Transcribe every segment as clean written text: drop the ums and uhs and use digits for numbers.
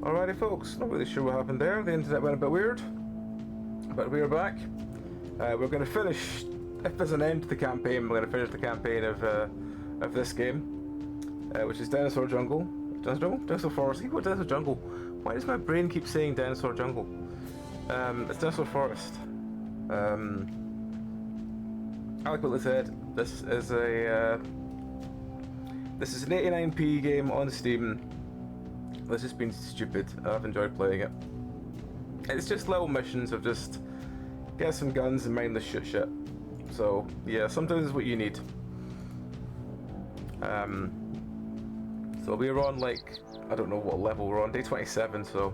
Alrighty folks, not really sure what happened there. The internet went a bit weird. But we are back. We're going to finish, if there's an end to the campaign, we're going to finish the campaign of this game. Which is Dinosaur Jungle. Dinosaur Forest. I keep going Dinosaur Jungle. Why does my brain keep saying Dinosaur Jungle? It's Dinosaur Forest. Like what they said, this is an 89p game on Steam. This has been stupid. I've enjoyed playing it. It's just little missions of just get some guns and mindless shit. So yeah, sometimes it's what you need. So we're on like, I don't know what level we're on, day 27, so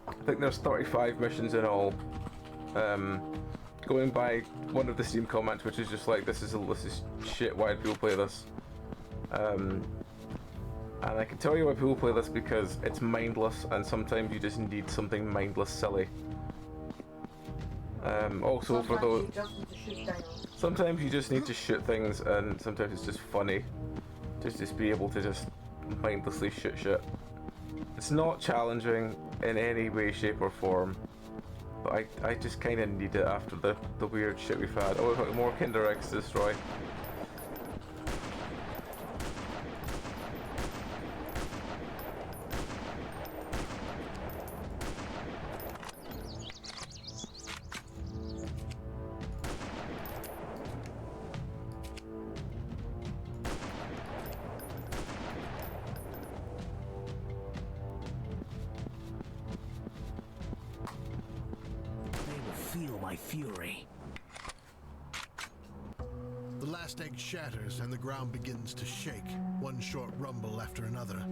I think there's 35 missions in all. Going by one of the Steam comments, which is just like, this is shit, why do people play this? And I can tell you why people play this, because it's mindless, and sometimes you just need something mindless silly. Also for those... Sometimes you just need to shoot things, and sometimes it's just funny. Just be able to just mindlessly shoot shit. It's not challenging in any way, shape or form. But I just kind of need it after the weird shit we've had. Oh, we've got more Kinder Eggs to destroy. Feel my fury. The last egg shatters and the ground begins to shake, one short rumble after another.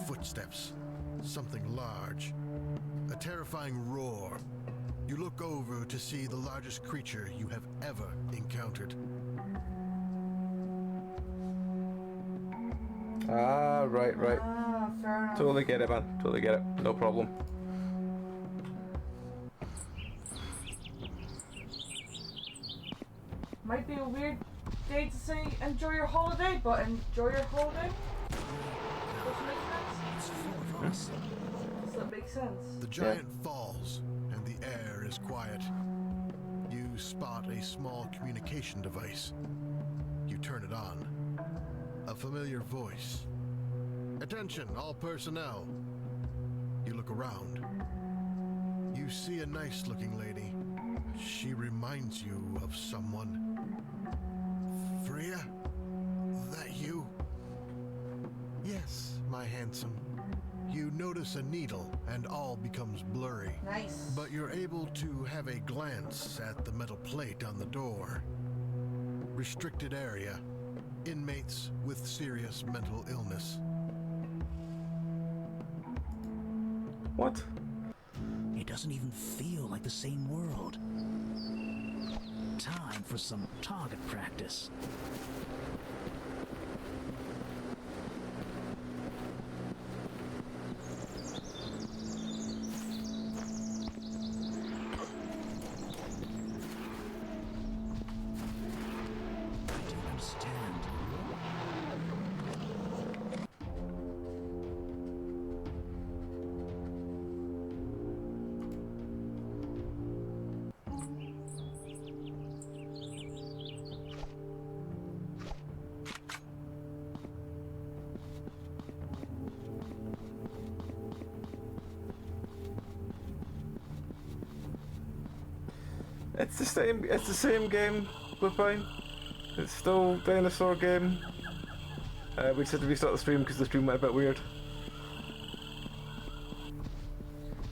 Footsteps, something large, a terrifying roar. You look over to see the largest creature you have ever encountered. Ah, right. Ah, fair enough. Totally get it, man. Totally get it. No problem. Might be a weird day to say enjoy your holiday, but enjoy your holiday. Does that make sense? The giant falls and the air is quiet. You spot a small communication device. You turn it on. A familiar voice. Attention, all personnel. You look around. You see a nice-looking lady. She reminds you of someone. Freya? That you? Yes, my handsome. You notice a needle and all becomes blurry. Nice. But you're able to have a glance at the metal plate on the door. Restricted area. Inmates with serious mental illness. What? It doesn't even feel like the same world. Time for some target practice. I don't understand. It's the same game, Woodbine. It's still dinosaur game. We just had to restart the stream because the stream went a bit weird.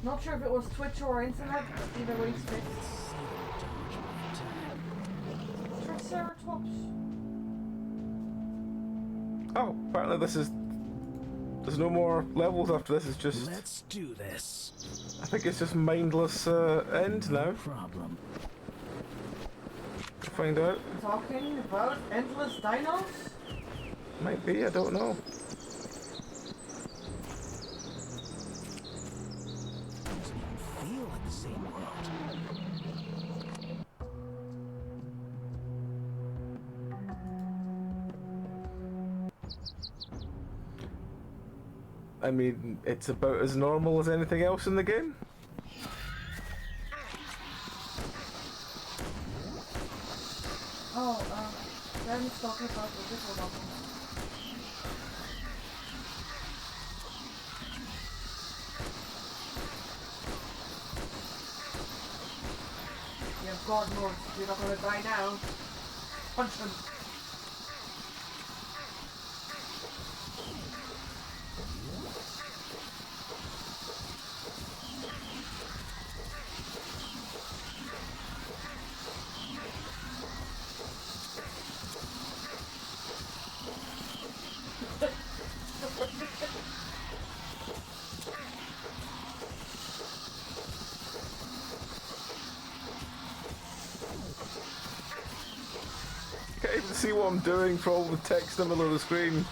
Not sure if it was Twitch or internet, but either way it's fixed. Triceratops. Oh, apparently there's no more levels after this. It's just. Let's do this. I think it's just mindless end now. No problem. Find out. Talking about endless dinos? Might be, I don't know. Doesn't even feel like the same world. I mean, it's about as normal as anything else in the game. Oh, Ben's talking about the visual novel. Yeah, God knows you're not gonna die now. Punch him. I can't even see what I'm doing for all the text in the middle of the screen.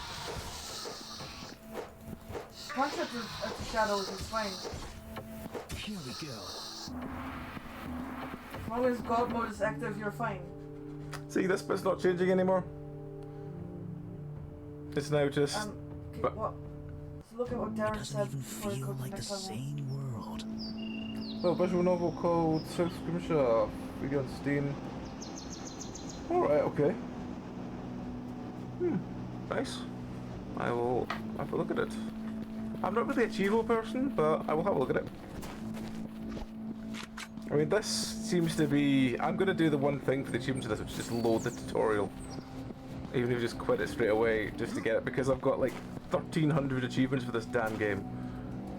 Punch at the shadows is fine. Here we go. As long as God mode is active, you're fine. See, this bit's not changing anymore. It's now just... Okay, but- what? So look at what It Darren doesn't said even before he feel goes to like the next level. same world. Oh, visual novel called South Scrimshaw. We got Steam. Alright, okay. Nice. I will have a look at it. I'm not really a Chivo person, but I will have a look at it. I mean, this seems to be... I'm going to do the one thing for the achievements of this, which is just load the tutorial. Even if you just quit it straight away, just to get it, because I've got like 1,300 achievements for this damn game.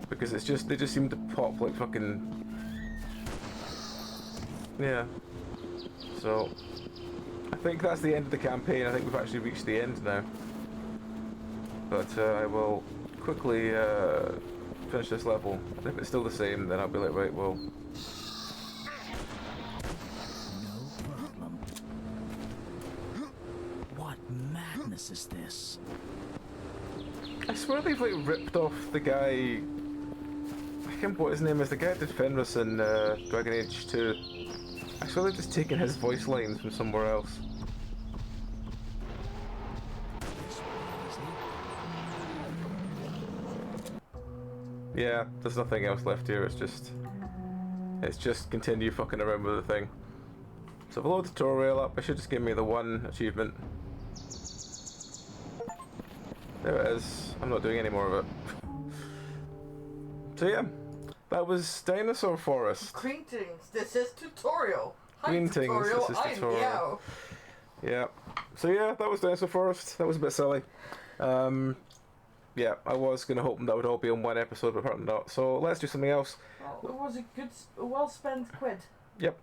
Because it's just, they just seem to pop like fucking... Yeah. So, I think that's the end of the campaign. I think we've actually reached the end now. But I will quickly finish this level. If it's still the same, then I'll be like, right, well... No problem. What madness is this? I swear they've like ripped off the guy... I can't remember what his name is. The guy that did Fenris in Dragon Age 2. I swear they've just taken his voice lines from somewhere else. Yeah, there's nothing else left here. It's just continue fucking around with the thing. So if I load the tutorial up, it should just give me the one achievement. There it is. I'm not doing any more of it. So yeah, that was Dinosaur Forest. Greetings, this is tutorial. Hi Greetings, tutorial, this is I'm tutorial. Meow. Yeah. So yeah, that was Dinosaur Forest. That was a bit silly. Yeah, I was gonna hope that would all be in one episode, but apparently not. So let's do something else. Well, it was a good, well spent quid. Yep.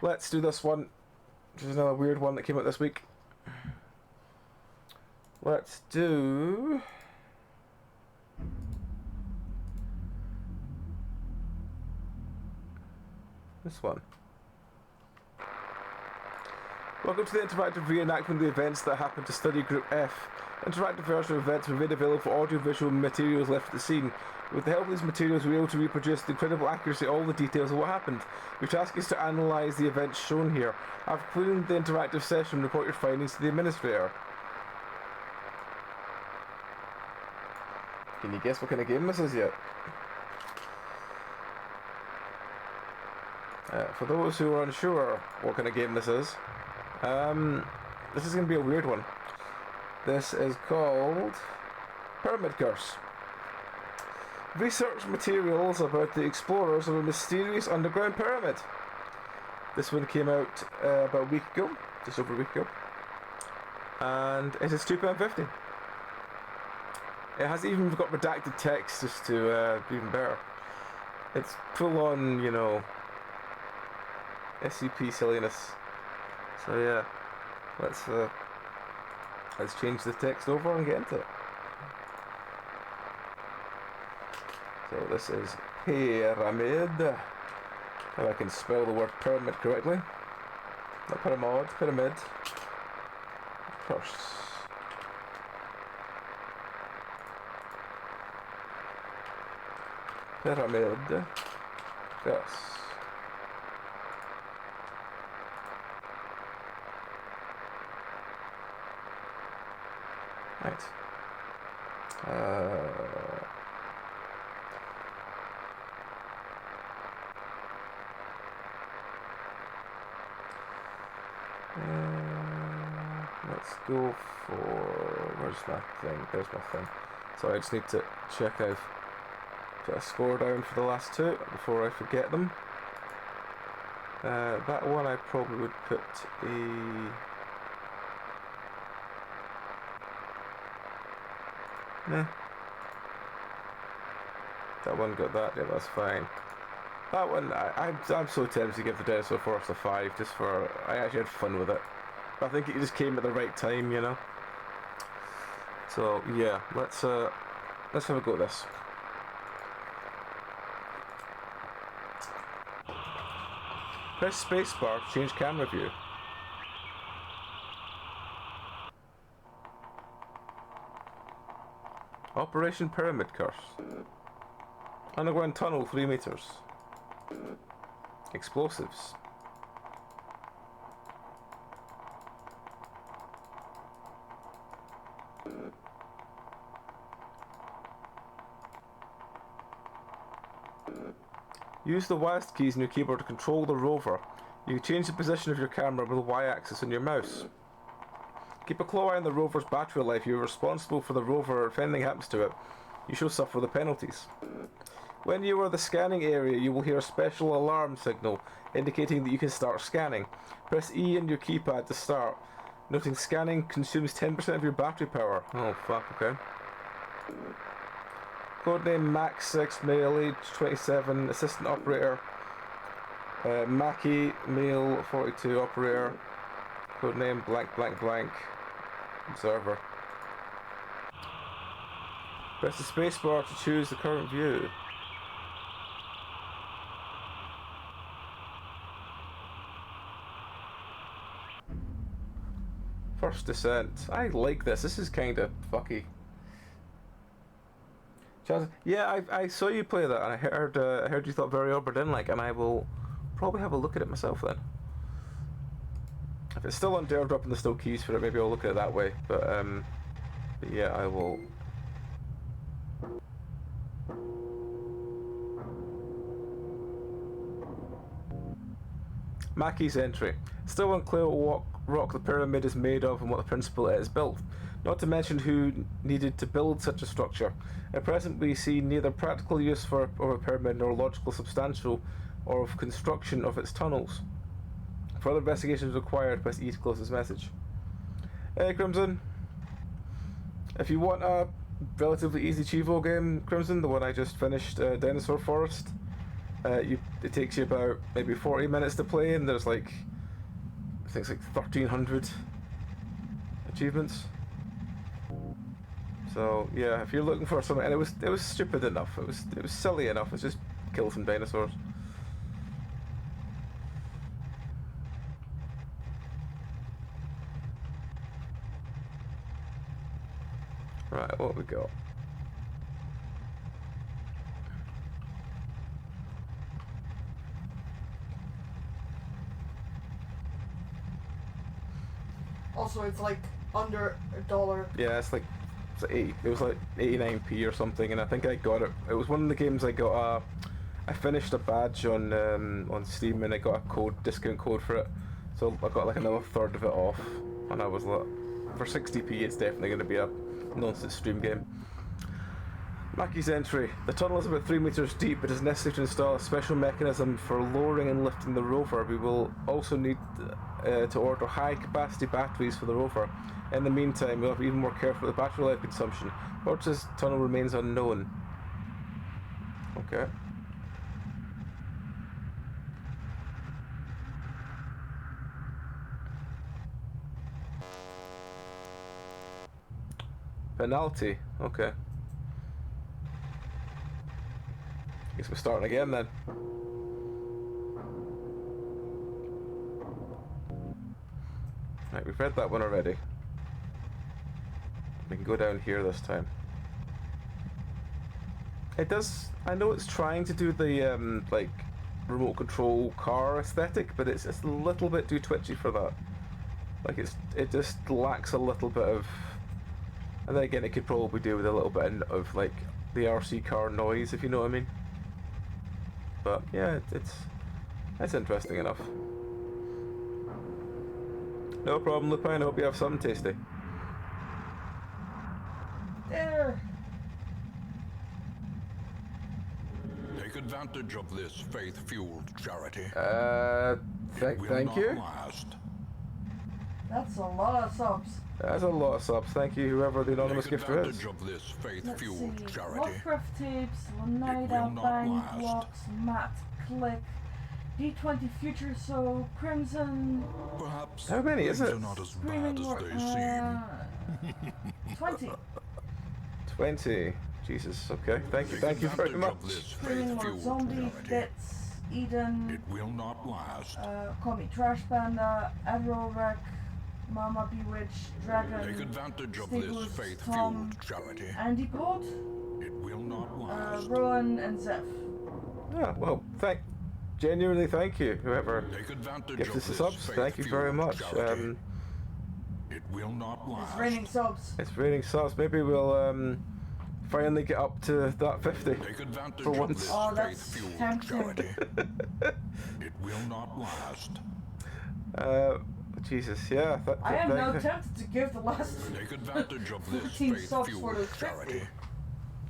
Let's do this one. Which is another weird one that came out this week. Let's do... this one. Welcome to the interactive reenactment of the events that happened to Study Group F. Interactive version of events were made available for audio-visual materials left at the scene. With the help of these materials, we were able to reproduce the incredible accuracy all the details of what happened. Your task is to analyse the events shown here. After completing the interactive session, report your findings to the administrator. Can you guess what kind of game this is yet? For those who are unsure what kind of game this is going to be a weird one. This is called Pyramid Curse. Research materials about the explorers of a mysterious underground pyramid. This one came out about a week ago, just over a week ago. And it is £2.50. It has even got redacted text just to be even better. It's full on, you know, SCP silliness. So yeah, let's change the text over and get into it. So this is pyramid. If I can spell the word pyramid correctly. Not pyramid, pyramid. Curse. Pyramid. Curse. Right. Let's go for... Where's my thing? There's my thing. So I just need to check I've put a score down for the last two before I forget them. That one I probably would put a... Nah. That one got that, yeah, that's fine. That one, I'm so tempted to give the Dinosaur Forest a 5, just for... I actually had fun with it. But I think it just came at the right time, you know? So, yeah, let's have a go at this. Press spacebar to change camera view. Operation Pyramid Curse. Underground tunnel 3 meters. Explosives. Use the WASD keys in your keyboard to control the rover. You can change the position of your camera with the Y-axis on your mouse. Keep a claw eye on the rover's battery life. You're responsible for the rover. If anything happens to it, you shall suffer the penalties. When you are in the scanning area, you will hear a special alarm signal indicating that you can start scanning. Press E on your keypad to start. Noting scanning consumes 10% of your battery power. Oh fuck, okay. Codename Max 6, male, age 27, assistant operator. Mackie, male, 42, operator. Codename blank blank blank. Observer. Press the spacebar to choose the current view. First descent. I like this. This is kind of fucky. Yeah, I saw you play that, and I heard you thought very Oberdin-like, and I will probably have a look at it myself then. If it's still on there, dropping the still keys for it, maybe I'll look at it that way. But yeah, I will. Mackie's entry. Still unclear what rock the pyramid is made of and what the principle it is built. Not to mention who needed to build such a structure. At present we see neither practical use of a pyramid nor logical substantial or of construction of its tunnels. Further investigation is required. Press E to close this message. Hey Crimson. If you want a relatively easy Chivo game, Crimson, the one I just finished, Dinosaur Forest, it takes you about maybe 40 minutes to play, and there's like, I think it's like 1,300 achievements. So yeah, if you're looking for something, and it was stupid enough, it was silly enough, it's just kill some dinosaurs. Right, what we got? Also, it's like under $1. Yeah, it's 80. It was like 89p or something, and I think I got it. It was one of the games I got. I finished a badge on Steam, and I got a discount code for it. So I got like another third of it off, and I was like, for 60p, it's definitely going to be a nonsense stream game. Mackie's entry. The tunnel is about 3 meters deep. It is necessary to install a special mechanism for lowering and lifting the rover. We will also need to order high capacity batteries for the rover. In the meantime, we'll have to be even more careful with the battery life consumption. This tunnel remains unknown. Okay. Penalty. Okay. Guess we're starting again then. Right, we've read that one already. We can go down here this time. It does. I know it's trying to do the like remote control car aesthetic, but it's a little bit too twitchy for that. Like it just lacks a little bit of And then again, it could probably do with a little bit of like the RC car noise, if you know what I mean. But yeah, it's interesting enough. No problem, Lupin. I hope you have something tasty. There. Take advantage of this faith-fueled charity. Thank you. Last. That's a lot of subs. That's a lot of subs. Thank you, whoever the anonymous Take gifter is. advantage of this Let's faith-fueled see. charity. Lovecraft tapes, Lanida, will not Bang, last. Blocks, Matt, Click, D20 Future So, Crimson, Perhaps How many is things it? are not as Screaming bad as War- they seem. 20. 20. Jesus. Okay. Thank you very advantage much. of this Screaming Lord faith-fueled Zombie, charity. Bits, Eden, It will not last. Call Me Trash Panda, Admiral Wreck, Mama Bewitched, Dragon, Take advantage of Stiglitz, this Tom, faith-fueled charity. Andy Pod, It will not last. Rowan, and Zeph. Yeah. Well, genuinely thank you, whoever Take advantage gifted of us the this subs. Thank you very faith-fueled much. charity. It will not last. It's raining subs. It's raining subs. Maybe we'll finally get up to that 50. Take advantage For of once. this Oh, that's faith-fueled tempting. charity. It will not last. Jesus. Yeah. I am now tempted to give the last Take advantage of this 14 subs for faith-fueled those 50. charity.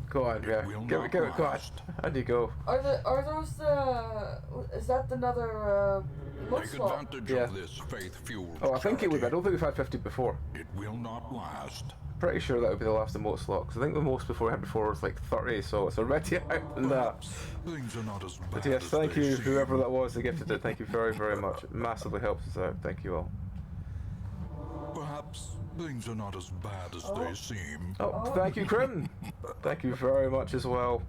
Go on. Yeah. will Give not it. Go on. last. How'd you go? Are those the? Is that another Take most slot? advantage Yeah. of this faith-fueled Oh, I think it would. I charity. don't think we've had 50 before. It will not last. Pretty sure that would be the last emote slot. Because I think the most we had before was like 30, so it's already out than that. Perhaps things are not as bad But yes, as thank they you, seem. whoever that was that gifted it. Thank you very, very much. It massively helps us out. Thank you all. Perhaps things are not as bad as they seem. Oh, thank you, Crim. Thank you very much as well.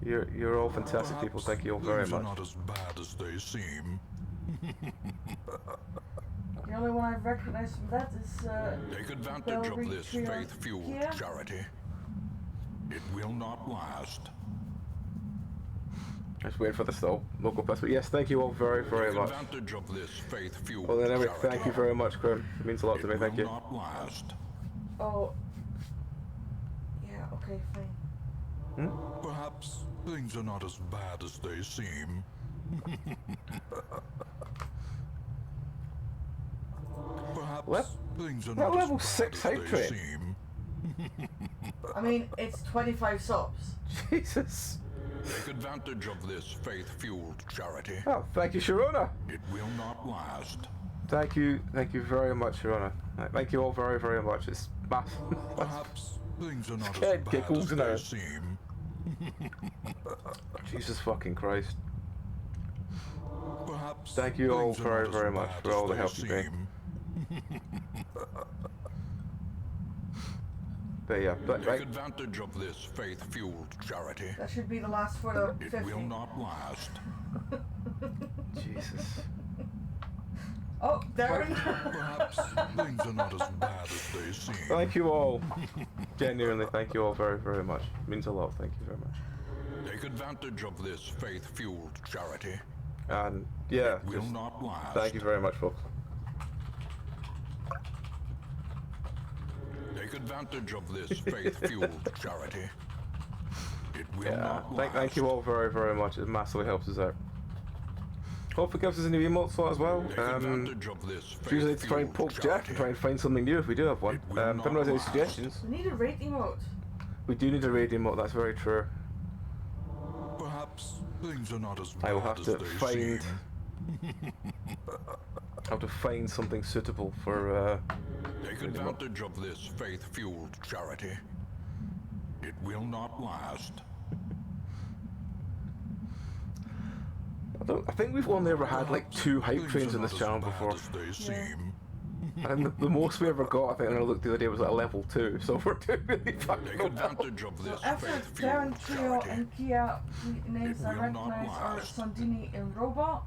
You're all fantastic people. Perhaps Thank you all very things are much. not as bad as they seem. The only one I've recognized from that is Take advantage of this Trio faith-fueled Kia. charity. It will not last. Just wait for the local press. But yes, thank you all very, very Take much. advantage of this faith-fueled Well then, anyway, charity. thank you very much, Crim. It means a lot to me. It Thank will you. not last. oh. Yeah. Okay. Fine. Perhaps things are not as bad as they seem. Perhaps What? things are That not level as 6 bad hype as train. they seem. I mean, it's 25 subs. Jesus. Take advantage of this faith-fueled charity. Oh, thank you, Sharona. It will not last. Thank you very much, Sharona. Thank you all very, very much. It's massive. Perhaps things are not Scared as bad giggles as in they there. seem. Jesus fucking Christ. Perhaps Thank you all things are very, not as very much bad for as all the they help you've been. seem. But yeah, Take right. advantage of this faith-fueled charity. That should be the last for the It 50. will not last. Jesus. Oh, Darren. Perhaps things are not as bad as they seem. Thank you all. Genuinely, thank you all very, very much. It means a lot. Thank you very much. Take advantage of this faith-fueled charity. And yeah, Will just not last. thank you very much, folks. Take advantage of this faith-fueled charity. It will Yeah, not last. thank you all very, very much. It massively helps us out. Hope it gives us a new emote slot as well. Take advantage of this Usually to try and faith-fueled poke Jack and charity. try and find something new if we do have one. It will If anyone has any not suggestions, We need a rate emote. we do need a raid emote. That's very true. Perhaps things are not as bad I will have as to they find. seem. Have to find something suitable for. Take advantage of this faith-fueled charity. It will not last. I think we've only ever had like 2 hype Things trains are on this not channel as bad before. as they seem. And the most we ever got, I think, when I looked the other day, was at level 2. So we're doing really fucking Take well. advantage of this After faith-fueled Darren, Trio, charity. and Kia, the names It I will not recognize are last. Sandini and Robot,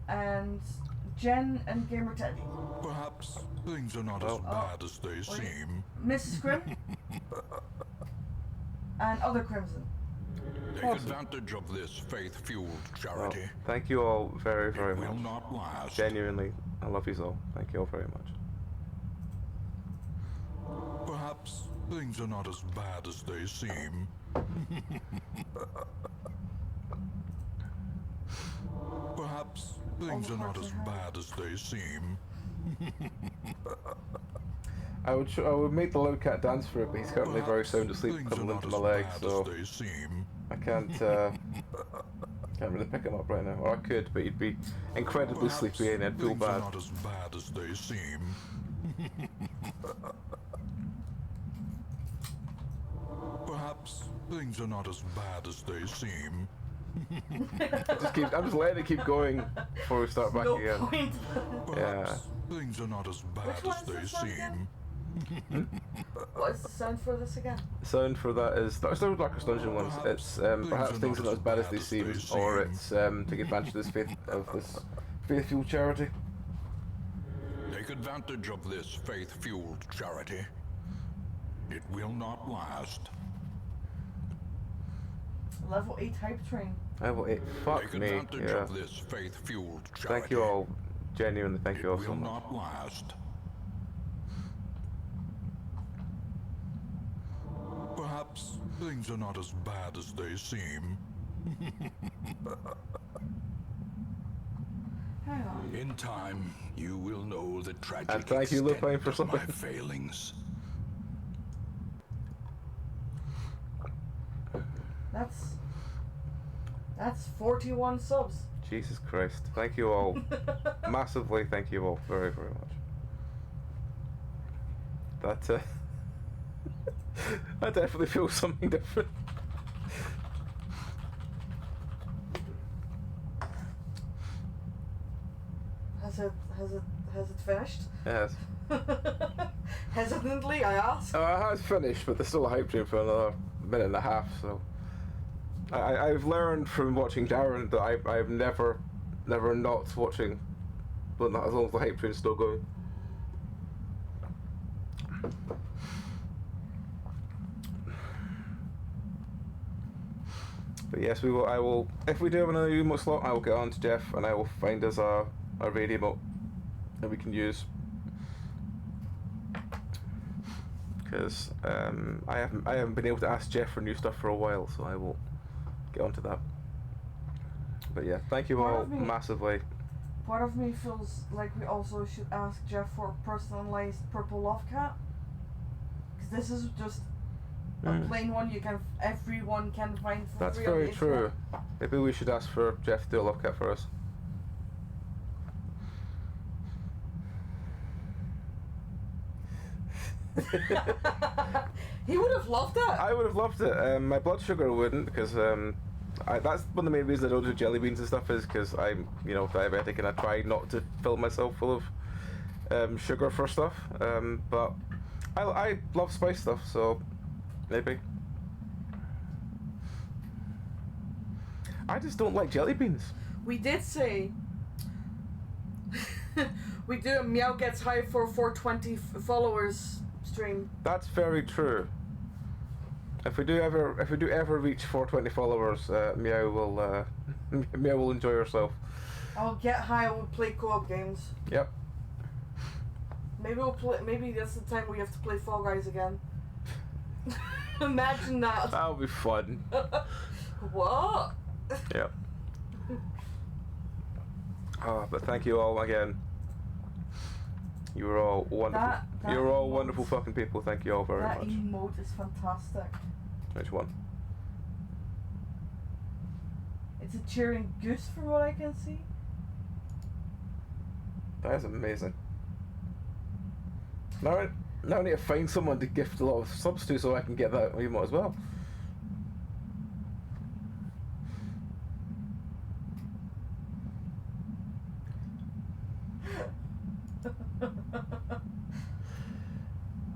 and Jen and Gamer Teddy. Perhaps things are not as bad as they seem. Mrs. Crim, and other Crimson. Take advantage of this faith-fueled Well, charity. thank you all very, very It will much. not last. Genuinely, I love you all. Thank you all very much. Perhaps things are not as bad as they seem. Perhaps things are not as bad as they seem. I would make the loud cat dance for it, but he's currently very sound asleep, cuddled into my leg, so I can't really pick him up right now. Or I could, but he'd be incredibly sleepy and I'd feel bad. Not as bad as they seem. Perhaps things are not as bad as they seem. I'm just letting it keep going before we start back No again. point. Yeah. Things are not as bad Which as one's they this one seem. What is the sound for this again? The sound for that is that's the Darkest Dungeon ones. It's perhaps things are not as bad as they seem, or it's take advantage of this faith-fueled charity. Take advantage of this faith-fueled charity. It will not last. Level 8 hype train. Level 8. Fuck Take me. advantage Yeah. of this faith-fueled charity. Thank you all. Genuinely, thank you all It so will much. not last. Perhaps things are not as bad as they seem. Hang on. In time, you will know the tragic And thank you, extent Lupine, for of my something. failings. That's 41 subs. Jesus Christ. Thank you all. Massively thank you all very, very much. That, I definitely feel something different. Has it finished? Yes. Hesitantly, I ask. It has finished, but there's still a hype train for another minute and a half, so... I've learned from watching Darren that I've never not watching, but not as long as the hype train's still going. But yes, we will. I will. If we do have another emote slot, I will get on to Jeff and I will find us a raid emote that we can use. Because I haven't been able to ask Jeff for new stuff for a while, so I will get onto that. But yeah, thank you all massively. Part of me feels like we also should ask Jeff for a personalized purple love cat. Because this is just a plain one everyone can find for That's free on very the true. internet. Maybe we should ask for Jeff to do a love cat for us. He would have loved it. I would have loved it. My blood sugar wouldn't, because that's one of the main reasons I don't do jelly beans and stuff, is because I'm, diabetic and I try not to fill myself full of sugar for stuff. But I love spice stuff, so maybe. I just don't like jelly beans. We did say we do a Meow Gets High for 420 followers stream. That's very true. If we do ever reach 420 followers, Meow will enjoy herself. I'll get high and we'll play co-op games. Yep. Maybe that's the time we have to play Fall Guys again. Imagine that. That'll be fun. What? Yep. But thank you all again. You were all wonderful. That You were all emote- wonderful fucking people. Thank you all very That much. emote is fantastic. Which one? It's a cheering goose from what I can see. That is amazing. Now I need to find someone to gift a lot of subs to so I can get that emote as well.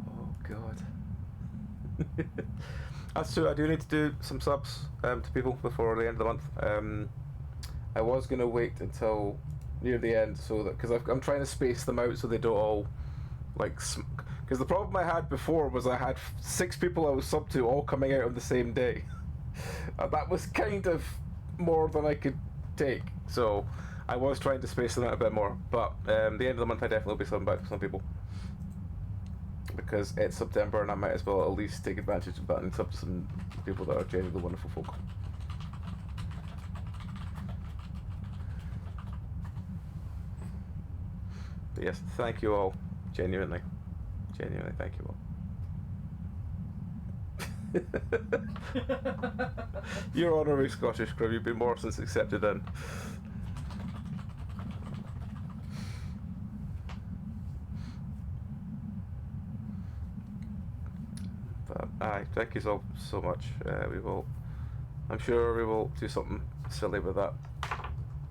Oh god. That's true, I do need to do some subs to people before the end of the month. I was going to wait until near the end so that, because I'm trying to space them out so they don't all, because the problem I had before was I had 6 people I was sub to all coming out on the same day. And that was kind of more than I could take, so I was trying to space them out a bit more, but the end of the month I definitely will be subbing back to some people. because it's September and I might as well at least take advantage of that and sub to some people that are genuinely wonderful folk. But yes, thank you all. Genuinely. Genuinely, thank you all. Your honorary Scottish crew, you've been more since accepted in. But aye, thank you so much. I'm sure we will do something silly with that.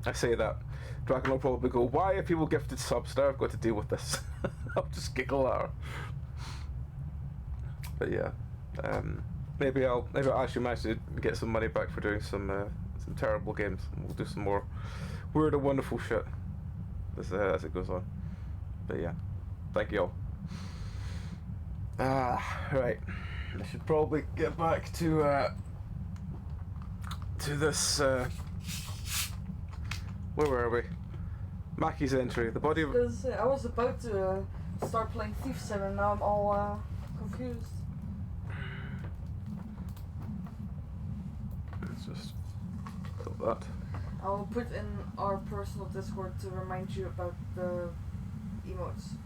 I say that. Dragon will probably go, why have people gifted subs? Now I've got to deal with this. I'll just giggle at her. But yeah, maybe I'll actually manage to get some money back for doing some terrible games. We'll do some more weird and wonderful shit as it goes on. But yeah, thank you all. Right. I should probably get back to this. Where were we? Mackie's entry. The body of. Because I was about to start playing Thief Sim and now I'm all confused. Let's just stop that. I'll put in our personal Discord to remind you about the emotes.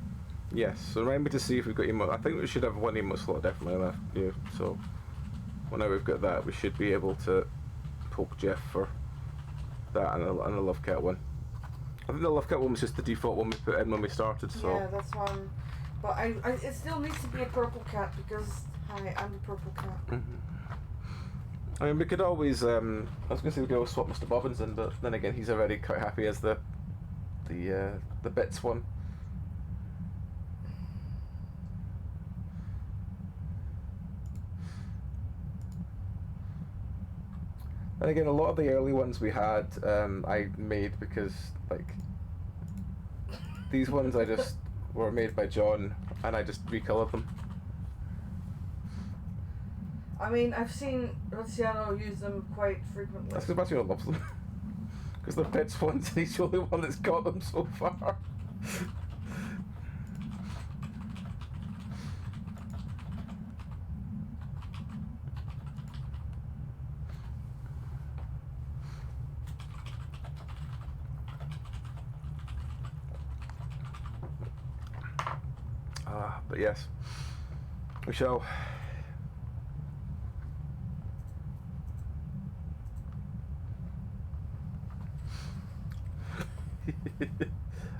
Yes, so remind me to see if we've got emote. I think we should have one emote slot definitely left. Yeah, so whenever we've got that, we should be able to poke Jeff for that and a Love Cat one. I think the Love Cat one was just the default one we put in when we started. So yeah, that's one. But I it still needs to be a purple cat because hi, I'm the purple cat. I mean, we could always. I was going to say we could always swap Mr. Bobbins in, but then again, he's already quite happy as the bits one. And again, a lot of the early ones we had, I made because, like, these ones I just were made by John, and I just recolored them. I mean, I've seen Luciano use them quite frequently. That's because Luciano loves them. Because they're Pitts ones, and he's the only one that's got them so far. But yes, we shall.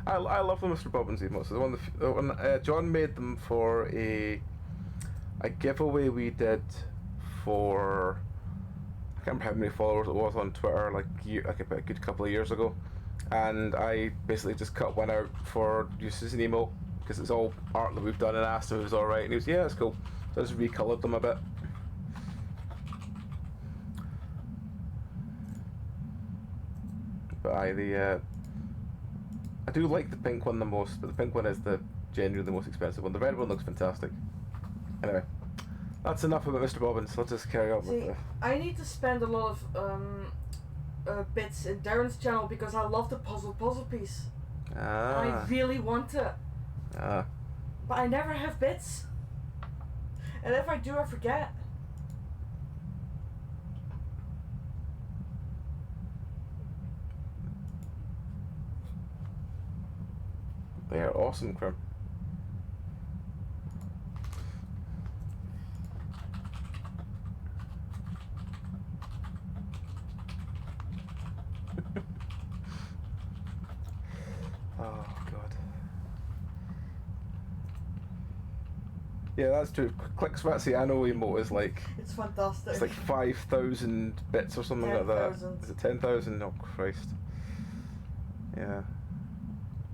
I love the Mr. Bobbins emotes. The one John made them for a giveaway we did for, I can't remember how many followers it was on Twitter, like a good couple of years ago, and I basically just cut one out for use as an emote because it's all art that we've done, and asked him if it was alright, and he was, yeah, it's cool. So I just recolored them a bit. But I do like the pink one the most, but the pink one is generally the most expensive one. The red one looks fantastic. Anyway, that's enough about Mr. Bobbins. Let's just carry on with I need to spend a lot of bits in Darren's channel because I love the puzzle piece. I really want it. But I never have bits. And if I do, I forget. They are awesome, Crim. Oh god. Yeah, that's true. Click Svatsiano emote is like, it's fantastic. it's like 5,000 bits or something like that. Is it 10,000? Oh Christ. Yeah.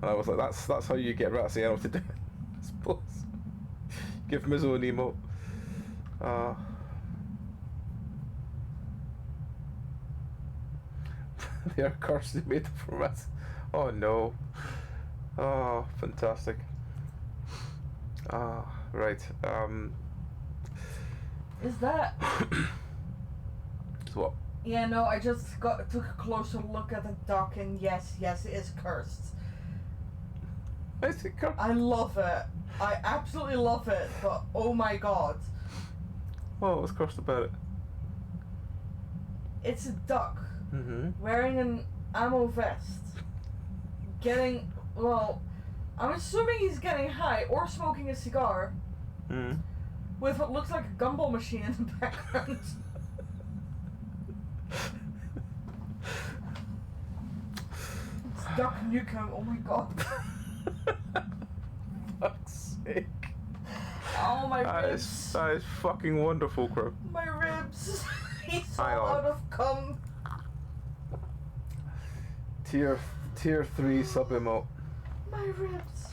And I was like, that's how you get Ratsiano to do it, I suppose. Give him his own emote. They are cursed made from us. Oh no. Oh, fantastic. Right. Is that? So what? Yeah, no, I just took a closer look at the dock, and yes, it is cursed. Is it cursed? I love it. I absolutely love it, but oh my god. Whoa, what's crossed about it? It's a duck Mm-hmm. wearing an ammo vest. Getting, well, I'm assuming he's getting high or smoking a cigar Mm. with what looks like a gumball machine in the background. It's Duck Nukem, oh my god. Fuck's sake. Oh, my That ribs. that is fucking wonderful, Crow. My ribs. He's all Hang on. out of cum. Tier 3 sub emote. My ribs.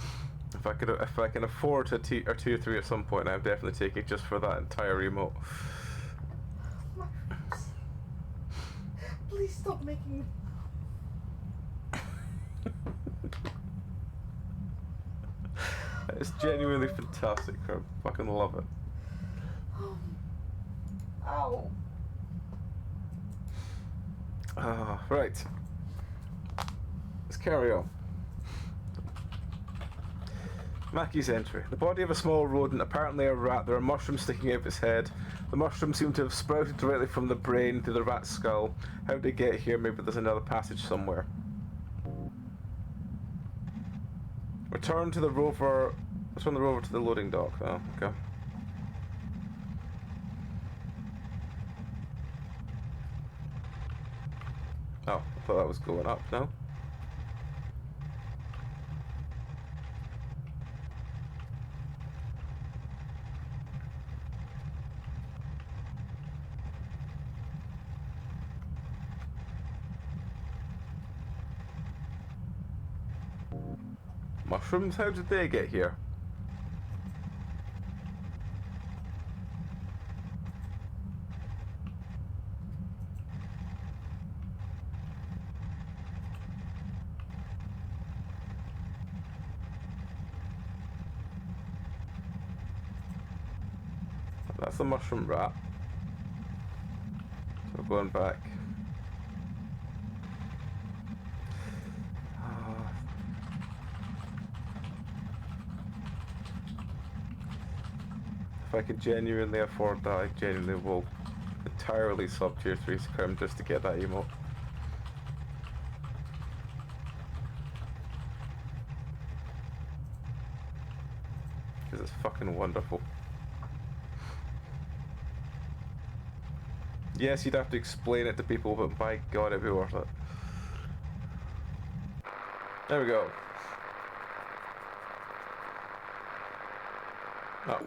If I can afford a tier 3 at some point, I'd definitely take it just for that entire emote. My ribs. Please stop making me. It's genuinely fantastic, Crow. Fucking love it. Ow. Right. Let's carry on. Mackie's entry. The body of a small rodent, apparently a rat. There are mushrooms sticking out of its head. The mushrooms seem to have sprouted directly from the brain to the rat's skull. How did they get here? Maybe there's another passage somewhere. Return the rover to the loading dock. Oh, okay. Oh, I thought that was going up, no? Mushrooms? How did they get here? That's a mushroom rat. So we're going back. If I could genuinely afford that, I genuinely will entirely sub tier 3 scrim just to get that emote. Because it's fucking wonderful. Yes, you'd have to explain it to people, but by God, it'd be worth it. There we go. Oh.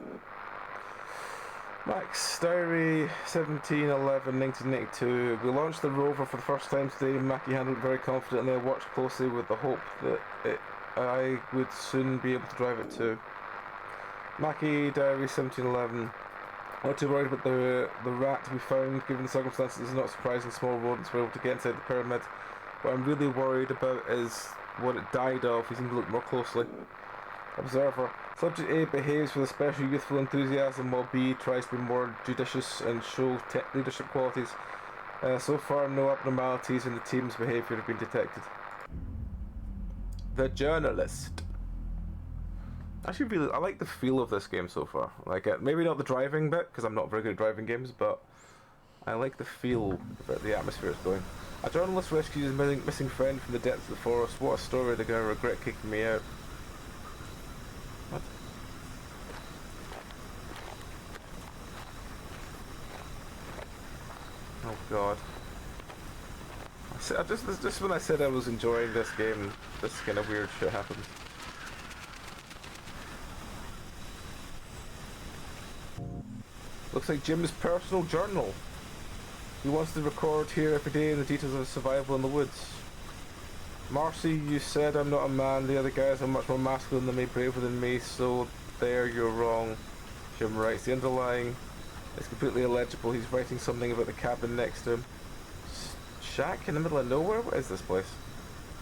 Max, Diary 17/11/1992. We launched the rover for the first time today. Mackie handled it very confidently. I watched closely with the hope that I would soon be able to drive it too. Mackie, Diary 17/11. Not too worried about the rat to be found. Given the circumstances, it's not surprising small rodents were able to get inside the pyramid. What I'm really worried about is what it died of. We seem to look more closely. Observer. Subject A behaves with a special youthful enthusiasm, while B tries to be more judicious and show leadership qualities. So far, no abnormalities in the team's behaviour have been detected. The journalist. Actually, really, I like the feel of this game so far. Like, maybe not the driving bit, because I'm not very good at driving games, but I like the feel that the atmosphere is going. A journalist rescues his missing friend from the depths of the forest. What a story! They're going to regret kicking me out. What? Oh God! Just when I said I was enjoying this game, this kind of weird shit happened. Looks like Jim's personal journal. He wants to record here every day the details of his survival in the woods. Marcy, you said I'm not a man. The other guys are much more masculine than me, braver than me, so there you're wrong. Jim writes. The underlying is completely illegible. He's writing something about the cabin next to him. Shack in the middle of nowhere? What is this place?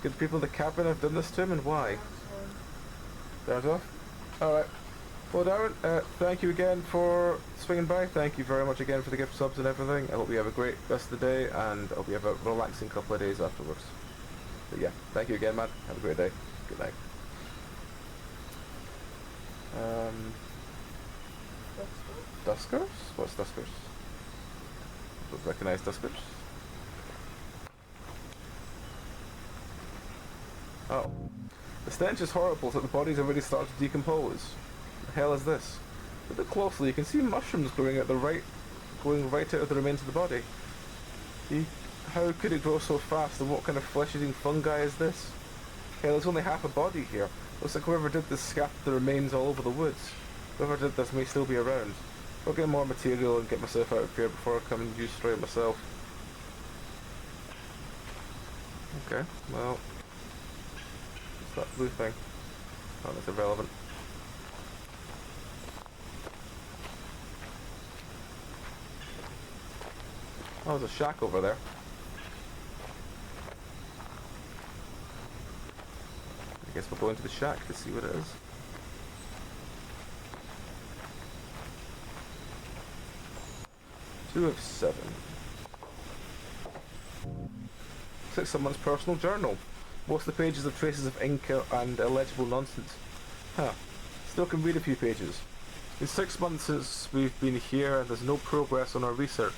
Could the people in the cabin have done this to him, and why? There's off? Alright. Well, Darren, thank you again for swinging by. Thank you very much again for the gift subs and everything. I hope you have a great rest of the day, and I hope you have a relaxing couple of days afterwards. But yeah, thank you again, man. Have a great day. Good night. Duskers? What's Duskers? Don't recognise Duskers. Oh. The stench is horrible, so the body's already started to decompose. What the hell is this? Look closely, you can see mushrooms growing right out of the remains of the body. How could it grow so fast, and what kind of flesh-eating fungi is this? Hell, there's only half a body here. Looks like whoever did this scattered the remains all over the woods. Whoever did this may still be around. I'll get more material and get myself out of here before I come and destroy it myself. Okay, well... what's that blue thing? Oh, that's irrelevant. Oh, there's a shack over there. I guess we'll go into the shack to see what it is. Two of 7. Looks like someone's personal journal. Most of the pages have traces of ink and illegible nonsense. Huh. Still can read a few pages. It's been 6 months since we've been here and there's no progress on our research.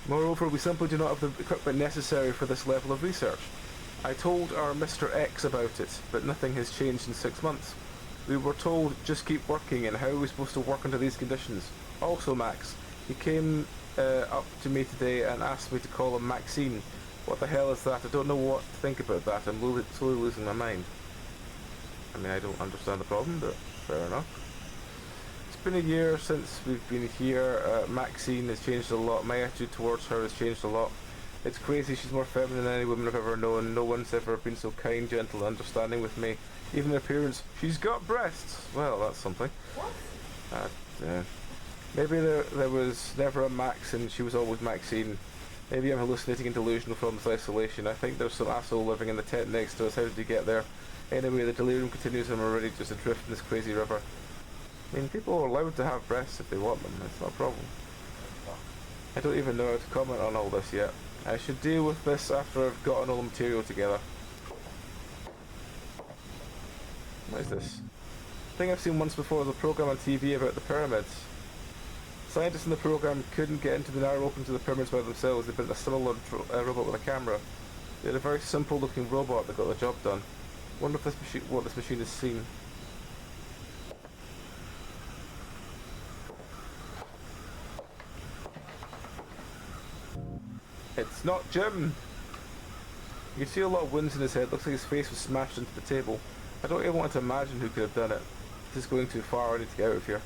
Moreover, we simply do not have the equipment necessary for this level of research. I told our Mr. X about it, but nothing has changed in 6 months. We were told just keep working, and how are we supposed to work under these conditions? Also, Max, he came up to me today and asked me to call him Maxine. What the hell is that? I don't know what to think about that. I'm slowly losing my mind. I mean, I don't understand the problem, but fair enough. It's been a year since we've been here. Maxine has changed a lot. My attitude towards her has changed a lot. It's crazy. She's more feminine than any woman I've ever known. No one's ever been so kind, gentle, and understanding with me. Even her appearance. She's got breasts. Well, that's something. What? Maybe there was never a Max and she was always Maxine. Maybe I'm hallucinating and delusional from this isolation. I think there's some asshole living in the tent next to us. How did you get there? Anyway, the delirium continues and we're already just adrift in this crazy river. I mean, people are allowed to have breasts if they want them. It's not a problem. I don't even know how to comment on all this yet. I should deal with this after I've gotten all the material together. What is this? I think I've seen once before was a program on TV about the pyramids. Scientists in the program couldn't get into the narrow openings of the pyramids by themselves. They built a similar robot with a camera. They had a very simple looking robot that got the job done. Wonder if what this machine has seen. It's not Jim! You can see a lot of wounds in his head. Looks like his face was smashed into the table. I don't even want to imagine who could have done it. This is going too far. I need to get out of here.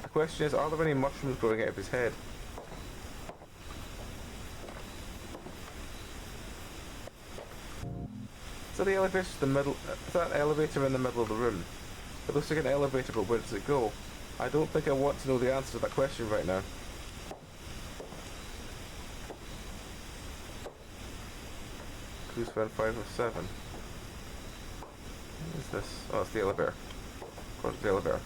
The question is, are there any mushrooms growing out of his head? Is that the elevator in the middle? Is that an elevator in the middle of the room? It looks like an elevator, but where does it go? I don't think I want to know the answer to that question right now. Clues found 5 of 7. What is this? Oh, it's the elevator. Of course, it's the elevator.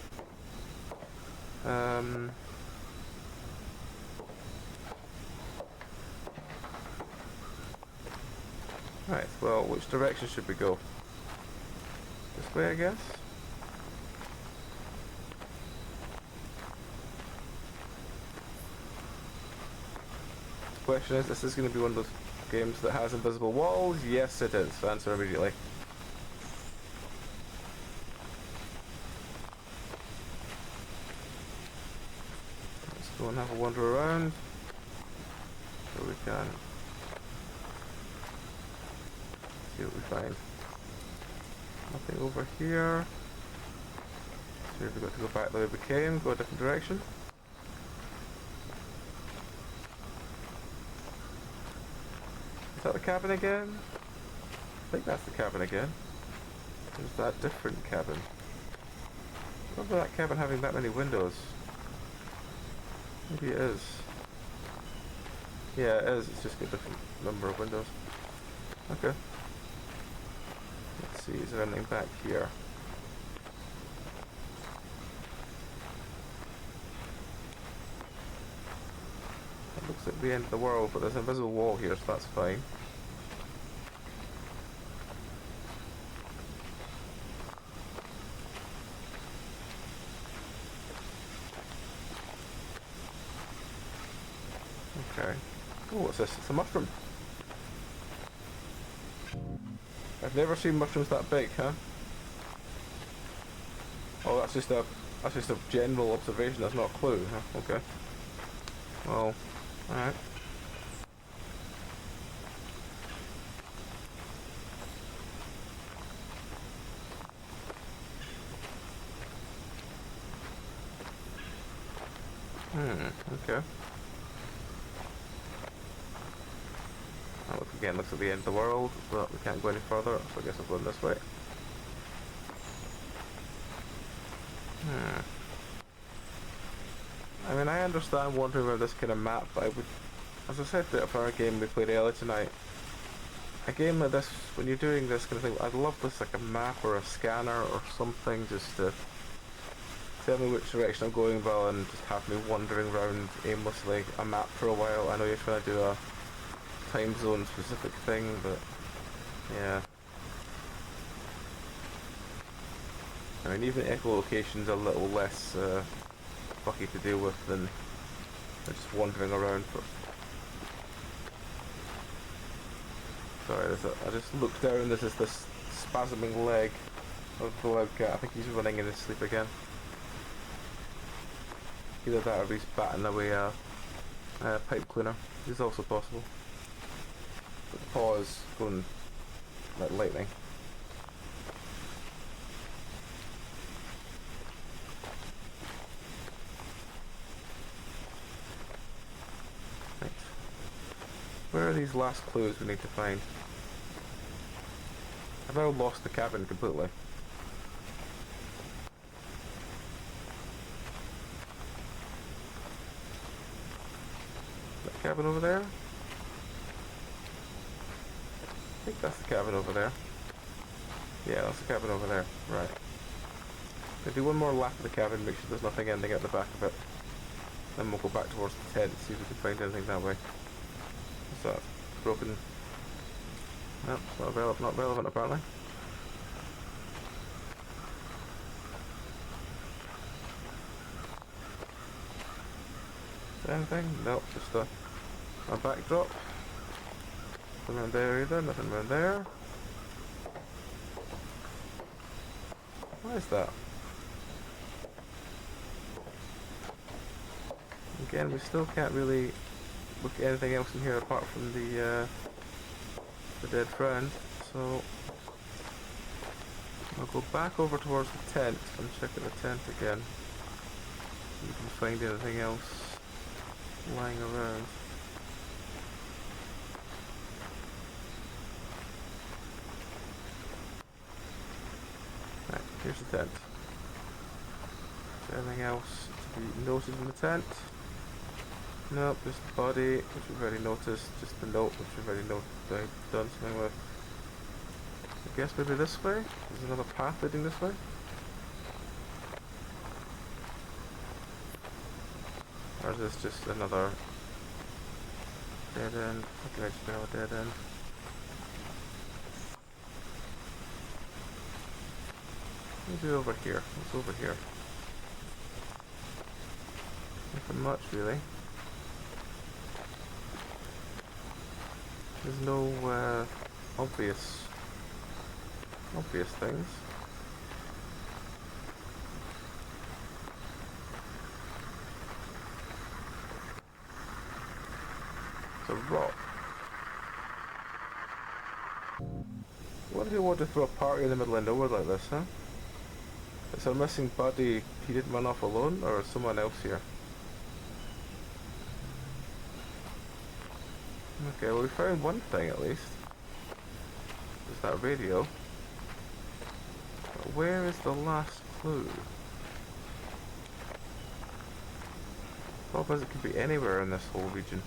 Right, well, which direction should we go? This way, I guess? The question is, this is going to be one of those games that has invisible walls? Yes, it is. Answer immediately. Let's go and have a wander around. So we can see what we find. Nothing over here. So we've got to go back the way we came, go a different direction. Is that the cabin again? I think that's the cabin again. Or is that a different cabin? I remember that cabin having that many windows. Maybe it is. Yeah, it is. It's just got a different number of windows. Okay. Let's see, is there anything back here? It looks like the end of the world, but there's an invisible wall here, so that's fine. Oh, what's this? It's a mushroom. I've never seen mushrooms that big, huh? Oh, that's just a general observation. That's not a clue, huh? Okay. Well, alright. Okay. That looks, again, looks like the end of the world, but we can't go any further, so I guess I'm going this way. I mean, I understand wandering around this kind of map, but I would, as I said for our game we played earlier tonight, a game like this, when you're doing this kind of thing, I'd love this like a map or a scanner or something just to tell me which direction I'm going rather than just have me wandering around aimlessly a map for a while. I know you're trying to do a time zone specific thing, but yeah. I mean, even echolocation's a little less fucky to deal with than just wandering around. But sorry, I just looked down. There's this spasming leg of the leg cat. I think he's running in his sleep again. Either that or he's batting away a pipe cleaner. Is also possible. But the paw is going like lightning. Right. Where are these last clues we need to find? I've now lost the cabin completely. Cabin over there? I think that's the cabin over there. Yeah, that's the cabin over there. Right. I'll do one more lap of the cabin, make sure there's nothing ending at the back of it. Then we'll go back towards the tent, see if we can find anything that way. What's that? Broken... No, it's not relevant apparently. Is there anything? Nope, just a backdrop. Nothing around there either, nothing around there. What is that? Again, we still can't really look at anything else in here apart from the dead friend, so I'll go back over towards the tent and check at the tent again. See if we can find anything else lying around. Right, here's the tent. Is there anything else to be noted in the tent? Nope, just the body, which we've already noticed, just the note, which we've already done something with. I guess maybe this way? There's another path leading this way? Or is this just another dead end? Okay, I just found a dead end. Maybe over here. What's over here? Nothing much, really. There's no obvious things. It's a rock. What if you want to throw a party in the middle of nowhere like this, huh? It's our missing buddy. He didn't run off alone, or is someone else here? Okay, well we found one thing at least. There's that radio. But where is the last clue? Problem is it could be anywhere in this whole region.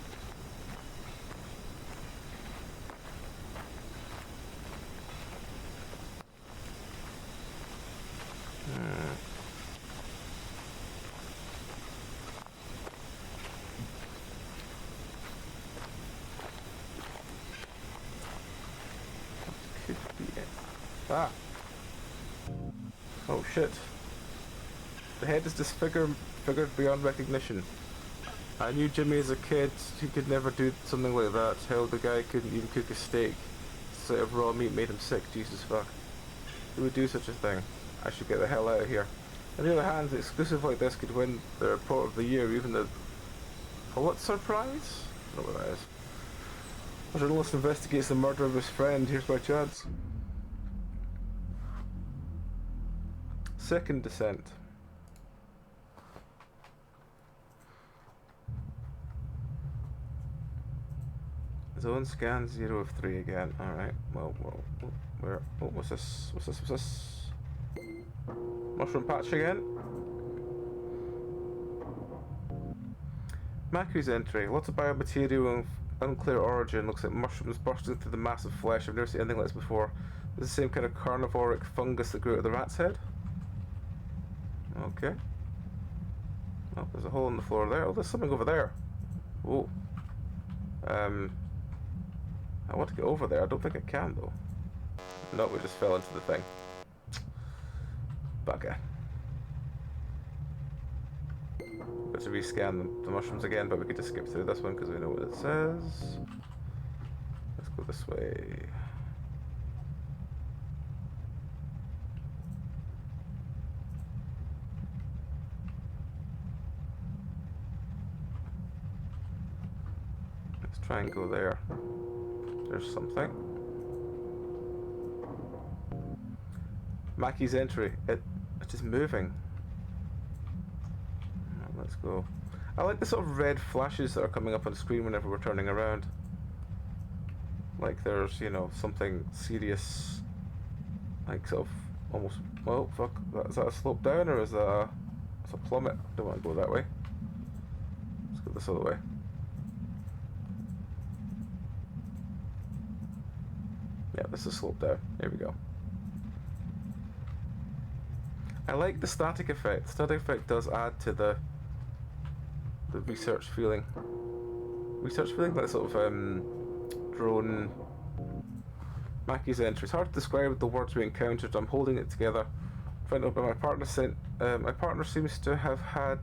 Ah. Oh shit. The head is disfigured beyond recognition. I knew Jimmy as a kid. He could never do something like that. Hell, the guy couldn't even cook a steak. The sight of raw meat made him sick. Jesus fuck. Who would do such a thing? I should get the hell out of here. On the other hand, an exclusive like this could win the report of the year, even the Pulitzer Prize? I don't know what that is. A journalist investigates the murder of his friend. Here's my chance. Second Descent. Zone scan 0 of 3 again. Alright, well, where? Oh, what's this? What's this? Mushroom patch again? Maku's entry. Lots of biomaterial and unclear origin. Looks like mushrooms bursting through the massive flesh. I've never seen anything like this before. This is the same kind of carnivoric fungus that grew out of the rat's head. Okay. Oh, there's a hole in the floor there. Oh, there's something over there. Whoa. I want to get over there. I don't think I can, though. No, we just fell into the thing. Bugger. Got to rescan the mushrooms again, but we could just skip through this one because we know what it says. Let's go this way. Let's try and go there. There's something. Maki's entry. It is moving. Let's go. I like the sort of red flashes that are coming up on the screen whenever we're turning around. Like there's, you know, something serious. Like sort of almost. Oh fuck! Is that a slope down or is that a plummet? Don't want to go that way. Let's go this other way. Yeah, this is slope down. Here we go. I like the static effect. The static effect does add to the research feeling. Research feeling, that sort of drone. Maki's entry. It's hard to describe the words we encountered. I'm holding it together. Trying to open my partner sent. My partner seems to have had.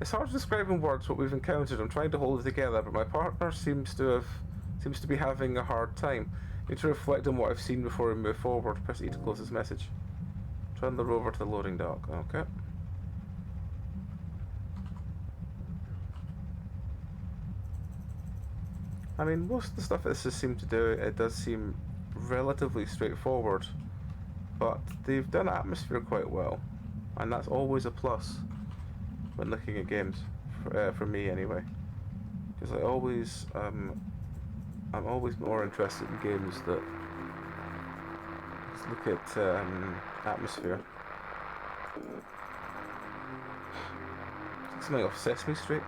It's hard to describe in words what we've encountered. I'm trying to hold it together, but my partner seems to be having a hard time. I need to reflect on what I've seen before we move forward. Press E to close this message. Turn the rover to the loading dock. Okay. I mean, most of the stuff this has seemed to do, it does seem relatively straightforward, but they've done atmosphere quite well, and that's always a plus when looking at games, for me anyway, because I'm always more interested in games that just look at atmosphere. Something off Sesame Street.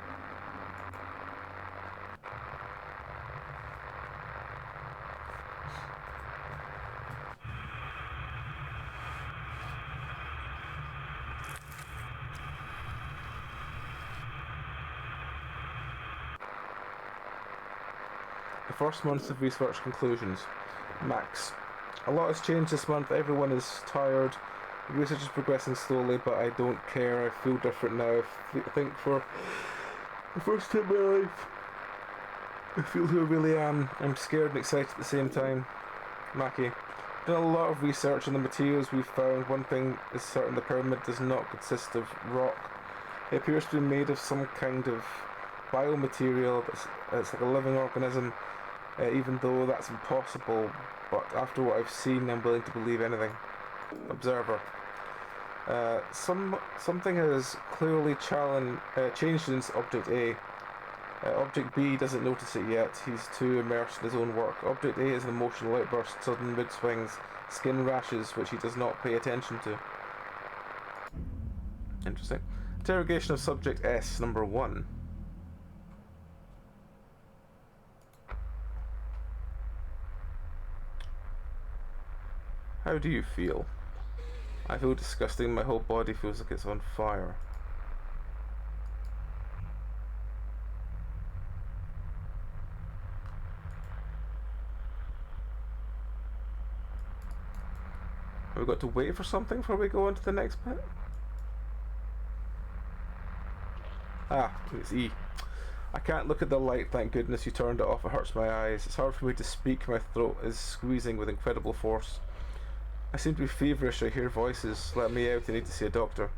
The first month of research conclusions. Max. A lot has changed this month. Everyone is tired. The research is progressing slowly, but I don't care. I feel different now. I think for the first time in my life, I feel who I really am. I'm scared and excited at the same time. Maki. Done a lot of research on the materials we've found. One thing is certain: the pyramid does not consist of rock. It appears to be made of some kind of biomaterial. It's like a living organism. Even though that's impossible, but after what I've seen, I'm willing to believe anything. Observer. Something has clearly changed since Object A. Object B doesn't notice it yet. He's too immersed in his own work. Object A is an emotional outburst, sudden mood swings, skin rashes, which he does not pay attention to. Interesting. Interrogation of Subject S, number 1. How do you feel? I feel disgusting. My whole body feels like it's on fire. Have we got to wait for something before we go on to the next bit? Ah, it's E. I can't look at the light, thank goodness you turned it off, it hurts my eyes. It's hard for me to speak, my throat is squeezing with incredible force. I seem to be feverish, I hear voices. Let me out, I need to see a doctor.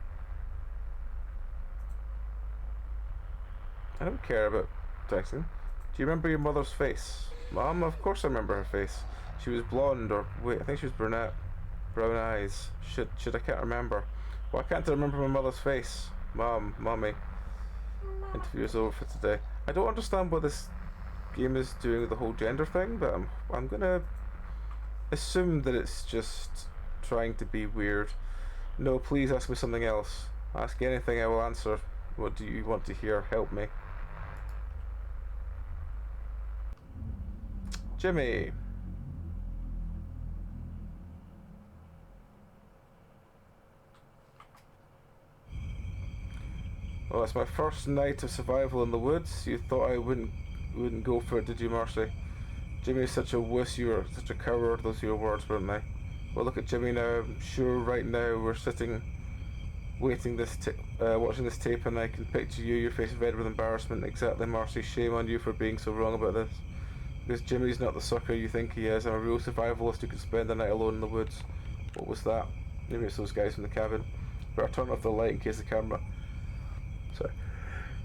I don't care about texting. Do you remember your mother's face? Mom, of course I remember her face. She was blonde, or wait, I think she was brunette. Brown eyes. Shit, I can't remember. Why can't I remember my mother's face? Mom, Mommy. Interview is over for today. I don't understand what this game is doing with the whole gender thing, but I'm gonna assume that it's just trying to be weird. No, please ask me something else. Ask anything, I will answer. What do you want to hear? Help me. Jimmy. Well, it's my first night of survival in the woods. You thought I wouldn't go for it, did you, Marcy? Jimmy is such a wuss, you are such a coward. Those are your words, weren't they? Well, look at Jimmy now. I'm sure right now we're sitting, watching this tape, and I can picture you, your face red with embarrassment. Exactly, Marcy. Shame on you for being so wrong about this. Because Jimmy's not the sucker you think he is. I'm a real survivalist who could spend the night alone in the woods. What was that? Maybe it's those guys from the cabin. Better turn off the light in case the camera... Sorry.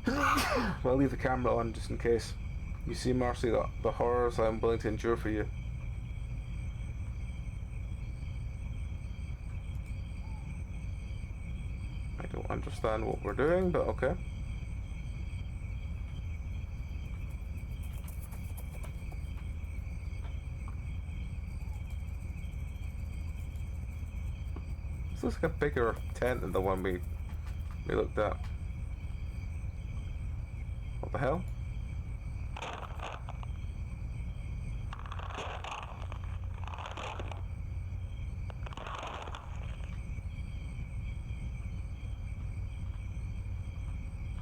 Well, I'll leave the camera on just in case. You see, Marcy, the horrors I'm willing to endure for you. I don't understand what we're doing, but okay. This looks like a bigger tent than the one we looked at. What the hell?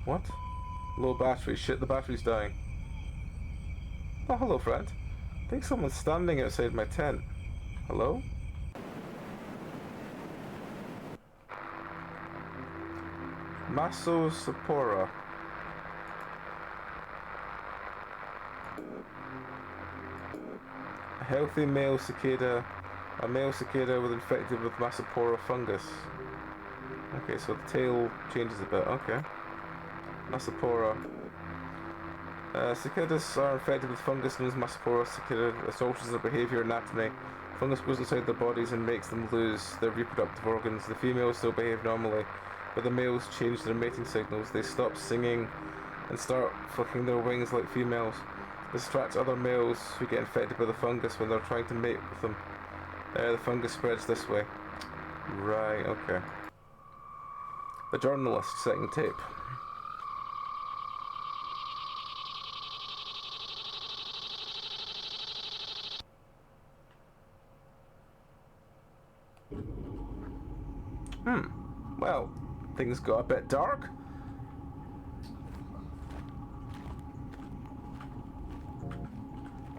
What? Low battery. Shit, the battery's dying. Oh, hello, friend. I think someone's standing outside my tent. Hello? Maso Sapora. A healthy male cicada. A male cicada was infected with Massapora fungus. Okay, so the tail changes a bit. Okay. Massapora. Cicadas are infected with fungus known as Massapora. Cicada alters their behavior and anatomy. Fungus goes inside their bodies and makes them lose their reproductive organs. The females still behave normally, but the males change their mating signals. They stop singing and start flicking their wings like females. This attracts other males who get infected by the fungus when they're trying to mate with them. The fungus spreads this way. Right, okay. The journalist setting tape. Well, things got a bit dark.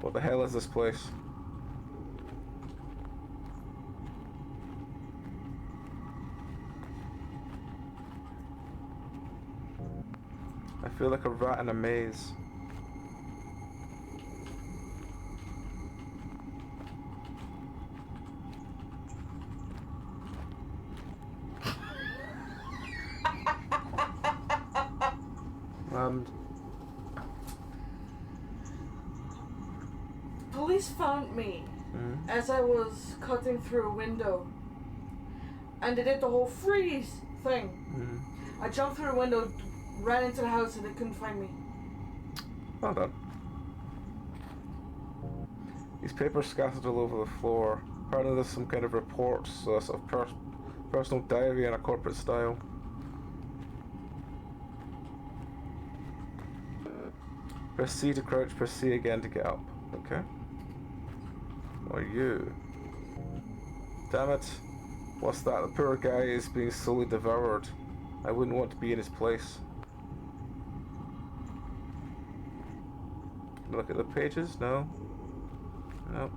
What the hell is this place? I feel like a rat in a maze. Police found me as I was cutting through a window, and they did the whole freeze thing. I jumped through the window, ran into the house, and they couldn't find me. Well done. These papers scattered all over the floor. Apparently there's some kind of reports, so a sort of personal diary in a corporate style. Press C to crouch, press C again to get up. Okay. What are you? Damn it. What's that? The poor guy is being slowly devoured. I wouldn't want to be in his place. Look at the pages? No. Nope.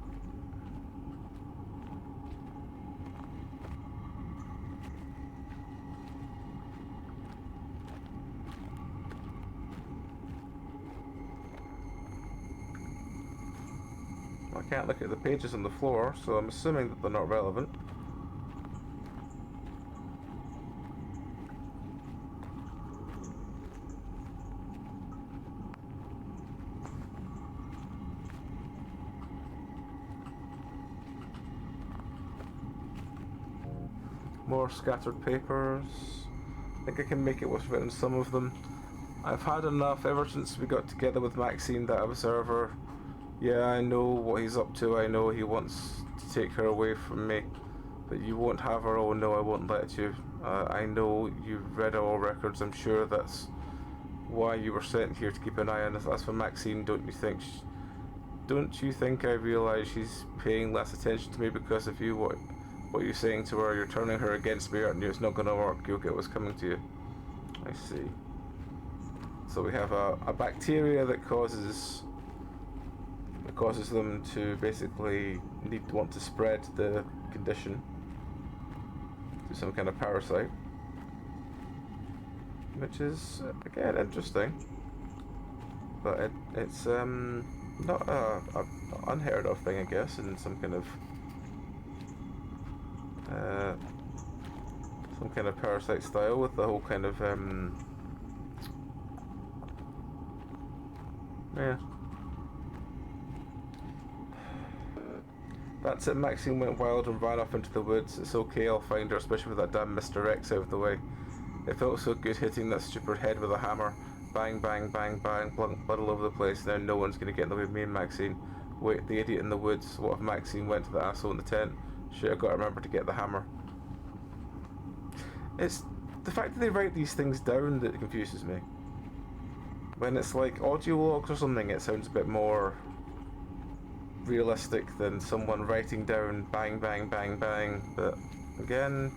can't look at the pages on the floor, so I'm assuming that they're not relevant. More scattered papers. I think I can make it what's written in some of them. I've had enough ever since we got together with Maxine, that observer. Yeah, I know what he's up to. I know he wants to take her away from me. But you won't have her. Oh no, I won't let you. I know you've read all records. I'm sure that's why you were sent here, to keep an eye on us. That's for Maxine, don't you think? Don't you think I realise she's paying less attention to me because of you? What you're saying to her? You're turning her against me, aren't you? It's not going to work. You'll get what's coming to you. I see. So we have a bacteria that causes them to basically want to spread the condition to some kind of parasite, which is again interesting, but it's not a unheard of thing, I guess, in some kind of parasite style, with the whole kind of yeah. That's it, Maxine went wild and ran off into the woods. It's okay, I'll find her, especially with that damn Mr. X out of the way. It felt so good hitting that stupid head with a hammer. Bang, bang, bang, bang, blood all over the place. Now no one's gonna get in the way of me and Maxine. Wait, the idiot in the woods. What if Maxine went to the asshole in the tent? Shit, I gotta remember to get the hammer. It's the fact that they write these things down that confuses me. When it's like audio logs or something, it sounds a bit more realistic than someone writing down bang, bang, bang, bang. But again,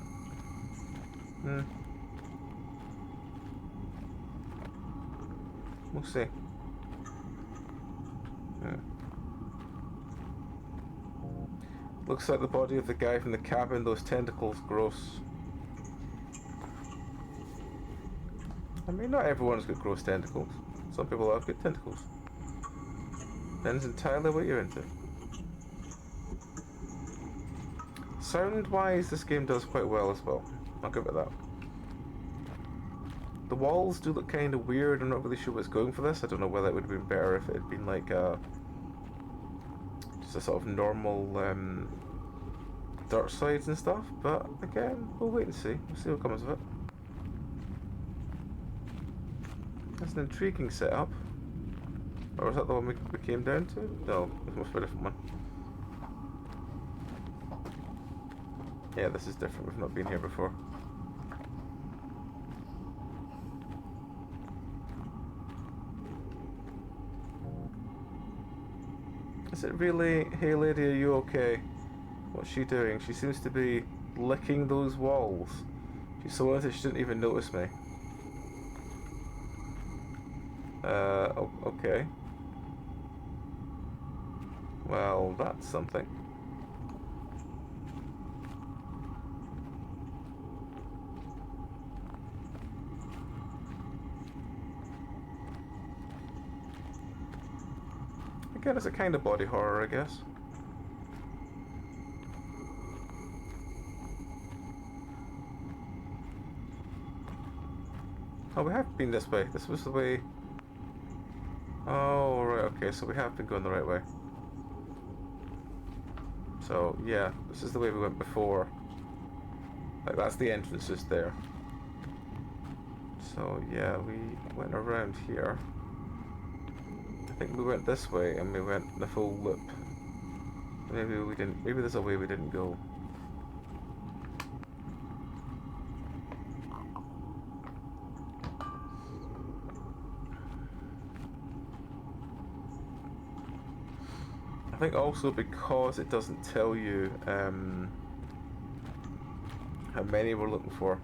we'll see. Looks like the body of the guy from the cabin. Those tentacles, gross. I mean, not everyone's got gross tentacles. Some people have good tentacles. Depends entirely what you're into. Sound-wise, this game does quite well as well. I'll give it that. The walls do look kind of weird. I'm not really sure what's going for this. I don't know whether it would have been better if it had been like just a sort of normal dirt sides and stuff. But again, we'll wait and see. We'll see what comes of it. That's an intriguing setup. Or was that the one we came down to? No, this must be a different one. Yeah, this is different. We've not been here before. Is it really? Hey lady, are you okay? What's she doing? She seems to be licking those walls. She's so into it she didn't even notice me. Okay. Well, that's something. Again, it's a kind of body horror, I guess. Oh, we have been this way. This was the way... Oh, right, okay, so we have been going the right way. So, yeah, this is the way we went before. Like, that's the entrance just there. So, yeah, we went around here. I think we went this way, and we went the full loop. Maybe we didn't, maybe there's a way we didn't go. I think also because it doesn't tell you how many we're looking for.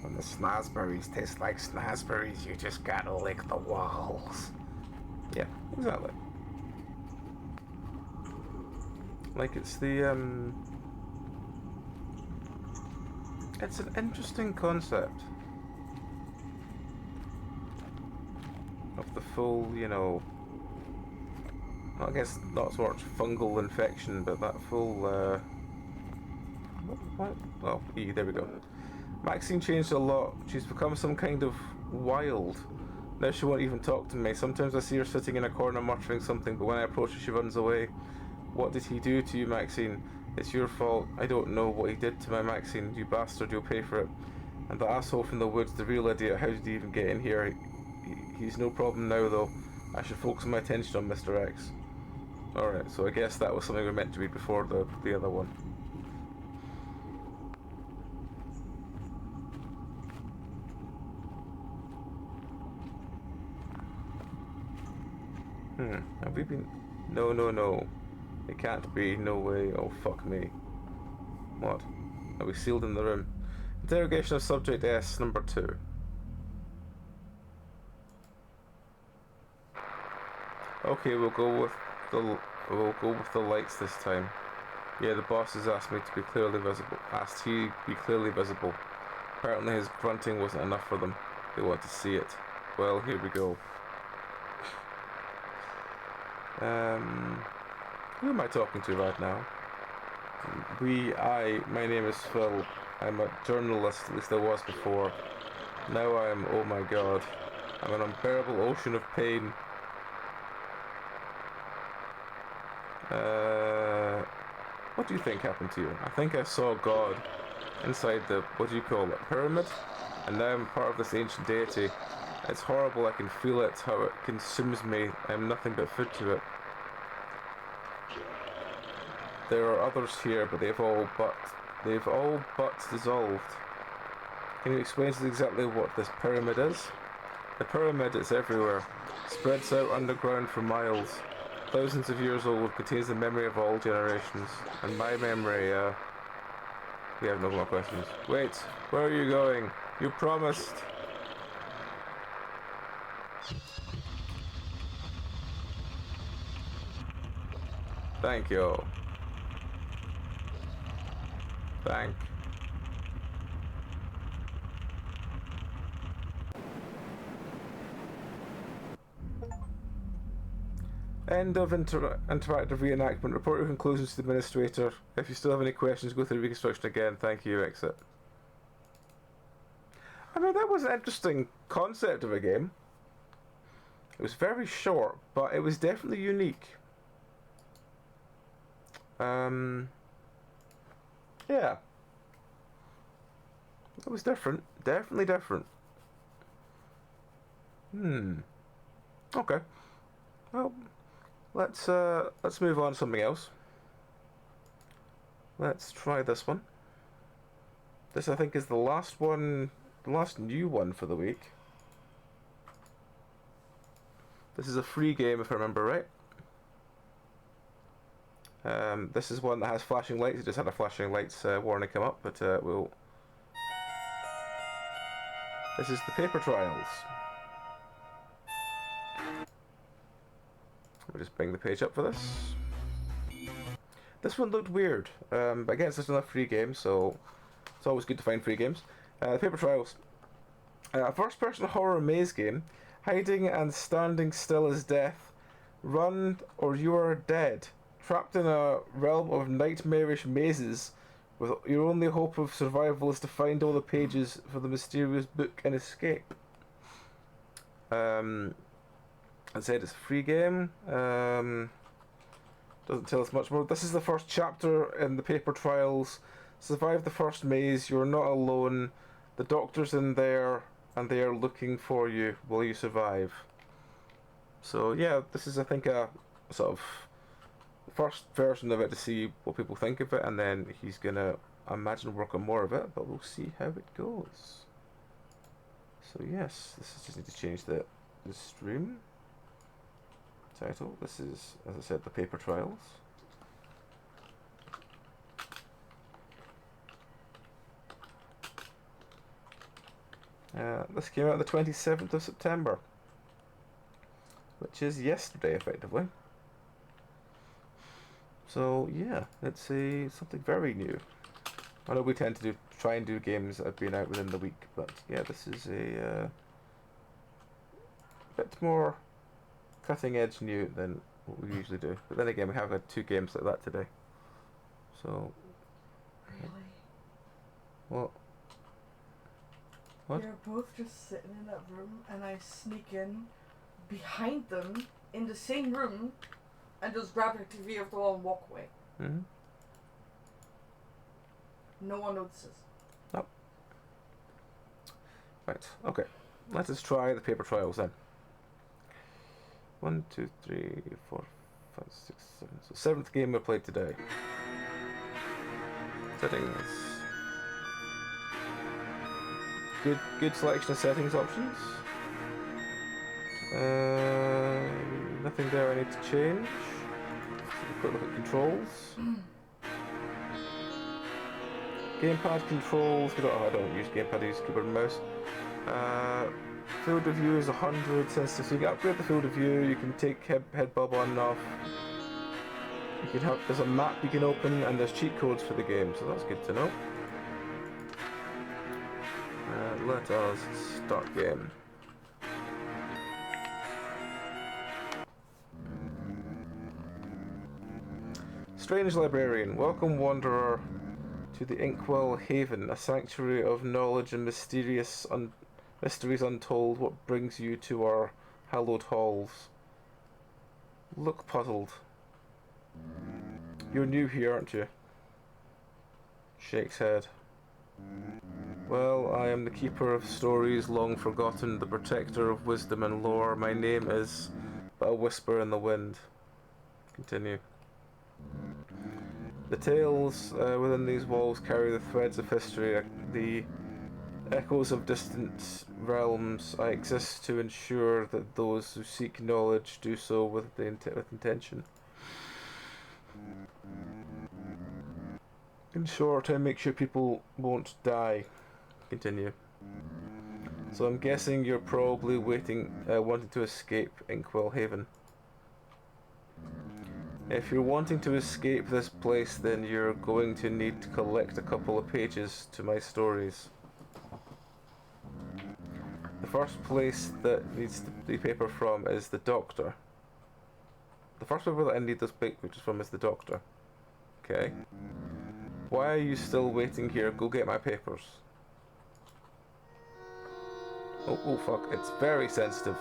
When the snozberries taste like snozberries, you just gotta lick the walls. Yeah, exactly. Like it's the it's an interesting concept of the full, you know, I guess not so much fungal infection, but that full, what? Oh, E, there we go. Maxine changed a lot. She's become some kind of wild. Now she won't even talk to me. Sometimes I see her sitting in a corner muttering something, but when I approach her she runs away. What did he do to you, Maxine? It's your fault. I don't know what he did to my Maxine. You bastard, you'll pay for it. And the asshole from the woods, the real idiot, how did he even get in here? He's no problem now, though. I should focus my attention on Mr. X. Alright, so I guess that was something we meant to read before the other one. Have we been... No, no, no. It can't be. No way. Oh, fuck me. What? Are we sealed in the room? Interrogation of Subject S, number 2. Okay, we'll go with the lights this time. Yeah, the boss has asked me to be clearly visible. Asked he be clearly visible. Apparently his grunting wasn't enough for them. They want to see it. Well, here we go. Who am I talking to right now? My name is Phil. I'm a journalist, at least I was before. Now I am, oh my god, I'm an unbearable ocean of pain. What do you think happened to you? I think I saw God inside the, what do you call it, pyramid? And now I'm part of this ancient deity. It's horrible, I can feel it, how it consumes me. I'm nothing but food to it. There are others here, but they've all but dissolved. Can you explain to us exactly what this pyramid is? The pyramid is everywhere, spreads out underground for miles. Thousands of years old, contains the memory of all generations. And my memory, we have no more questions. Wait, where are you going? You promised. Thank you. Thank. End of interactive reenactment. Report your conclusions to the administrator. If you still have any questions, go through reconstruction again. Thank you, exit. I mean, that was an interesting concept of a game. It was very short, but it was definitely unique. Yeah. It was different. Definitely different. Okay. Well, let's move on to something else. Let's try this one. This, I think, is the last one, the last new one for the week. This is a free game, if I remember right. This is one that has flashing lights. It just had a flashing lights warning come up, but we'll... This is the Paper Trials. We'll just bring the page up for this. This one looked weird, but again, it's just another free game, so it's always good to find free games. Paper Trials. A first-person horror maze game. Hiding and standing still as death. Run or you are dead. Trapped in a realm of nightmarish mazes, with your only hope of survival is to find all the pages for the mysterious book and escape. I said it's a free game. Doesn't tell us much more. This is the first chapter in the Paper Trials. Survive the first maze. You're not alone. The doctor's in there, and they are looking for you. Will you survive? So yeah, this is, I think, a sort of first version of it to see what people think of it, and then he's gonna, I imagine, work on more of it, but we'll see how it goes. So yes, this is just need to change the stream title. This is, as I said, the Paper Trials. This came out the 27th of September, which is yesterday, effectively. So yeah, it's something very new. I know we tend to try and do games that have been out within the week, but yeah, this is a bit more cutting edge new than what we usually do. But then again, we have had 2 games like that today. So. Really? What? What? They're both just sitting in that room, and I sneak in behind them in the same room and just grab their TV off the wall and walk away. Mm-hmm. No one notices. Oh. Right, okay. Let us try the paper trials then. 1, 2, 3, 4, 5, 6, 7. So 7th game we played today. Settings. Good selection of settings options. Nothing there I need to change. Quick look at controls. Gamepad controls. I don't use gamepad. I use keyboard and mouse. Field of view is 100 sensitive. So you can upgrade the field of view. You can take head bob on and off. You can have. There's a map you can open, and there's cheat codes for the game. So that's good to know. Let us start game. Strange Librarian, welcome wanderer to the Inkwell Haven, a sanctuary of knowledge and mysteries untold. What brings you to our hallowed halls? Look puzzled. You're new here, aren't you? Shakes head. Well, I am the keeper of stories long forgotten, the protector of wisdom and lore. My name is but a whisper in the wind. Continue. The tales within these walls carry the threads of history, the echoes of distant realms. I exist to ensure that those who seek knowledge do so with intention. In short, I make sure people won't die. Continue. So I'm guessing you're probably wanting to escape Inkwell Haven. If you're wanting to escape this place, then you're going to need to collect a couple of pages to my stories. The first place that needs the paper from is the doctor. The first paper that I need this pictures from is the doctor. Okay. Why are you still waiting here? Go get my papers. Oh fuck, it's very sensitive.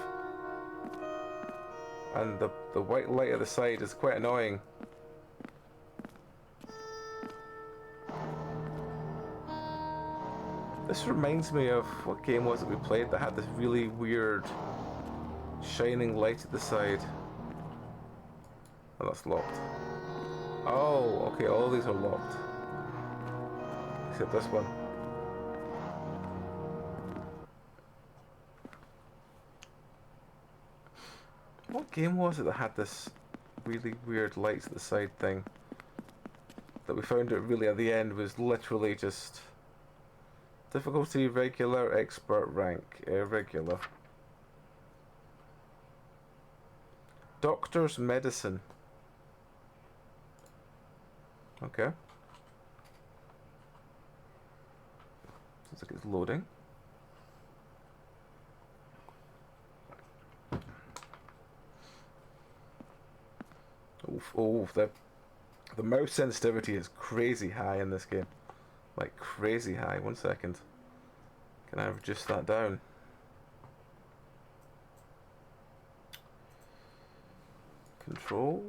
And the white light at the side is quite annoying. This reminds me of what game was it we played that had this really weird shining light at the side. Oh, that's locked. Oh, okay, all these are locked. Except this one. What game was it that had this really weird lights at the side thing? That we found it really at the end was literally just difficulty regular, expert, rank, regular. Doctor's medicine. Okay. Looks like it's loading. Oh, the mouse sensitivity is crazy high in this game. Like crazy high. 1 second. Can I reduce that down? Controls.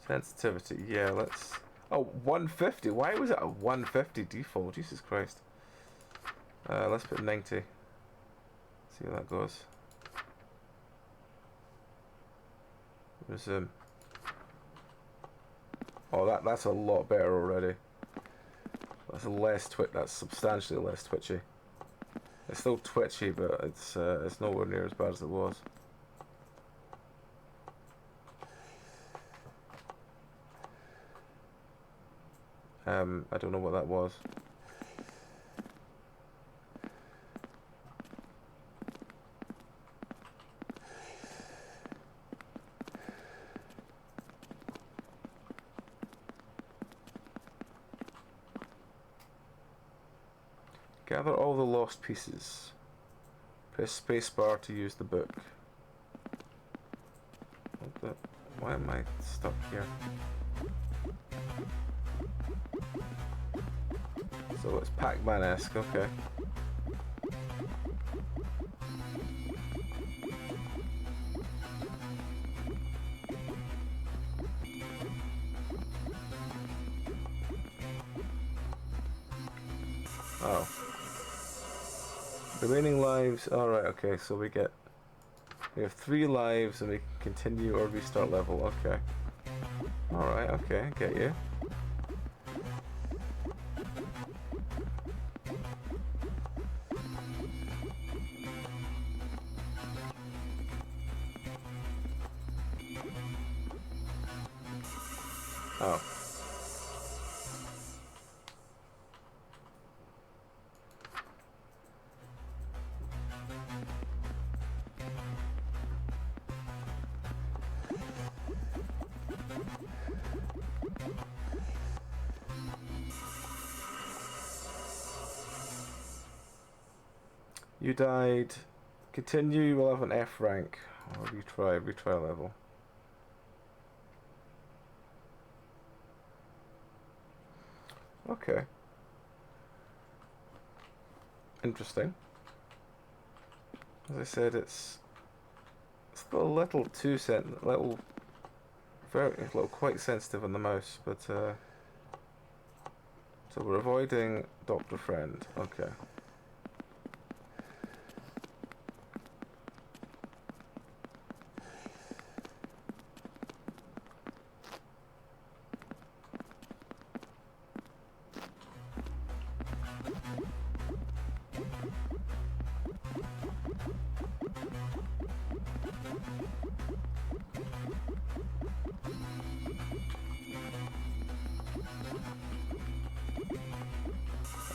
Sensitivity. Yeah, let's... Oh, 150. Why was it a 150 default? Jesus Christ. Let's put 90. See how that goes. Resume. Oh, that's a lot better already. That's that's substantially less twitchy. It's still twitchy, but it's nowhere near as bad as it was. I don't know what that was. Gather all the lost pieces. Press spacebar to use the book. Why am I stuck here? So it's Pac-Man-esque, okay. Oh. Remaining lives, alright, okay, so we have 3 lives and we can continue or restart level, okay. Alright, okay, I get you. Oh. You died. Continue, you will have an F rank. Or retry level. Okay. Interesting. As I said, it's a little too quite sensitive on the mouse, but so we're avoiding Dr. Friend. Okay.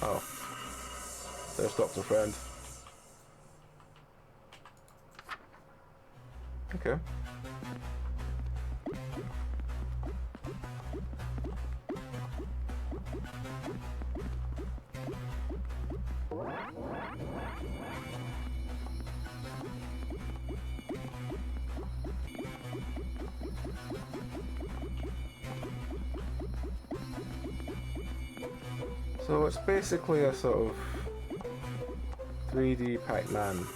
Oh. There's Dr. Friend. Okay. So it's basically a sort of 3D Pac-Man.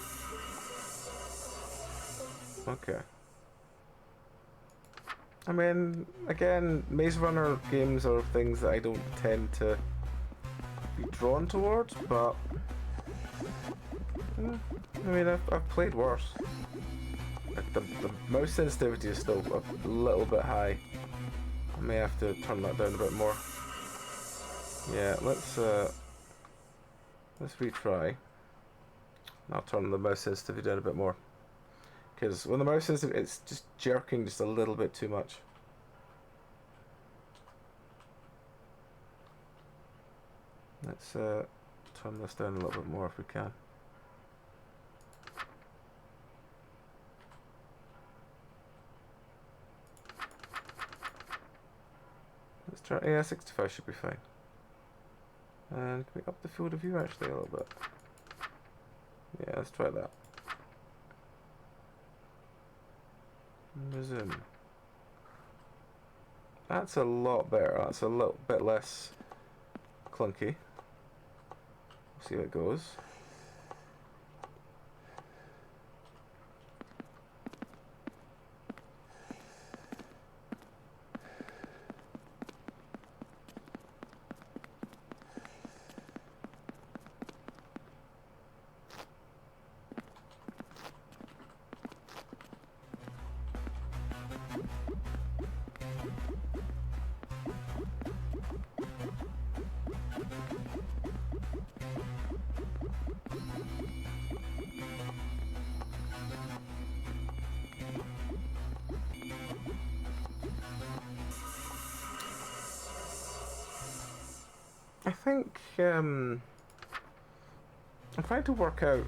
Okay. I mean, again, Maze Runner games are things that I don't tend to be drawn towards, but I mean, I've played worse. The mouse sensitivity is still a little bit high. I may have to turn that down a bit more. Yeah, let's retry. I'll turn the mouse sensitivity down a bit more. Because when the mouse sensitivity, it's just jerking just a little bit too much. Let's turn this down a little bit more if we can. Let's try, yeah, 65 should be fine. And can we up the field of view actually a little bit? Yeah, let's try that. Resume. That's a lot better. That's a little bit less clunky. See how it goes. I think I'm trying to work out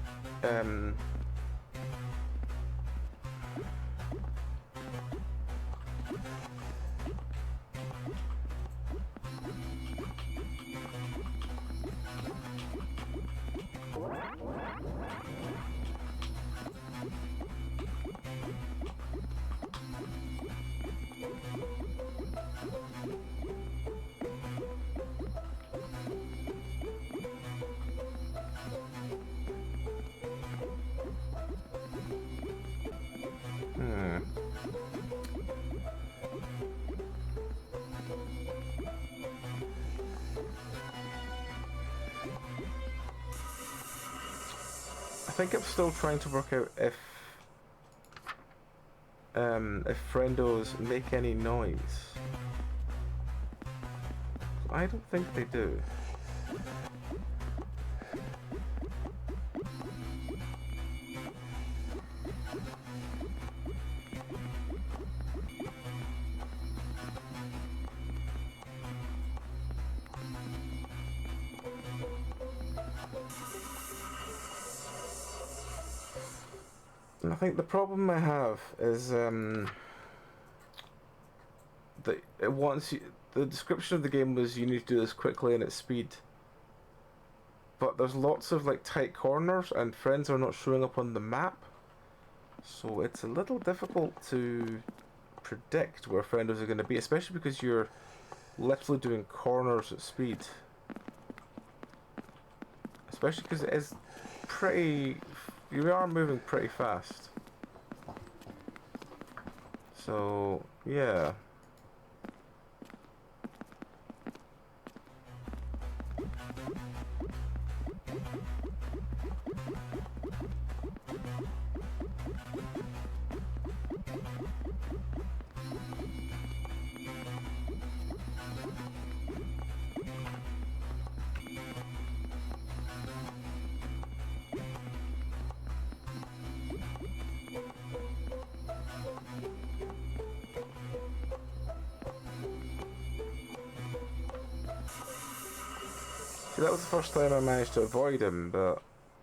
think I'm still trying to work out if friendos make any noise. I don't think they do. And I think the problem I have is that it wants you. The description of the game was you need to do this quickly and at speed. But there's lots of like tight corners and friends are not showing up on the map. So it's a little difficult to predict where friendos are going to be, especially because you're literally doing corners at speed. Especially because it is pretty... You are moving pretty fast. So, yeah. See, that was the first time I managed to avoid him, but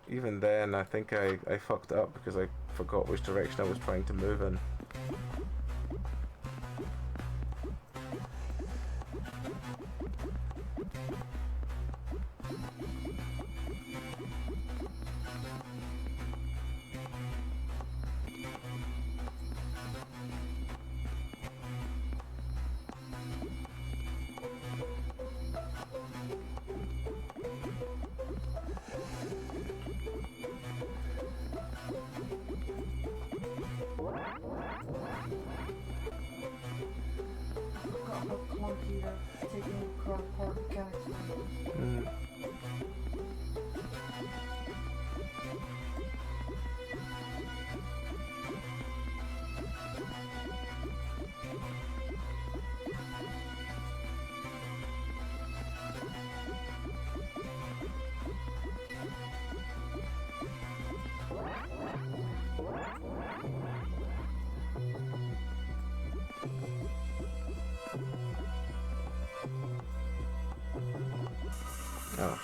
even then I think I fucked up because I forgot which direction I was trying to move in. Oh.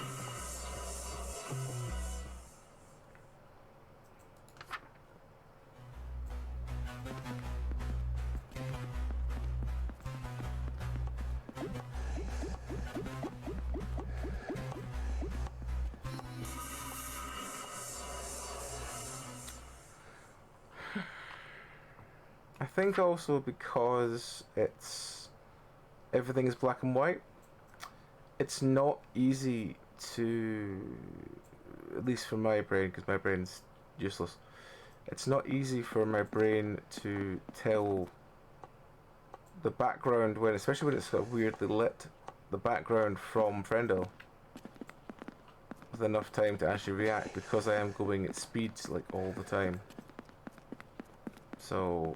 I think also because everything is black and white, it's not easy to, at least for my brain, because my brain's useless, it's not easy for my brain to tell the background when, especially when it's sort of weirdly lit, the background from Friendo with enough time to actually react, because I am going at speeds like all the time. So,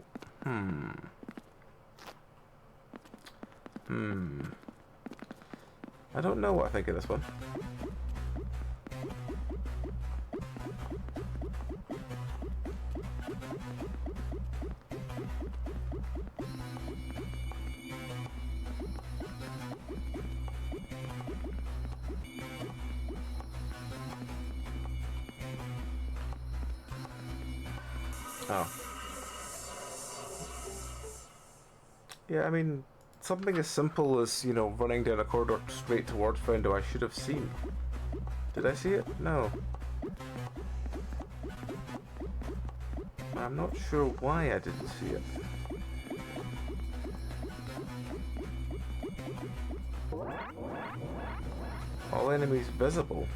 I don't know what I think of this one. Oh. Yeah, I mean, something as simple as, you know, running down a corridor straight towards Friendo I should have seen. Did I see it? No. I'm not sure why I didn't see it. All enemies visible.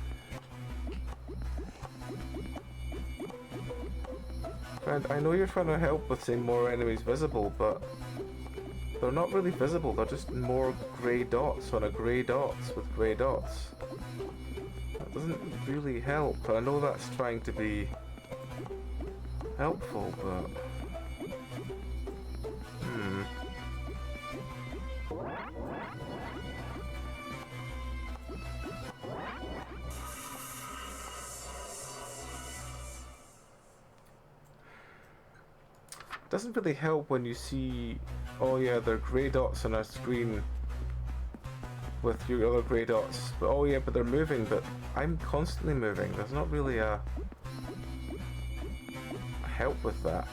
Friend, I know you're trying to help with saying more enemies visible, but they're not really visible, they're just more grey dots on a grey dots with grey dots. That doesn't really help. I know that's trying to be helpful, but... Doesn't really help when you see, oh yeah, there are grey dots on a screen with your other grey dots, but oh yeah, but they're moving, but I'm constantly moving. There's not really a help with that.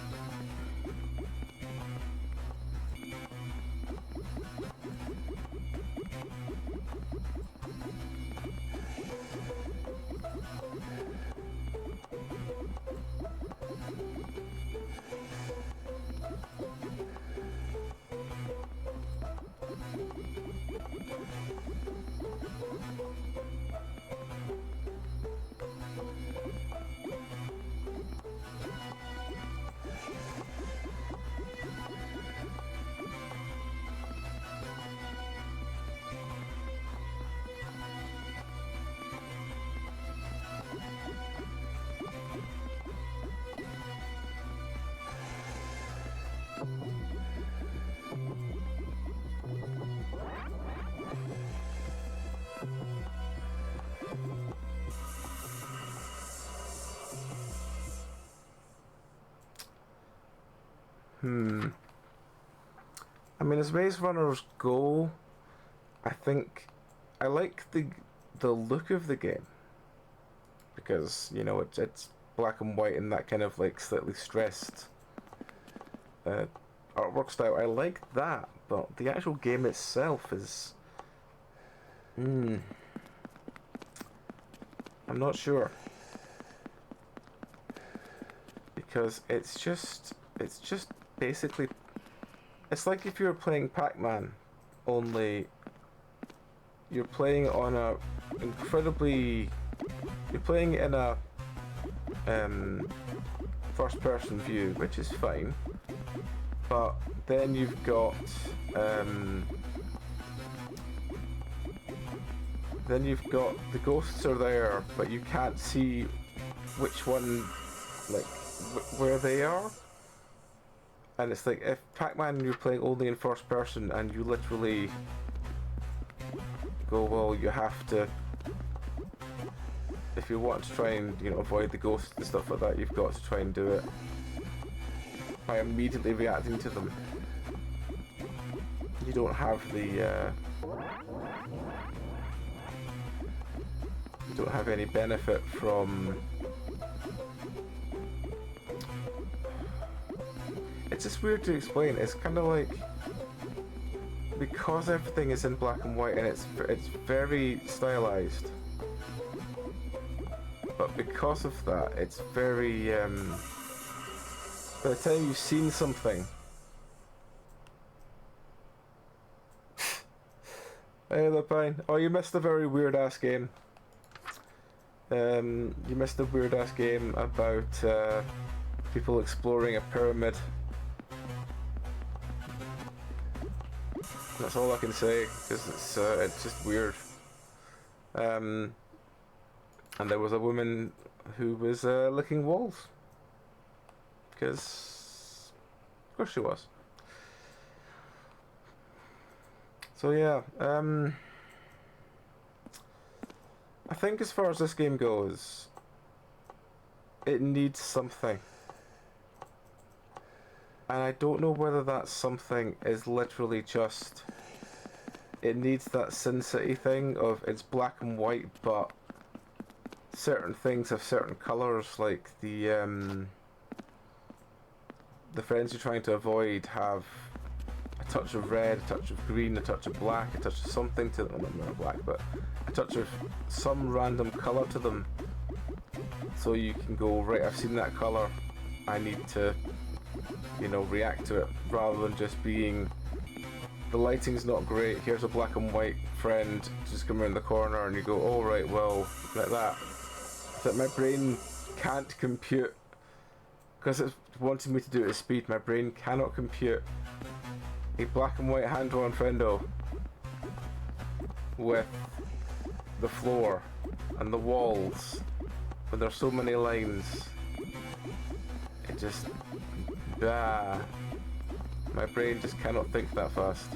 I mean, as Maze Runners go, I think I like the look of the game because, you know, it's black and white and that kind of like slightly stressed artwork style. I like that, but the actual game itself is I'm not sure, because it's just basically, it's like if you were playing Pac-Man, only you're playing on a you're playing in a first-person view, which is fine, but then you've got the ghosts are there, but you can't see which one, like where they are. And it's like, if Pac-Man you're playing only in first person and you literally go, well, you have to, if you want to try and, you know, avoid the ghosts and stuff like that, you've got to try and do it by immediately reacting to them. You don't have the, you don't have any benefit from... It's just weird to explain. It's kind of like, because everything is in black and white and it's very stylized, but because of that, it's very by the time you've seen something, hey Lupine, oh, you missed a very weird ass game. You missed a weird ass game about people exploring a pyramid. That's all I can say, because it's just weird. And there was a woman who was licking walls, because of course she was. So yeah, I think as far as this game goes, it needs something. And I don't know whether that something is literally just, it needs that Sin City thing of it's black and white, but certain things have certain colours, like the friends you're trying to avoid have a touch of red, a touch of green, a touch of black, a touch of something to them, not black, but a touch of some random colour to them. So you can go, right, I've seen that colour, I need to, you know, react to it, rather than just being, the lighting's not great, here's a black and white friend just come around the corner and you go, oh right, well, like that. That my brain can't compute, because it's wanting me to do it at speed, my brain cannot compute a black and white hand-drawn friendo with the floor and the walls when there's so many lines. just... my brain just cannot think that fast.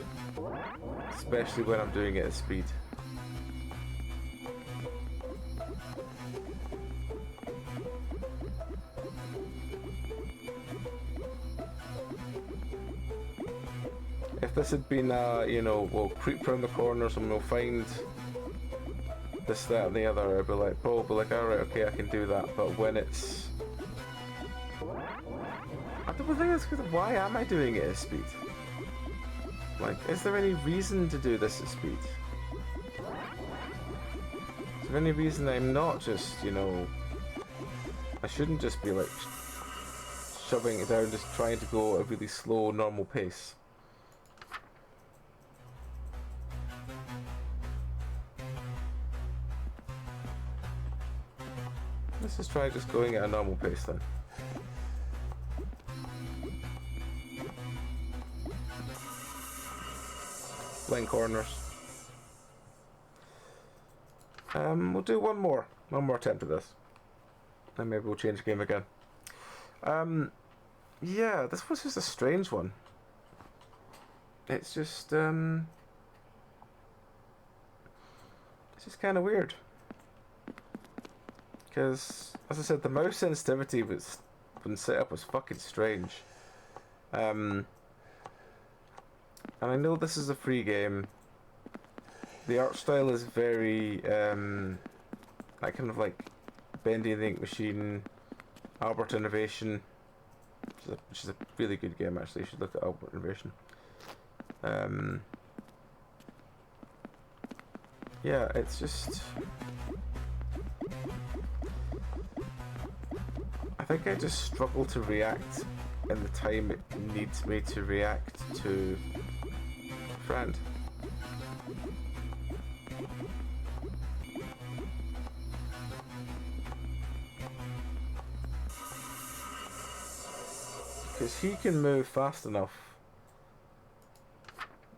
Especially when I'm doing it at speed. If this had been, you know, we'll creep around the corners and we'll find this, that, and the other, I'd be like, probably like, alright, okay, I can do that. But when it's... I don't think it's because why am I doing it at speed? Like, is there any reason to do this at speed? Is there any reason I'm not just, you know... I shouldn't just be like shoving it down, just trying to go at a really slow, normal pace. Let's just try just going at a normal pace then. Line corners. We'll do one more attempt at this. And maybe we'll change the game again. Yeah, this was just a strange one. It's just kind of weird. Because, as I said, the mouse sensitivity was, when set up, was fucking strange. And I know this is a free game. The art style is very, like kind of like Bendy and the Ink Machine, Albert Innovation, which is a really good game actually. You should look at Albert Innovation. Yeah, it's just... I think I just struggle to react in the time it needs me to react to friend. Because he can move fast enough.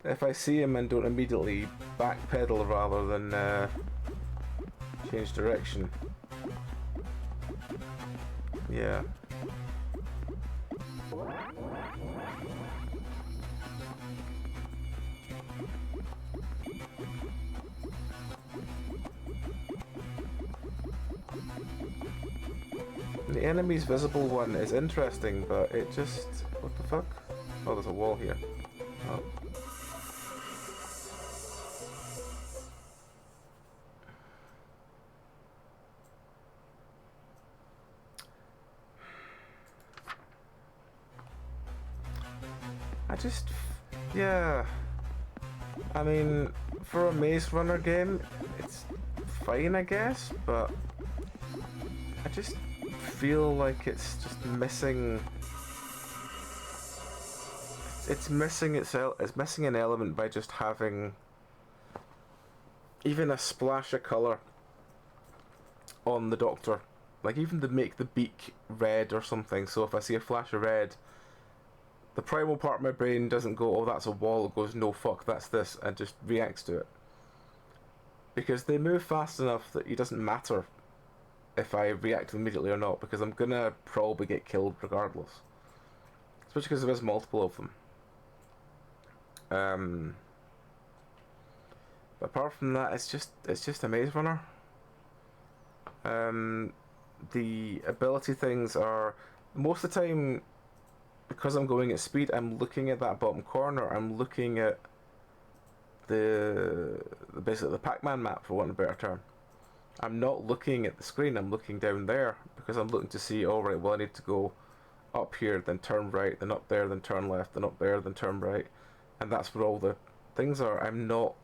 If I see him and don't immediately backpedal rather than change direction. Yeah. The enemy's visible one is interesting, but it just... What the fuck? Oh, there's a wall here. Oh. Yeah. I mean, for a Maze Runner game, it's fine, I guess, but I just feel like it's just missing. It's missing itself. It's missing an element by just having even a splash of color on the Doctor, like even to make the beak red or something. So if I see a flash of red, the primal part of my brain doesn't go, oh, that's a wall. It goes, no, fuck, that's this, and just reacts to it. Because they move fast enough that it doesn't matter if I react immediately or not, because I'm gonna probably get killed regardless. Especially because there is multiple of them. But apart from that, it's just a Maze Runner. The ability things are, most of the time, because I'm going at speed, I'm looking at that bottom corner. I'm looking at basically the Pac-Man map, for want of a better term. I'm not looking at the screen. I'm looking down there because I'm looking to see. All right, well, I need to go up here, then turn right, then up there, then turn left, then up there, then turn right, and that's where all the things are. I'm not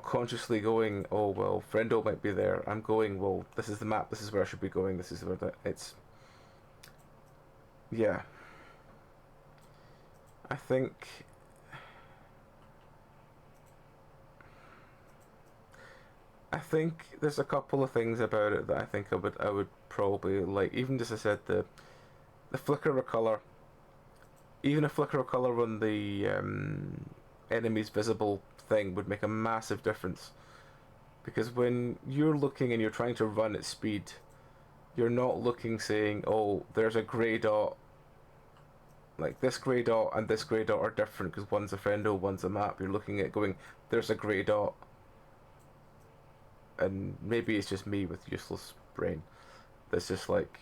consciously going, oh well, friendo might be there. I'm going, well, this is the map. This is where I should be going. This is where it's. Yeah. I think there's a couple of things about it that I think I would probably like. Even just, as I said, the flicker of color. Even a flicker of color on the enemy's visible thing would make a massive difference. Because when you're looking and you're trying to run at speed, you're not looking saying, oh, there's a grey dot. Like, this grey dot and this grey dot are different because one's a friendo, one's a map. You're looking at going, there's a grey dot. And maybe it's just me with useless brain. That's just like,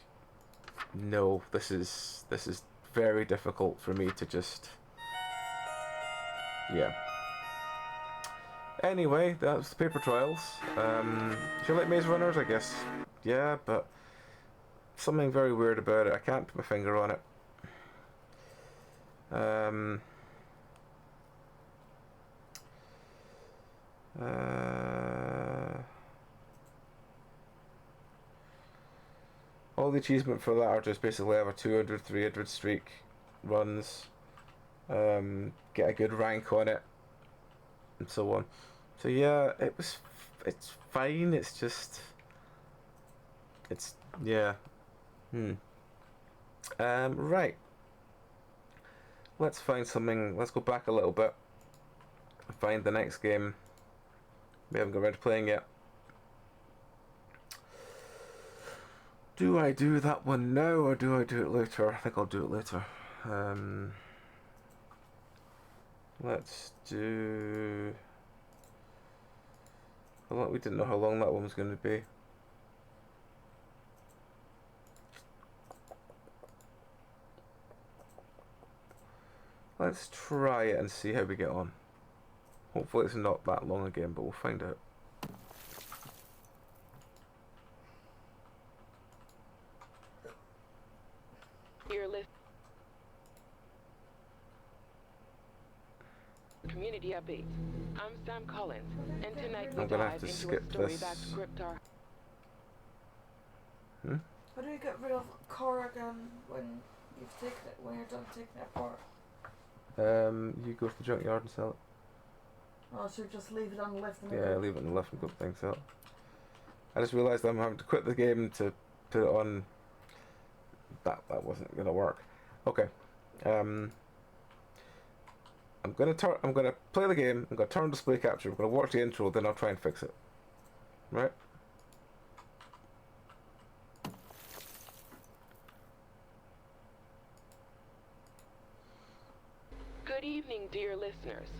no, this is very difficult for me to just... Yeah. Anyway, that's the paper trials. Do you like Maze Runners? I guess. Yeah, but something very weird about it. I can't put my finger on it. All the achievement for that are just basically have a 200, 300 streak runs, get a good rank on it, and so on. So yeah, it's fine. It's just, yeah. Right. Let's find something. Let's go back a little bit. Find the next game. We haven't got around to playing yet. Do I do that one now or do I do it later? I think I'll do it later. Let's do... We didn't know how long that one was going to be. Let's try it and see how we get on. Hopefully it's not that long again, but we'll find out. Community updates. I'm Sam Collins, and tonight we I'm gonna have dive to into skip a story this. that gripped our... How do you get rid of core again when you've taken it, when you're done taking it apart? You go to the junkyard and sell it. Oh, so just leave it on the left and Yeah, leave it on the left and go to things sell it. I just realised I'm having to quit the game to put it on. That wasn't gonna work. Okay. I'm gonna play the game. I'm gonna turn display capture. I'm gonna watch the intro. Then I'll try and fix it. Right. Good evening, dear listeners.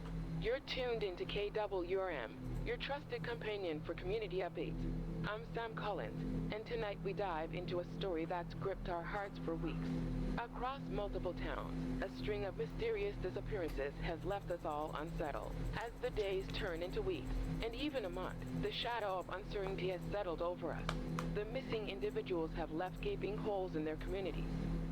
You're tuned into KWRM, your trusted companion for community updates. I'm Sam Collins, and tonight we dive into a story that's gripped our hearts for weeks. Across multiple towns, a string of mysterious disappearances has left us all unsettled. As the days turn into weeks, and even a month, the shadow of uncertainty has settled over us. The missing individuals have left gaping holes in their communities.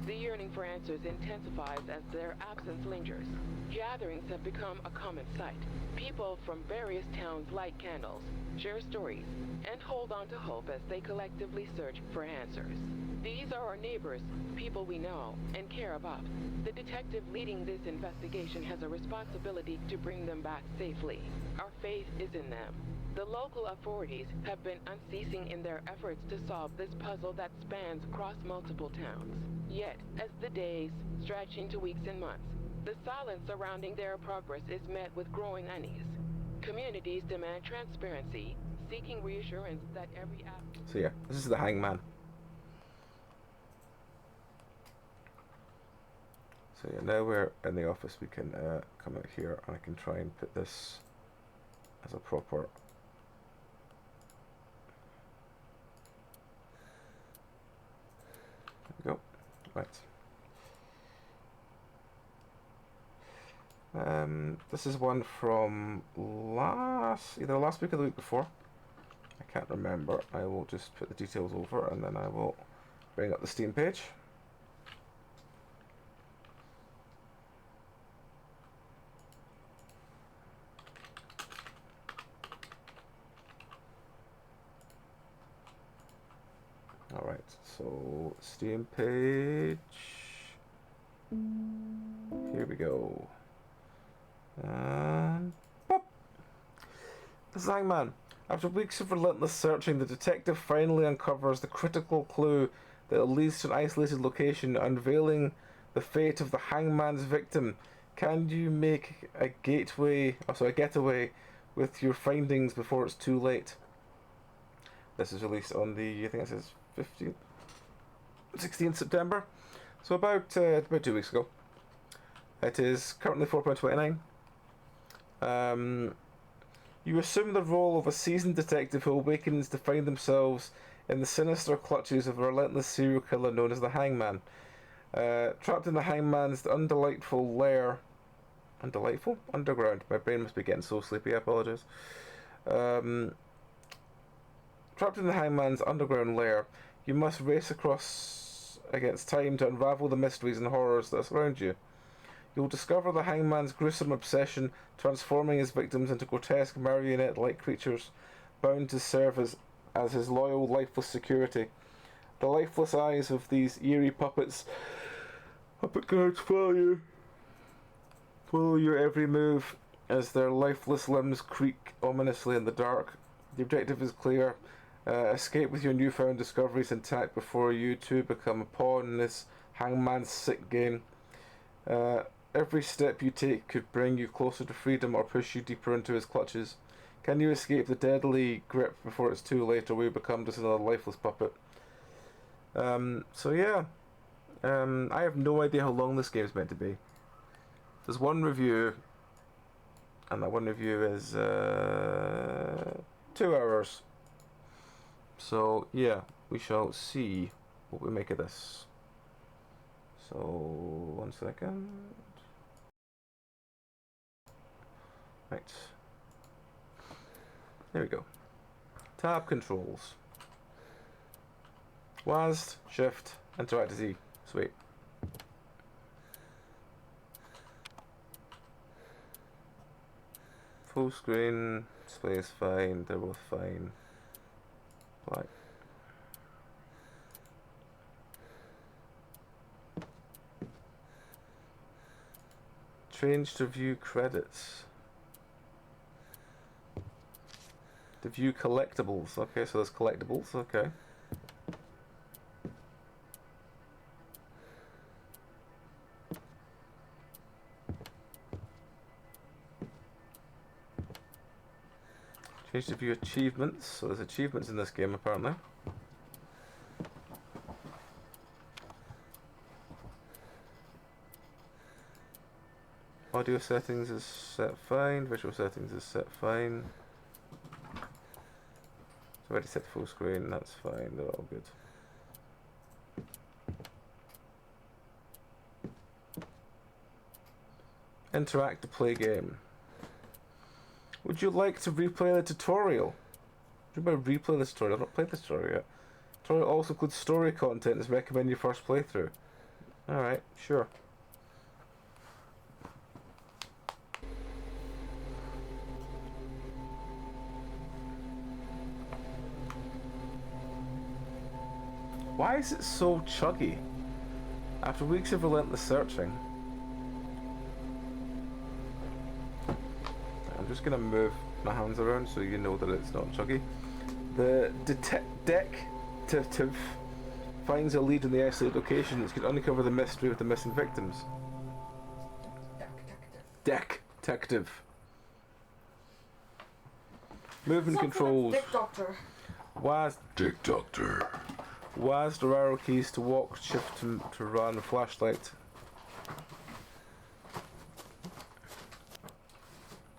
The yearning for answers intensifies as their absence lingers. Gatherings have become a common sight. People from various towns light candles, share stories, and hold on to hope as they collectively search for answers. These are our neighbors, people we know and care about. The detective leading this investigation has a responsibility to bring them back safely. Our faith is in them. The local authorities have been unceasing in their efforts to solve this puzzle that spans across multiple towns. Yet, as the days stretch into weeks and months, the silence surrounding their progress is met with growing unease. Communities demand transparency, seeking reassurance that every act... So yeah, this is the Hangman. So yeah, now we're in the office. We can come out here and I can try and put this as a proper... There we go. Right. This is one from either last week or the week before. I can't remember. I will just put the details over and then I will bring up the Steam page. Alright, so Steam page. Here we go. And pop! This is Hangman. After weeks of relentless searching, the detective finally uncovers the critical clue that leads to an isolated location, unveiling the fate of the Hangman's victim. Can you make a getaway with your findings before it's too late? This is released on the, I think it says 15th. 16th September. So about 2 weeks ago. It is currently £4.29. You assume the role of a seasoned detective who awakens to find themselves in the sinister clutches of a relentless serial killer known as the Hangman. Trapped in the Hangman's undelightful lair. Undelightful? Underground. My brain must be getting so sleepy, I apologise. Trapped in the Hangman's underground lair, you must race across against time to unravel the mysteries and horrors that surround you. You'll discover the Hangman's gruesome obsession, transforming his victims into grotesque marionette-like creatures, bound to serve as his loyal, lifeless security. The lifeless eyes of these eerie puppet guards follow your every move as their lifeless limbs creak ominously in the dark. The objective is clear. Escape with your newfound discoveries intact before you too become a pawn in this Hangman's sick game. Every step you take could bring you closer to freedom or push you deeper into his clutches. Can you escape the deadly grip before it's too late, or will you become just another lifeless puppet? So yeah. I have no idea how long this game's meant to be. There's one review, and that one review is 2 hours. So yeah, we shall see what we make of this. So 1 second. Right. There we go. Tab controls. WASD, Shift, Interact Z. Sweet. Full screen, display is fine, they're both fine. Black. Change to view credits. To view collectibles. Okay, so there's collectibles, okay. Change to view achievements. So there's achievements in this game apparently. Audio settings is set fine. Visual settings is set fine. So already set full screen. That's fine. They're all good. Interact to play game. Would you like to replay the tutorial? Do you want to replay the tutorial? I've not played the tutorial yet. Tutorial also includes story content as recommend your first playthrough. Alright, sure. Why is it so chuggy? After weeks of relentless searching. I'm just gonna move my hands around so you know that it's not chuggy. The detective finds a lead in the isolated location that could uncover the mystery of the missing victims. Detective. Movement controls. Dick Doctor. WASD. Dick Doctor. WASD or arrow keys to walk, shift to run, flashlight.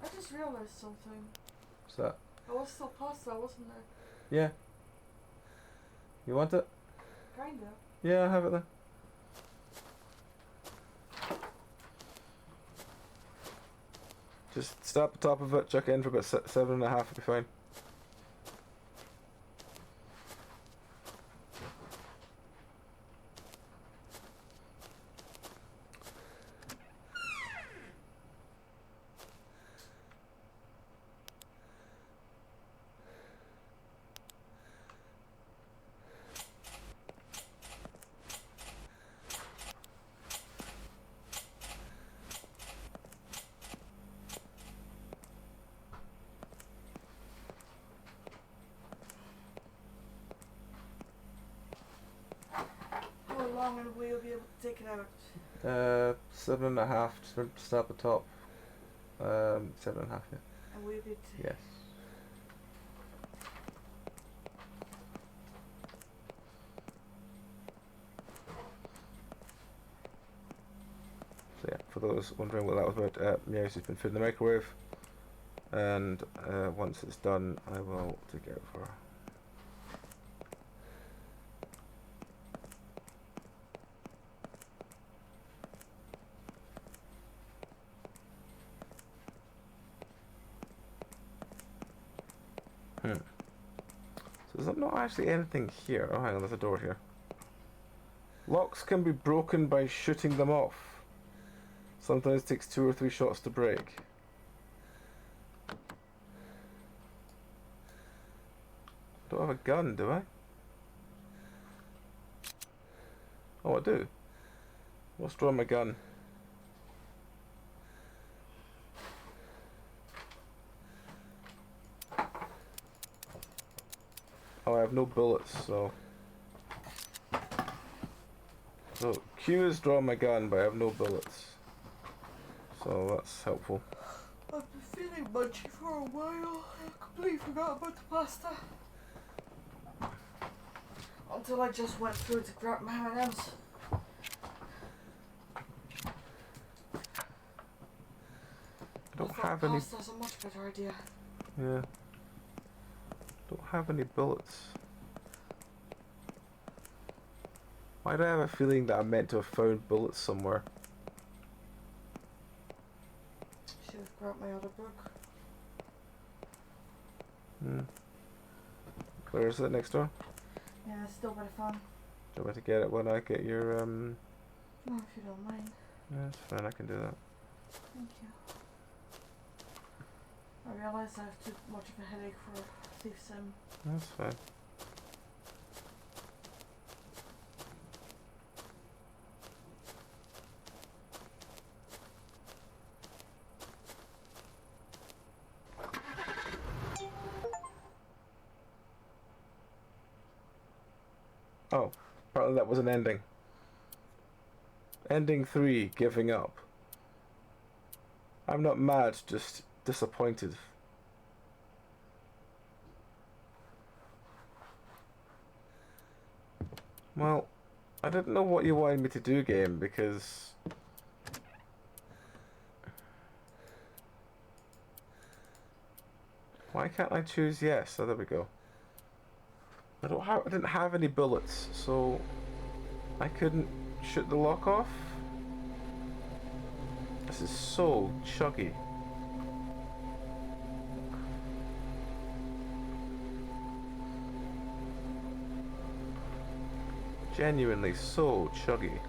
I just realized something. What's that? I was still pasta, wasn't I? Yeah. You want it? Kinda. Yeah, I have it then. Just start at the top of it, chuck it in for about 7.5, it'll be fine. How long and will you be able to take it out? 7.5, just start at the top. 7.5, yeah. And will you be Yes. for those wondering what that was about, Meow's just been food in the microwave. And once it's done, I will take it out for her. So there's not actually anything here. Oh, hang on, there's a door here. Locks can be broken by shooting them off. Sometimes it takes 2 or 3 shots to break. Don't have a gun, do I? Oh, I do. Let's draw my gun. Oh, I have no bullets, so Q is draw my gun, but I have no bullets. So that's helpful. I've been feeling munchy for a while. I completely forgot about the pasta. Until I just went through to grab my M&Ms. I don't have any. Pasta's a much better idea. Yeah. Don't have any bullets. Why do I have a feeling that I'm meant to have found bullets somewhere? Should have grabbed my other book. Where is it? Next door? Yeah, it's still very fun. Do you want to get it when I get your No, if you don't mind. Yeah, that's fine, I can do that. Thank you. I realize I have too much of a headache for Thief Sim. That's fine. Oh, apparently that was an ending. Ending 3, giving up. I'm not mad, just disappointed. Well, I didn't know what you wanted me to do, game, because why can't I choose yes? Oh, there we go. I didn't have any bullets, so I couldn't shoot the lock off. This is so chuggy. Genuinely so chuggy.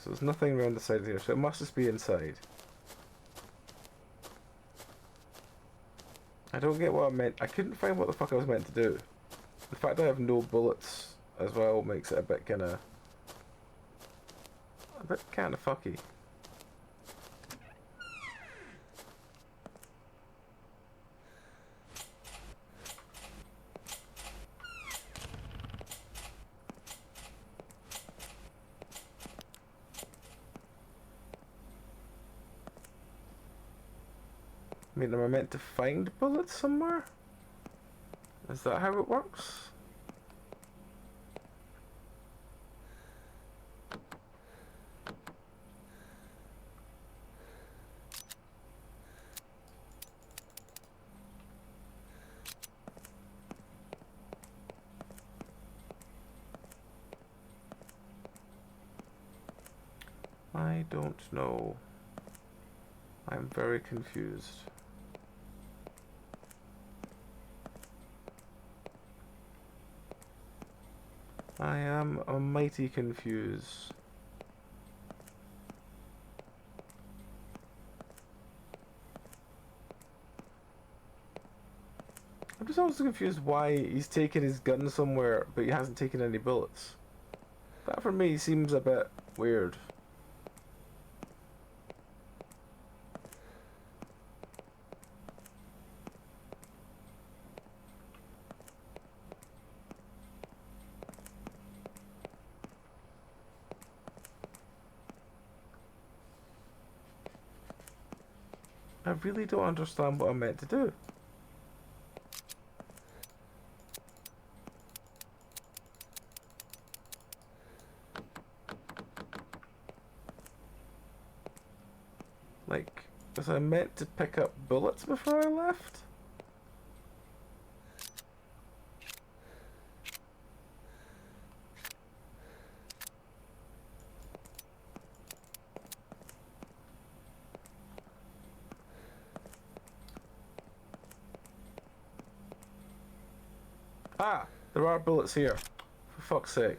So there's nothing around the side here, so it must just be inside. I don't get what I meant. I couldn't find what the fuck I was meant to do. The fact that I have no bullets as well makes it a bit kinda fucky. I mean, am I meant to find bullets somewhere? Is that how it works? I don't know. I'm very confused. I am mighty confused. I'm just also confused why he's taken his gun somewhere, but he hasn't taken any bullets. That for me seems a bit weird. I really don't understand what I'm meant to do. Like, was I meant to pick up bullets before I left? Ah! There are bullets here. For fuck's sake.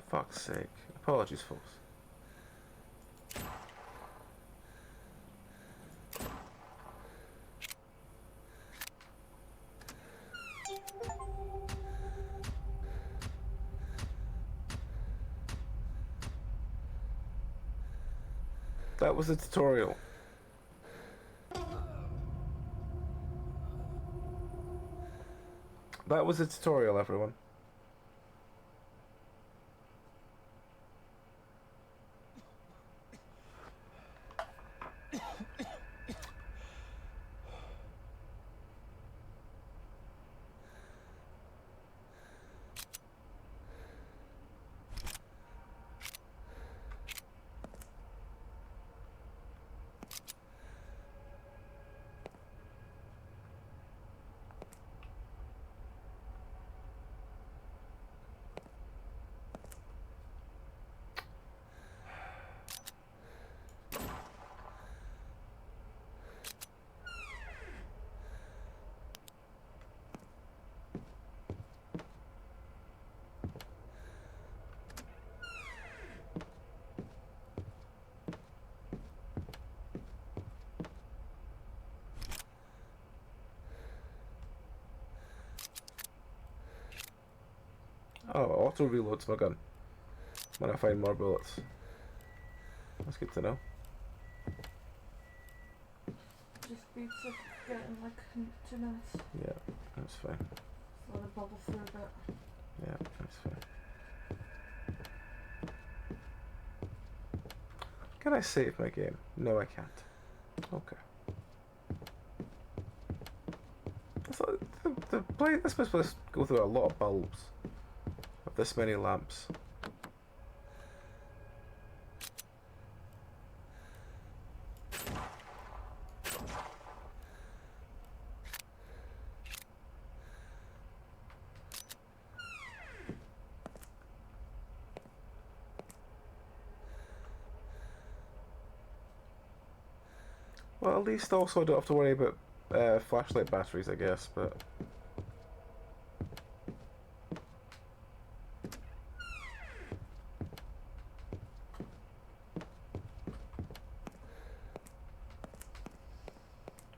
Fuck's sake. Apologies, folks. That was a tutorial. That was a tutorial, everyone. Oh, auto reloads my gun when I find more bullets. That's good to know. Just beats it getting like 2 minutes. Yeah, that's fine. Let it bubble through a bit. Yeah, that's fine. Can I save my game? No, I can't. Okay. So this must go through a lot of bulbs. Of this many lamps. Well, at least also I don't have to worry about flashlight batteries, I guess, but...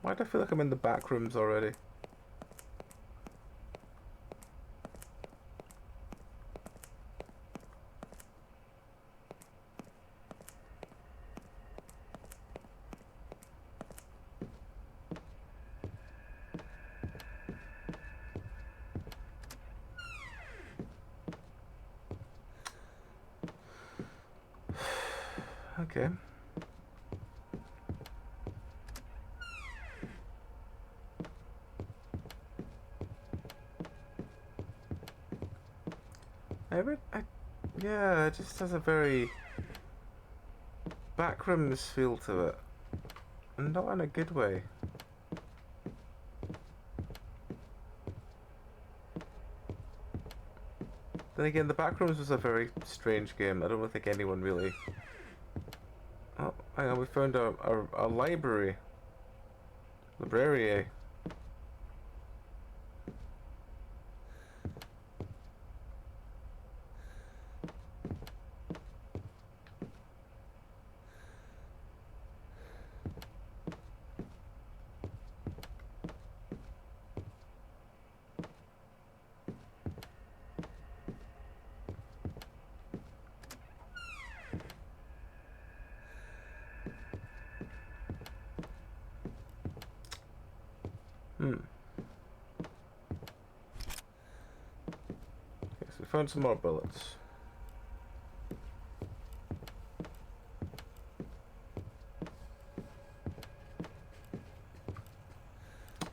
Why do I feel like I'm in the back rooms already? Okay. Yeah, it just has a very backrooms feel to it, and not in a good way. Then again, the Backrooms was a very strange game. I don't think anyone really... Oh, hang on, we found a library. Library. Okay, so we found some more bullets.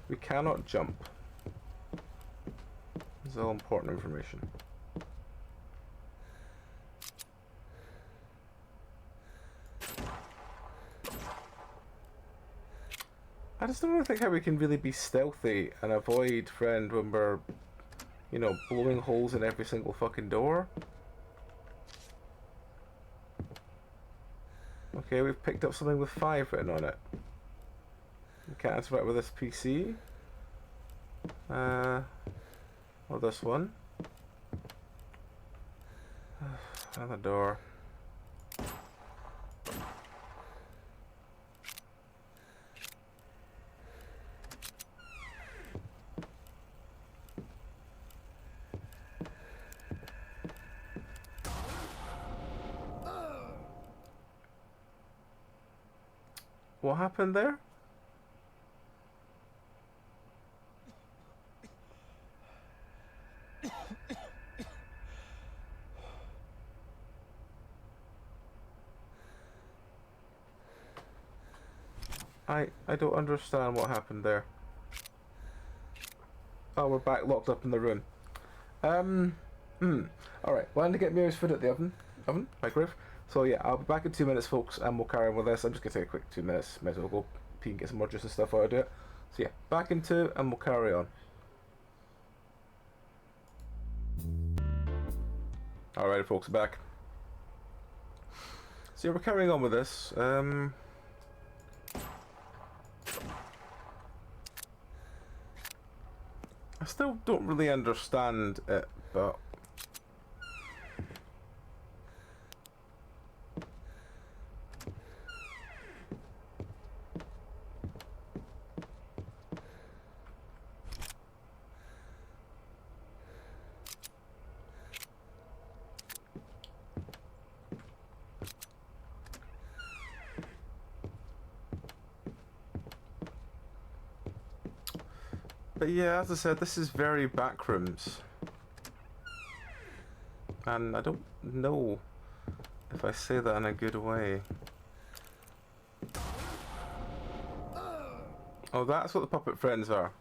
We cannot jump. This is all important information. I just don't really think how we can really be stealthy and avoid friend when we're, you know, blowing holes in every single fucking door. Okay, we've picked up something with 5 written on it. We can't interact with this PC. Or this one. Another door. What happened there? I don't understand what happened there. Oh, we're back locked up in the room. Alright, well, I need to get Mary's food at the microwave. So yeah, I'll be back in 2 minutes, folks, and we'll carry on with this. I'm just going to take a quick 2 minutes. Might as well go pee and get some more juice and stuff out of it. So yeah, back in 2 and we'll carry on. Alright, folks, back. So yeah, we're carrying on with this. I still don't really understand it, but... But yeah, as I said, this is very Backrooms. And I don't know if I say that in a good way. Oh, that's what the puppet friends are.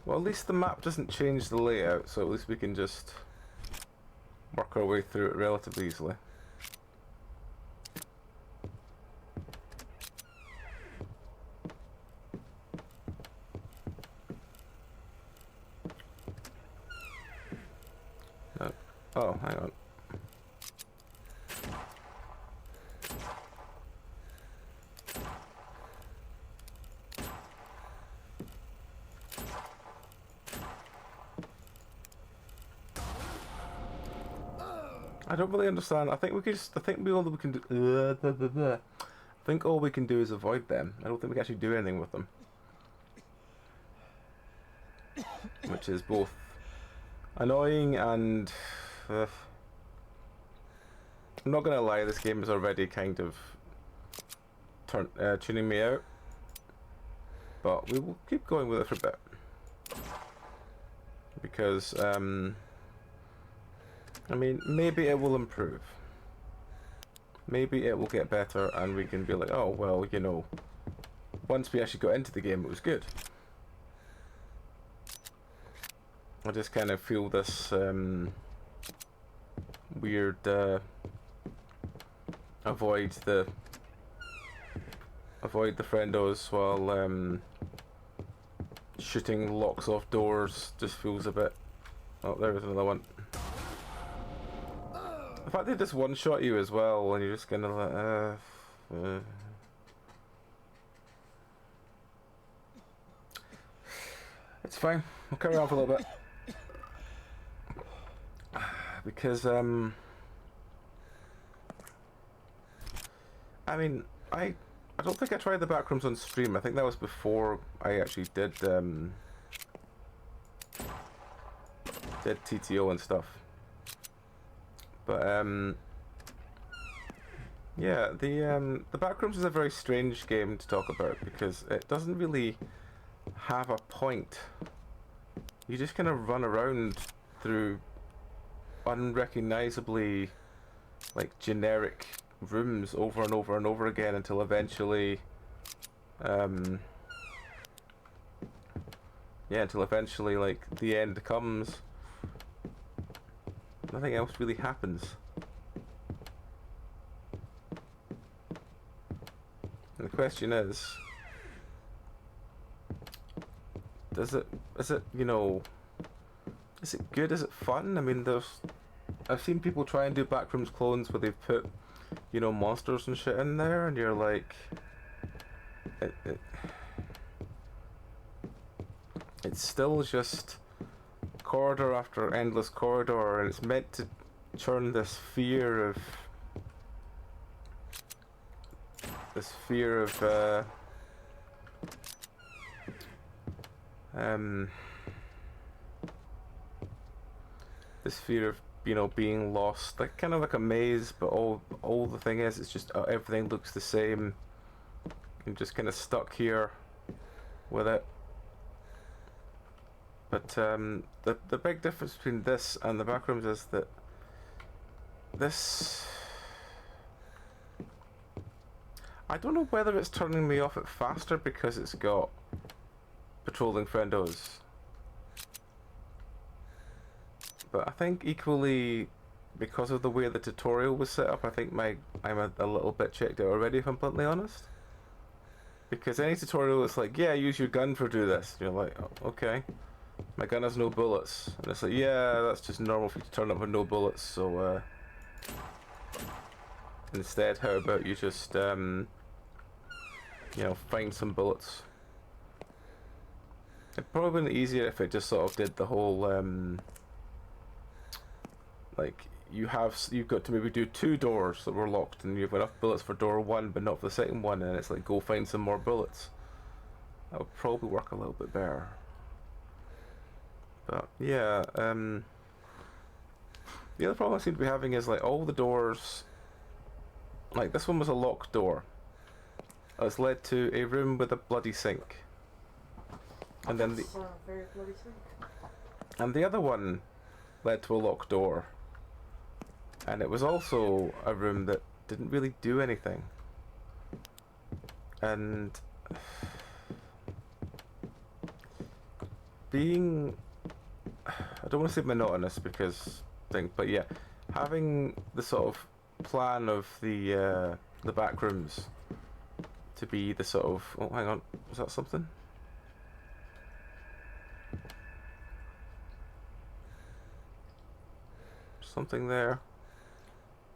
Well, at least the map doesn't change the layout, so at least we can just work our way through it relatively easily. No. Oh, hang on. I don't really understand. I think we can just. I think all we can do. I think all we can do is avoid them. I don't think we can actually do anything with them. Which is both annoying and. I'm not gonna lie. This game is already kind of tuning me out. But we will keep going with it for a bit. Because I mean, maybe it will improve. Maybe it will get better and we can be like, oh, well, you know, once we actually got into the game, it was good. I just kind of feel this weird avoid the friendos while shooting locks off doors just feels a bit. Oh, there's another one. The fact they just one-shot you as well, and you're just kind of like, It's fine. We'll carry on for a little bit. Because, I mean, I don't think I tried the backrooms on stream. I think that was before I actually did TTO and stuff. But yeah, the backrooms is a very strange game to talk about because it doesn't really have a point. You just kind of run around through unrecognizably like generic rooms over and over and over again until eventually like the end comes. Nothing else really happens. And the question is is it, you know, is it good? Is it fun? I mean, I've seen people try and do backrooms clones where they've put, you know, monsters and shit in there, and you're like, it's still just corridor after endless corridor, and it's meant to churn this fear of this fear of, you know, being lost, like kind of like a maze, but all the thing is, it's just everything looks the same. I'm just kind of stuck here with it. But the big difference between this and the backrooms is that this, I don't know whether it's turning me off it faster because it's got patrolling friendos, but I think equally because of the way the tutorial was set up, I think I'm a little bit checked out already, if I'm bluntly honest. Because any tutorial is like, yeah, use your gun for do this. You're like, oh, okay. My gun has no bullets. And it's like, yeah, that's just normal for you to turn up with no bullets, so instead, how about you just, you know, find some bullets. It'd probably been easier if it just sort of did the whole, like, you've got to maybe do 2 doors that were locked, and you've got enough bullets for door 1, but not for the second one, and it's like, go find some more bullets. That would probably work a little bit better. But yeah, the other problem I seem to be having is like all the doors, like this one was a locked door. It's led to a room with a bloody sink. And then very bloody sink. And the other one led to a locked door. And it was also a room that didn't really do anything. And being, I don't want to say monotonous because but yeah, having the sort of plan of the back rooms to be the sort of, oh hang on, was that something? Something there.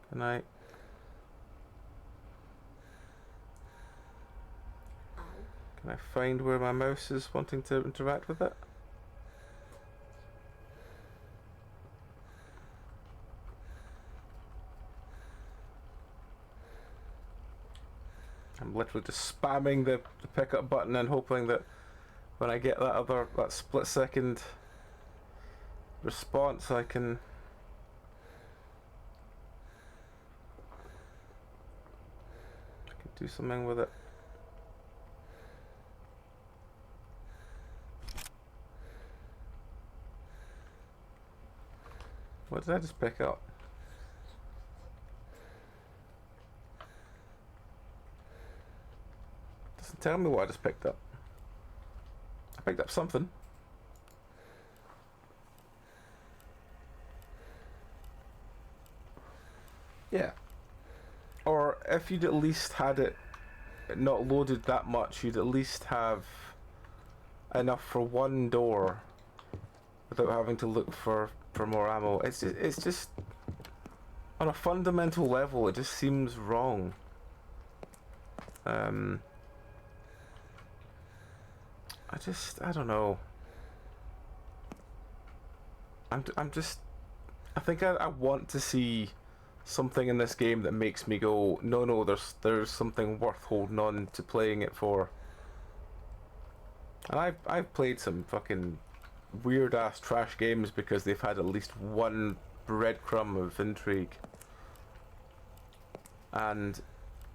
Can I find where my mouse is wanting to interact with it? I'm literally just spamming the pickup button and hoping that when I get that split second response I can do something with it. What did I just pick up? Doesn't tell me what I just picked up. I picked up something. Yeah. Or if you'd at least had it not loaded that much, you'd at least have enough for one door without having to look for more ammo. It's just on a fundamental level, it just seems wrong. I don't know. I think I want to see something in this game that makes me go, no, there's something worth holding on to playing it for. And I've played some fucking weird ass trash games because they've had at least one breadcrumb of intrigue. And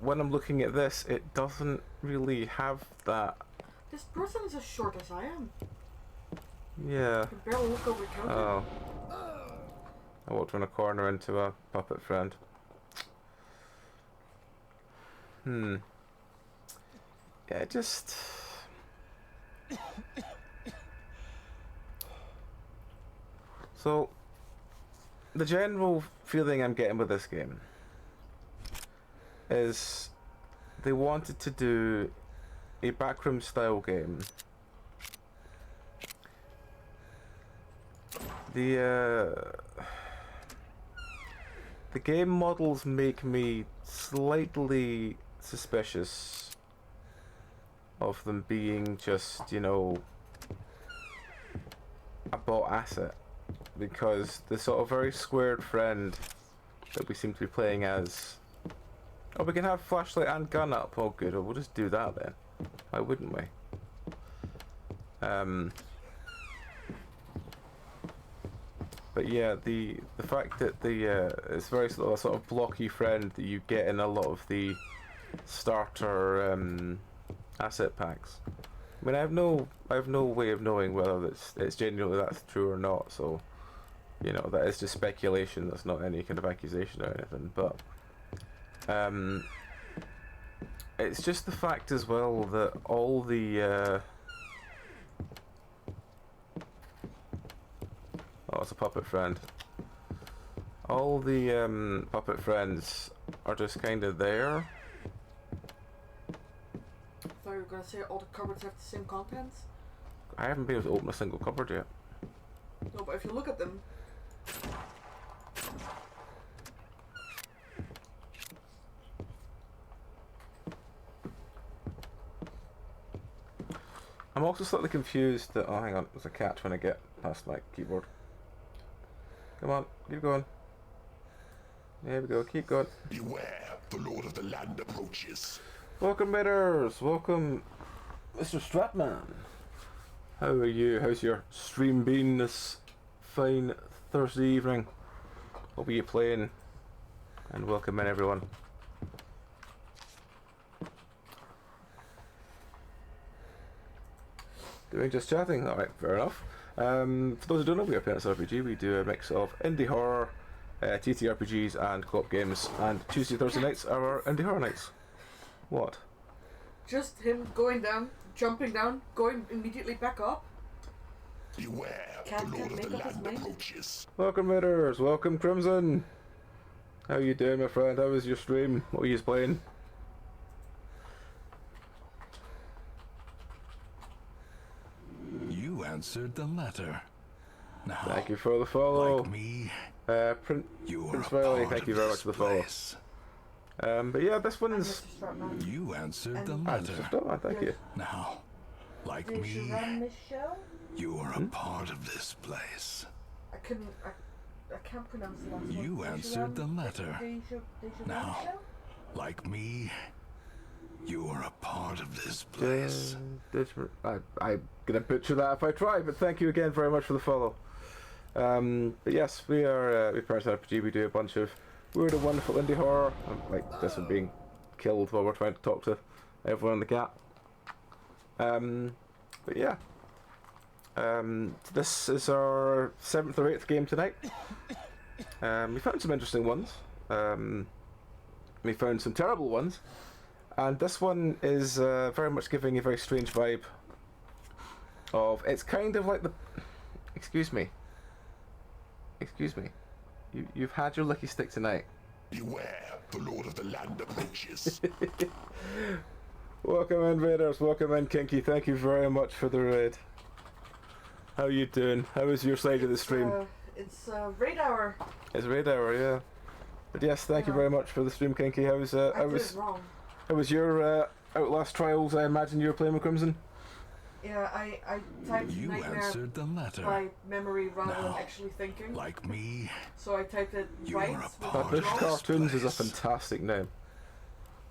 when I'm looking at this, it doesn't really have that. This person is as short as I am. Yeah. I can barely look over counter. Oh. I walked around a corner into a puppet friend. Yeah, just... So, the general feeling I'm getting with this game is they wanted to do a backroom style game. The game models make me slightly suspicious of them being just, you know, a bought asset, because the sort of very squared friend that we seem to be playing as, oh, we can have flashlight and gun up, oh good, oh, we'll just do that then, why wouldn't we? But yeah, the fact that it's very sort of blocky friend that you get in a lot of the starter asset packs. I mean, I have no way of knowing whether it's genuinely that's true or not. So, you know, that is just speculation. That's not any kind of accusation or anything. But it's just the fact as well that all the oh, it's a puppet friend. All the puppet friends are just kind of there. I thought you were gonna say all the cupboards have the same contents. I haven't been able to open a single cupboard yet. No, but if you look at them. I'm also slightly confused that, oh hang on, there's a cat trying to get past my keyboard. Come on, keep going. There we go, keep going. Beware, the Lord of the Land approaches. Welcome, bidders. Welcome, Mr. Stratman. How are you? How's your stream been this fine Thursday evening? What were you playing? And welcome in, everyone. Doing just chatting. Alright, fair enough. For those who don't know, we are Penancerpg. We do a mix of indie horror, TTRPGs and co-op games. And Tuesday, Thursday nights are our indie horror nights. What? Just him going down, jumping down, going immediately back up. Beware, Can't the Lord of make the up his Land mind. approaches. Welcome, Raiders. Welcome, Crimson. How you doing, my friend? How was your stream? What were you playing? You answered the letter. Now, Thank you for the follow. like me, Prince you are a Valley, part thank of you very much this for the follow. place. But yeah, this And one's... Mr. Stratman. You answered the And- Ah, Mr. letter. Stratman, thank you. Now, like Did you me, run this show? you are a part of this place. I can't pronounce the last one. You answered the letter. Did you run Now, the show? like me, you are a part of this place. I'm gonna butcher that if I try, but thank you again very much for the follow. But yes, we are Penancerpg. We do a bunch of weird and wonderful indie horror, like this one being killed while we're trying to talk to everyone in the gap. But yeah, this is our 7th or 8th game tonight. We found some interesting ones. We found some terrible ones. And this one is very much giving a very strange vibe of... It's kind of like the... Excuse me. Excuse me. You've had your lucky stick tonight. Beware, the Lord of the Land approaches. Welcome in, Raiders. Welcome in, Kinky. Thank you very much for the raid. How you doing? How is your side of the stream? It's raid hour. It's raid hour, yeah. But yes, thank you very much for the stream, Kinky. How was your Outlast trials? I imagine you were playing with Crimson. Yeah, I typed You nightmare answered the letter. by memory rather than Now, actually thinking. Like me, So I typed it You're right. a with part Bush the of Cartoons is a place. fantastic name.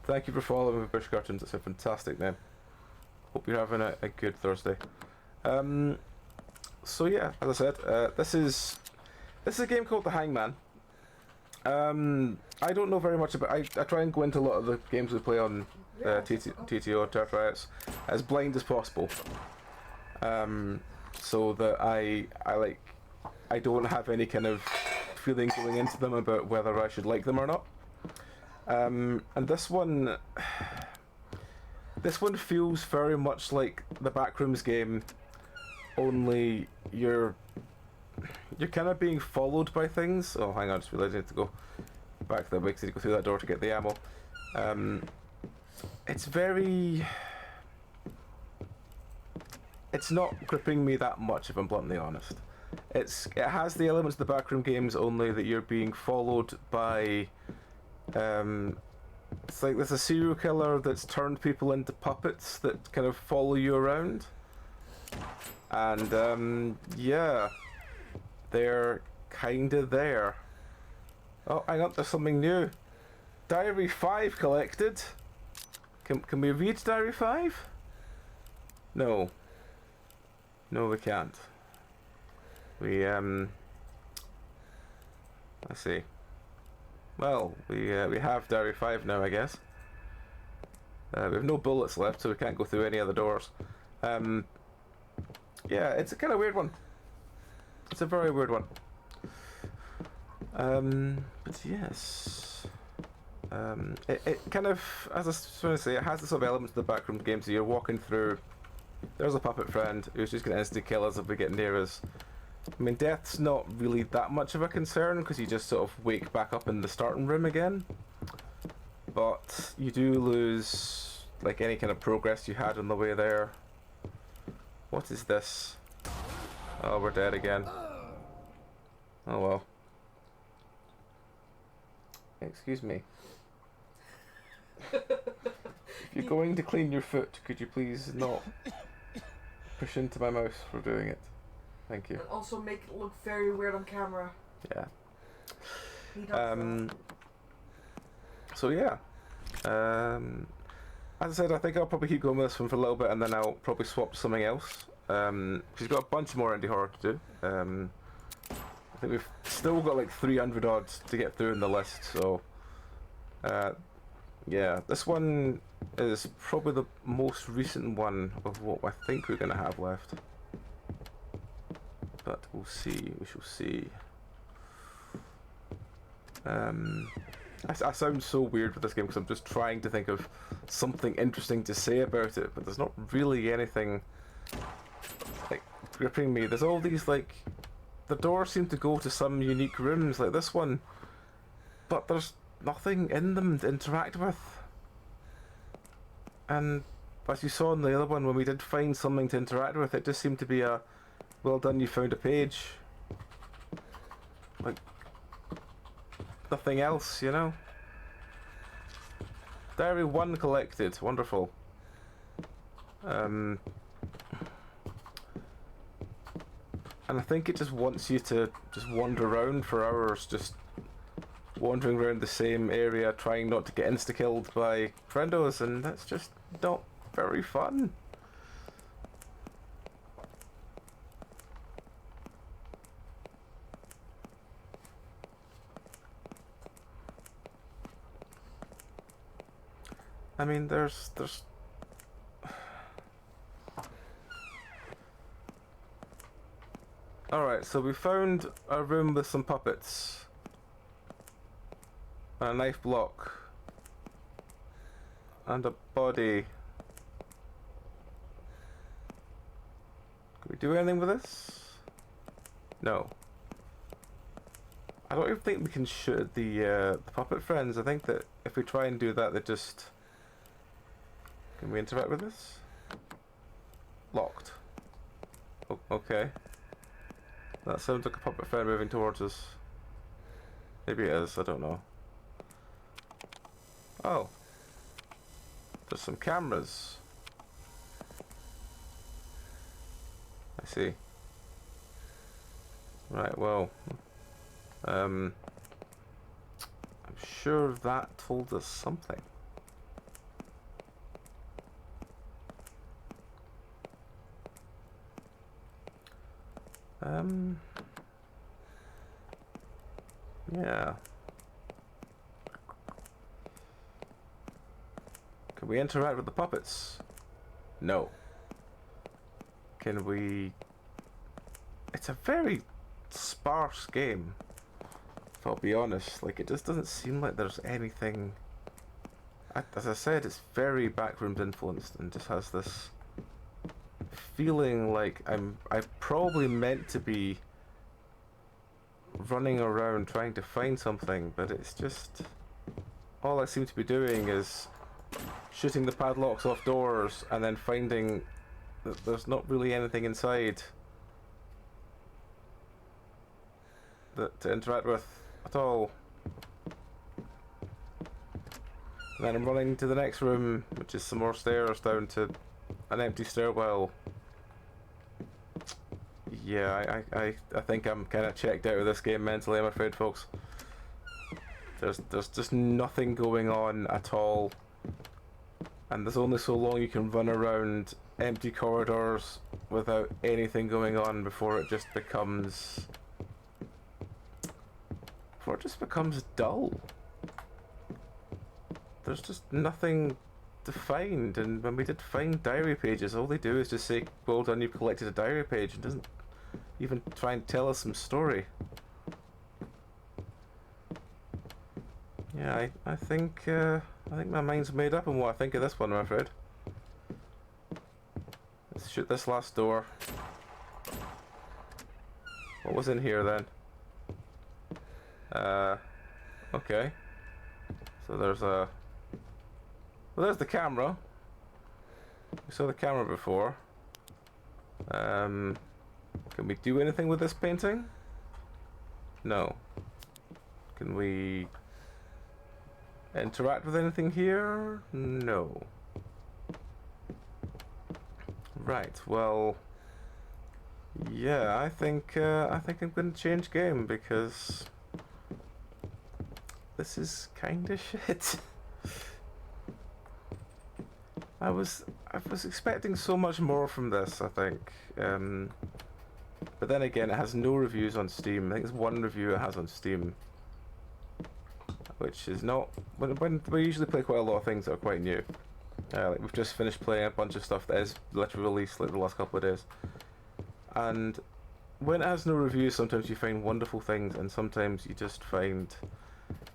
Thank you for following with Bush Cartoons. It's a fantastic name. Hope you're having a good Thursday. So yeah, as I said, this is a game called the Hangman. I don't know very much about. I try and go into a lot of the games we play on TTO Terrorites as blind as possible, so that I don't have any kind of feeling going into them about whether I should like them or not. And this one feels very much like the Backrooms game, only you're kind of being followed by things. Oh, hang on, I just realised I need to go back that way because I need to go through that door to get the ammo. It's not gripping me that much, if I'm bluntly honest. It has the elements of the backroom games, only that you're being followed by... it's like there's a serial killer that's turned people into puppets that kind of follow you around. And, yeah... They're kinda there. Oh, hang on, there's something new. Diary 5 collected. Can we read Diary 5? No. No, we can't. Let's see. Well, we have Diary 5 now, I guess. We have no bullets left, so we can't go through any other doors. Yeah, it's a kind of weird one. It's a very weird one. But yes. It kind of, as I was trying to say, it has the sort of elements of the backroom games. So you're walking through, there's a puppet friend who's just going to instantly kill us if we get near us. I mean, death's not really that much of a concern because you just sort of wake back up in the starting room again. But you do lose, like, any kind of progress you had on the way there. What is this? Oh, we're dead again. Oh well. Excuse me. If you're going to clean your foot, could you please not push into my mouse for doing it? Thank you. And also make it look very weird on camera. Yeah. He does So yeah. As I said, I think I'll probably keep going with this one for a little bit, and then I'll probably swap to something else. She's got a bunch more indie horror to do. I think we've still got like 300 odds to get through in the list, so yeah, this one is probably the most recent one of what I think we're going to have left. But we'll see, we shall see. I sound so weird with this game because I'm just trying to think of something interesting to say about it, but there's not really anything like gripping me. There's all these like, the doors seem to go to some unique rooms like this one, but there's nothing in them to interact with. And as you saw in the other one, when we did find something to interact with, it just seemed to be a, well done, you found a page. Like, nothing else, you know? Diary 1 collected, wonderful. And I think it just wants you to just wander around for hours, just wandering around the same area, trying not to get insta-killed by friendos, and that's just not very fun. I mean, there's Alright, so we found a room with some puppets. And a knife block. And a body. Can we do anything with this? No. I don't even think we can shoot at the puppet friends. I think that if we try and do that, they just... Can we interact with this? Locked. Oh, okay. That sounds like a puppet friend moving towards us. Maybe it is, I don't know. Oh. There's some cameras. I see. Right, well. I'm sure that told us something. Yeah. Can we interact with the puppets? No. Can we... It's a very sparse game, if I'll be honest. Like, it just doesn't seem like there's anything... As I said, it's very backrooms influenced and just has this feeling like I probably meant to be running around trying to find something, but it's just... All I seem to be doing is shooting the padlocks off doors and then finding that there's not really anything inside that to interact with at all. And then I'm running to the next room, which is some more stairs down to an empty stairwell. Yeah, I think I'm kind of checked out of this game mentally, I'm afraid, folks. There's just nothing going on at all. And there's only so long you can run around empty corridors without anything going on before it just becomes... dull. There's just nothing to find, and when we did find diary pages, all they do is just say, well done, you've collected a diary page, and doesn't even try and tell us some story. Yeah, I think my mind's made up on what I think of this one, I'm afraid. Let's shoot this last door. What was in here then? Okay. So there's a... Well, there's the camera. We saw the camera before. Can we do anything with this painting? No. Can we interact with anything here? No. Right, well... Yeah, I think I'm going to change game because... This is kinda shit. I was expecting so much more from this, I think. But then again, it has no reviews on Steam. I think there's one review it has on Steam, which is not... When we usually play quite a lot of things that are quite new. Like we've just finished playing a bunch of stuff that is literally released like the last couple of days. And when it has no reviews, sometimes you find wonderful things, and sometimes you just find...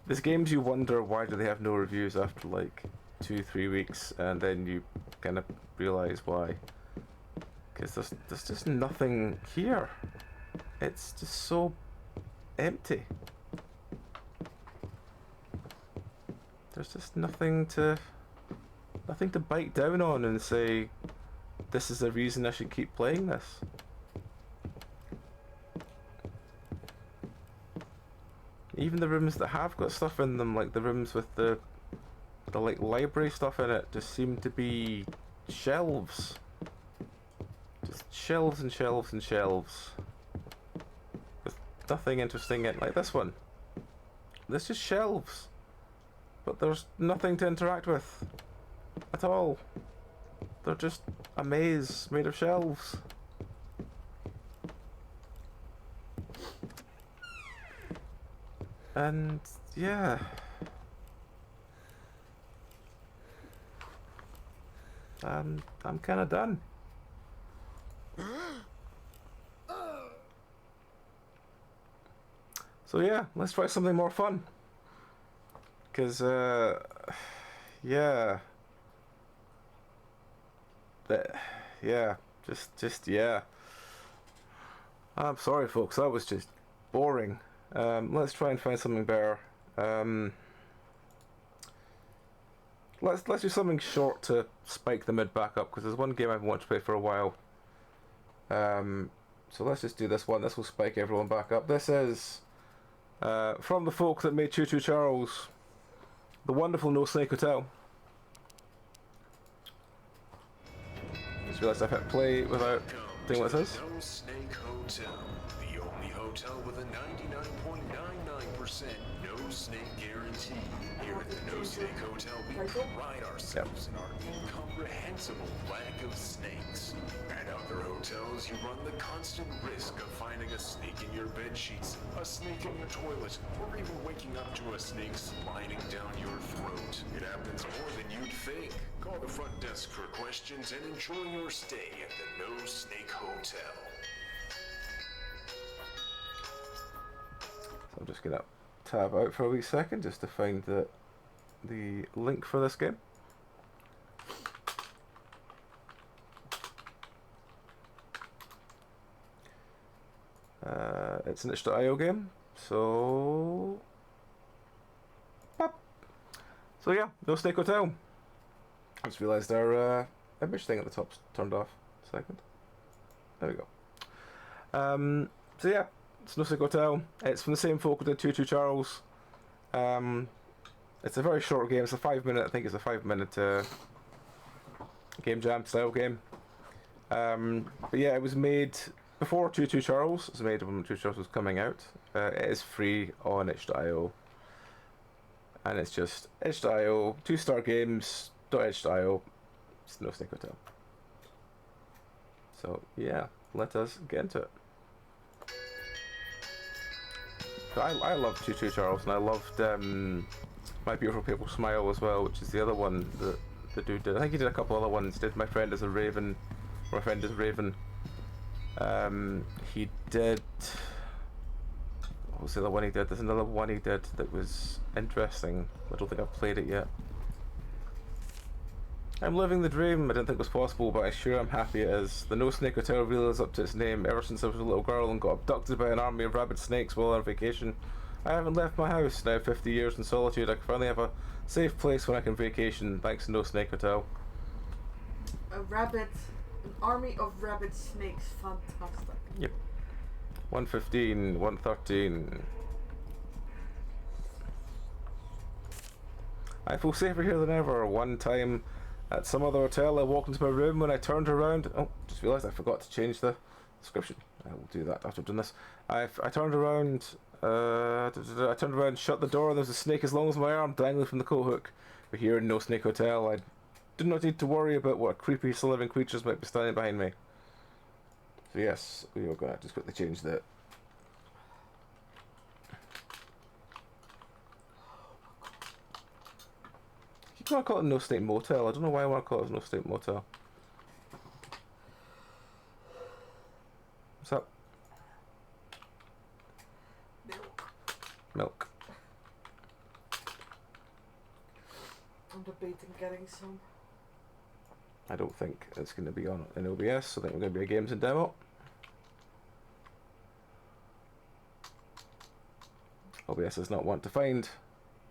There's games you wonder why do they have no reviews after like 2-3 weeks, and then you kind of realise why. Because there's just nothing here. It's just so empty. There's just nothing to bite down on and say, this is the reason I should keep playing this. Even the rooms that have got stuff in them, like the rooms with the like library stuff in it, just seem to be shelves. Just shelves and shelves and shelves. With nothing interesting in, like this one. There's just shelves. But there's nothing to interact with. At all. They're just a maze made of shelves. And yeah, I'm kind of done. So yeah, let's try something more fun. Because, yeah. Yeah, yeah. I'm sorry, folks, that was just boring. Let's try and find something better. Let's do something short to spike the mid back up, because there's one game I've wanted to play for a while. So let's just do this one. This will spike everyone back up. This is from the folk that made Choo Choo Charles, the wonderful No Snake Hotel. Just realised I've hit play without doing what it says. No Snake Hotel, the only hotel with a 99.99% no snake guarantee. Here at the No Snake Hotel, we pride ourselves in our incomprehensible lack of snakes. At other hotels, you run the constant risk of finding a snake in your bed sheets, a snake in your toilet, or even waking up to a snake sliding down your throat. It happens more than you'd think. Call the front desk for questions and enjoy your stay at the No Snake Hotel. So I'm just gonna tab out for a wee second just to find the link for this game. It's an itch.io game, so so yeah, No Snake Hotel. I just realised our image thing at the top's turned off. Second, there we go. So yeah, it's No Snake Hotel. It's from the same folk who did Choo Choo Charles. It's a very short game. It's a 5 minute. I think it's a 5 minute game jam style game. But yeah, it was made before Choo Choo Charles. It was made when Choo Choo Charles was coming out. It is free on itch.io, and it's just itch.io 2-star games. .itch.io. It's No Snake Hotel. So yeah, let us get into it. I loved Choo Choo Charles, and I loved My Beautiful People Smile as well, which is the other one that the dude did. I think he did a couple other ones. He did My Friend is a Raven, or My Friend is Raven. He did. What was the other one he did? There's another one he did that was interesting. I don't think I've played it yet. I'm living the dream. I didn't think it was possible, but I sure am happy it is. The No Snake Hotel really lives up to its name. Ever since I was a little girl and got abducted by an army of rabid snakes while on vacation, I haven't left my house. Now 50 years in solitude, I can finally have a safe place when I can vacation, thanks to No Snake Hotel. An army of rabid snakes, fantastic. Yep. 115, 113. I feel safer here than ever. One time at some other hotel, I walked into my room. When I turned around, just realised I forgot to change the description. I will do that after I've done this. I turned around, shut the door, and there was a snake as long as my arm dangling from the coat hook. But here in No Snake Hotel, I did not need to worry about what creepy living creatures might be standing behind me. So yes, we are going to just quickly change that. I want to call it No Snake Motel. I don't know why I want to call it No Snake Motel. What's up? Milk. I'm debating getting some. I don't think it's going to be on an OBS. I think we're going to be a games and demo. OBS does not want to find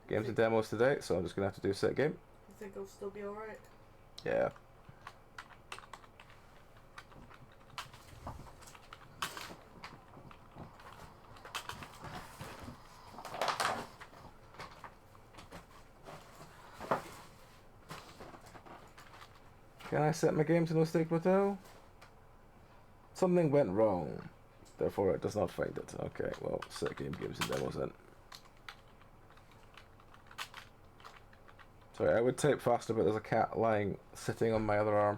games and demos today, so I'm just going to have to do a set game. You think it'll still be alright? Yeah. Can I set my game to No Snake Motel? Something went wrong, therefore it does not find it. Okay, well, set games and demos then. Sorry, I would type faster, but there's a cat sitting on my other arm.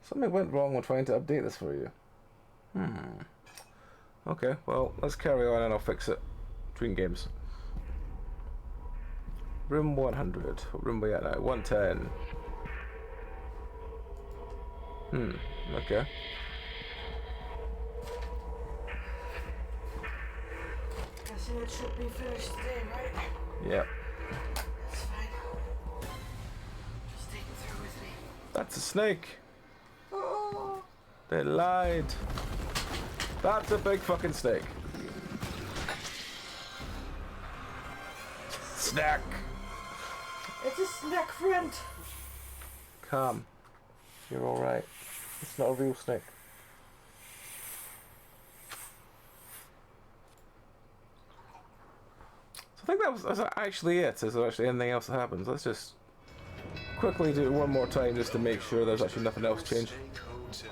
Something went wrong when trying to update this for you. Okay, well, let's carry on and I'll fix it between games. Room 100. What room are we at now? 110. Okay. Guessing it should be finished today, right? Yep. That's fine. Just take it through with me. That's a snake. Oh. They lied. That's a big fucking snake. Snack. It's a snack friend. Calm. You're alright. It's not a real snake. So I think that's actually it. Is there actually anything else that happens? Let's just quickly do it one more time just to make sure there's actually nothing else changed. Hotel,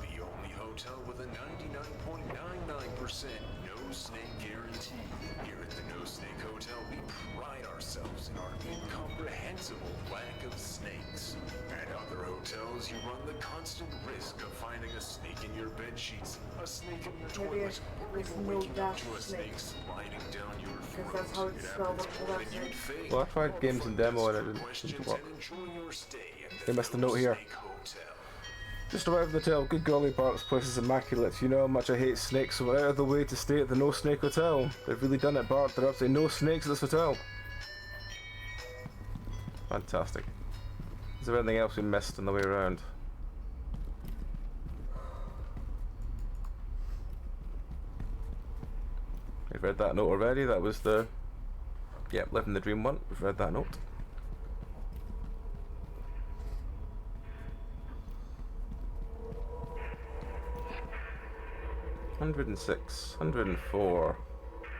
the only hotel with a 99.99% no snake guarantee. Here at the No Snake Hotel, we pride ourselves in our incomprehensible lack of snakes. At other hotels, you run the constant risk of finding a snake in your bed sheets, a snake in your toilet, or even waking up to a snake sliding down your throat. Because that's how it's spelled up for that snake. Well, I tried games and demo and it didn't seem to work. They missed a note here. Just arrived at the hotel. Good golly, Bart, this place is immaculate. You know how much I hate snakes, so we're out of the way to stay at the No Snake Hotel. They've really done it, Bart. There are absolutely no snakes at this hotel. Fantastic. Is there anything else we missed on the way around? We've read that note already. That was the... Yep, Living the Dream one. We've read that note. $106, $104,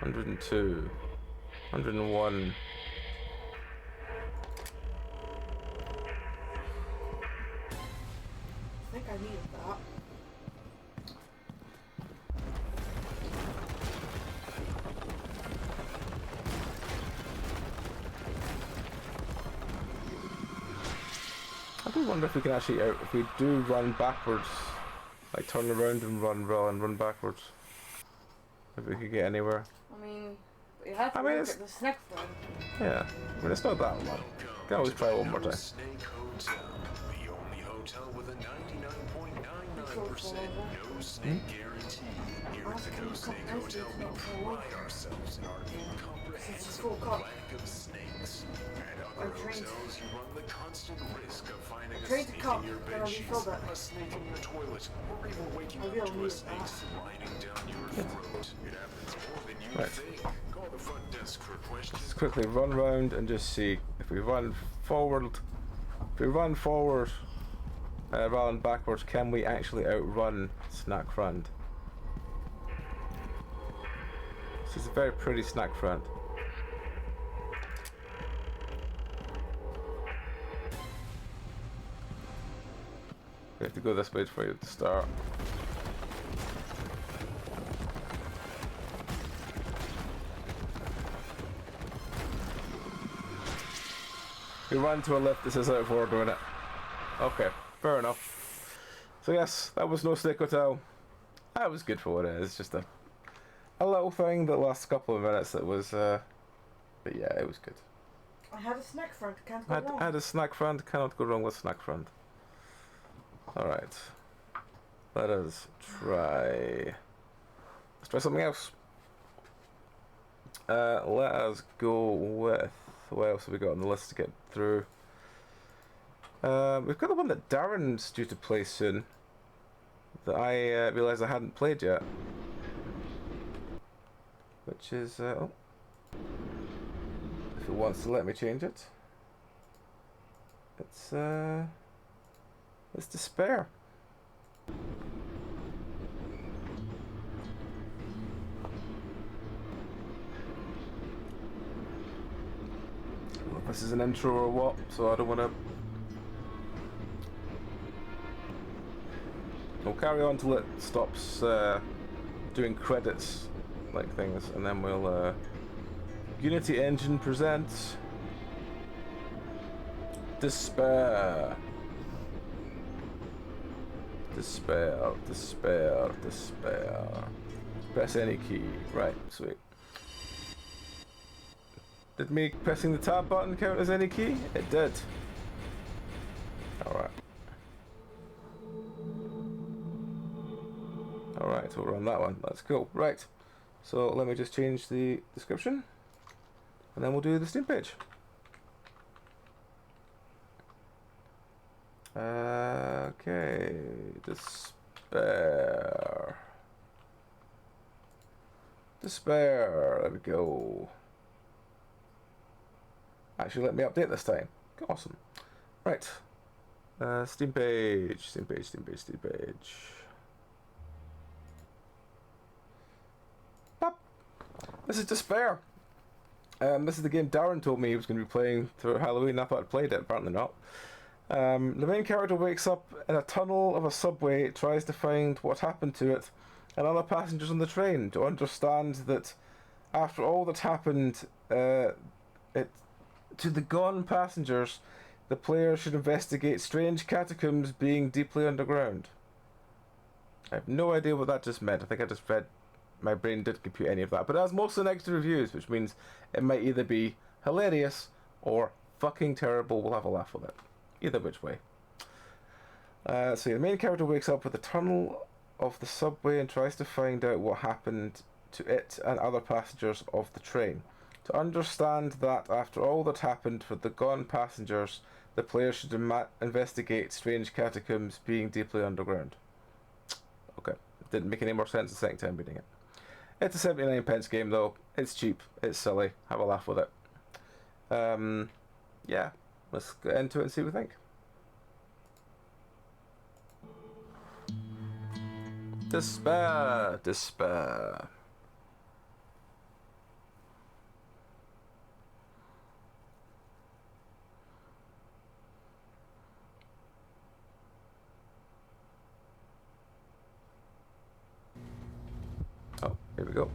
$102, $101. I think I needed that. I do wonder if we can actually, if we do run backwards, like turn around and run backwards, if we could get anywhere. I mean, you have to I mean, look it's- at the snack friend. Yeah, I mean it's not that long. Can always try one more time. Snake Hotel, the only hotel with a 99.99% no snake guarantee. Here at the No Snake Hotel, we pride ourselves in our incomprehensible lack of snakes. At other hotels, you run the constant risk of finding a snake in your bed sheets, a snake in your toilet, or even waking up to a snake sliding down your throat. It happens more than you think. Call the front desk for questions. Let's quickly run round and just see if we run forward. If we run forward, rather than backwards, can we actually outrun Snack Friend? This is a very pretty Snack Friend. We have to go this way for you to start. We run to a lift, this is out of order, doing it. Okay, fair enough. So yes, that was No Snake Hotel. That was good for what it is, just a little thing that lasts a couple of minutes that was, but yeah, it was good. I had a snack friend, can't go wrong. Had a Snack Friend, cannot go wrong with Snack Friend. Alright. Let us try... Let's try something else. Let us go with... What else have we got on the list to get through? We've got the one that Darren's due to play soon. That I realised I hadn't played yet. Which is... oh. If it wants to let me change it. It's Despair. This is an intro or what, so I don't want to... We'll carry on till it stops doing credits like things, and then we'll... Unity Engine presents... Despair. Despair, despair, despair. Press any key. Right, sweet. Did me pressing the tab button count as any key? It did. Alright. Alright, so we're on that one. That's cool. Right. So let me just change the description. And then we'll do the Steam page. Okay. Despair. Despair. There we go. Actually, let me update this time. Awesome. Right. Steam page. Steam page. Steam page. Steam page. Pop. This is Despair. This is the game Darren told me he was going to be playing through Halloween. I thought I'd played it. Apparently not. The main character wakes up in a tunnel of a subway, tries to find what happened to it and other passengers on the train to understand that after all that happened to the gone passengers, the player should investigate strange catacombs being deeply underground. I have no idea what that just meant. I think I just read... My brain didn't compute any of that. But it has mostly negative reviews, which means it might either be hilarious or fucking terrible. We'll have a laugh with it. Either which way. So the main character wakes up with the tunnel of the subway and tries to find out what happened to it and other passengers of the train. To understand that after all that happened for the gone passengers, the player should investigate strange catacombs being deeply underground. Okay. It didn't make any more sense the second time reading it. It's a 79p game though. It's cheap. It's silly. Have a laugh with it. Yeah. Let's get into it and see what we think. Despair. Despair. Oh, here we go.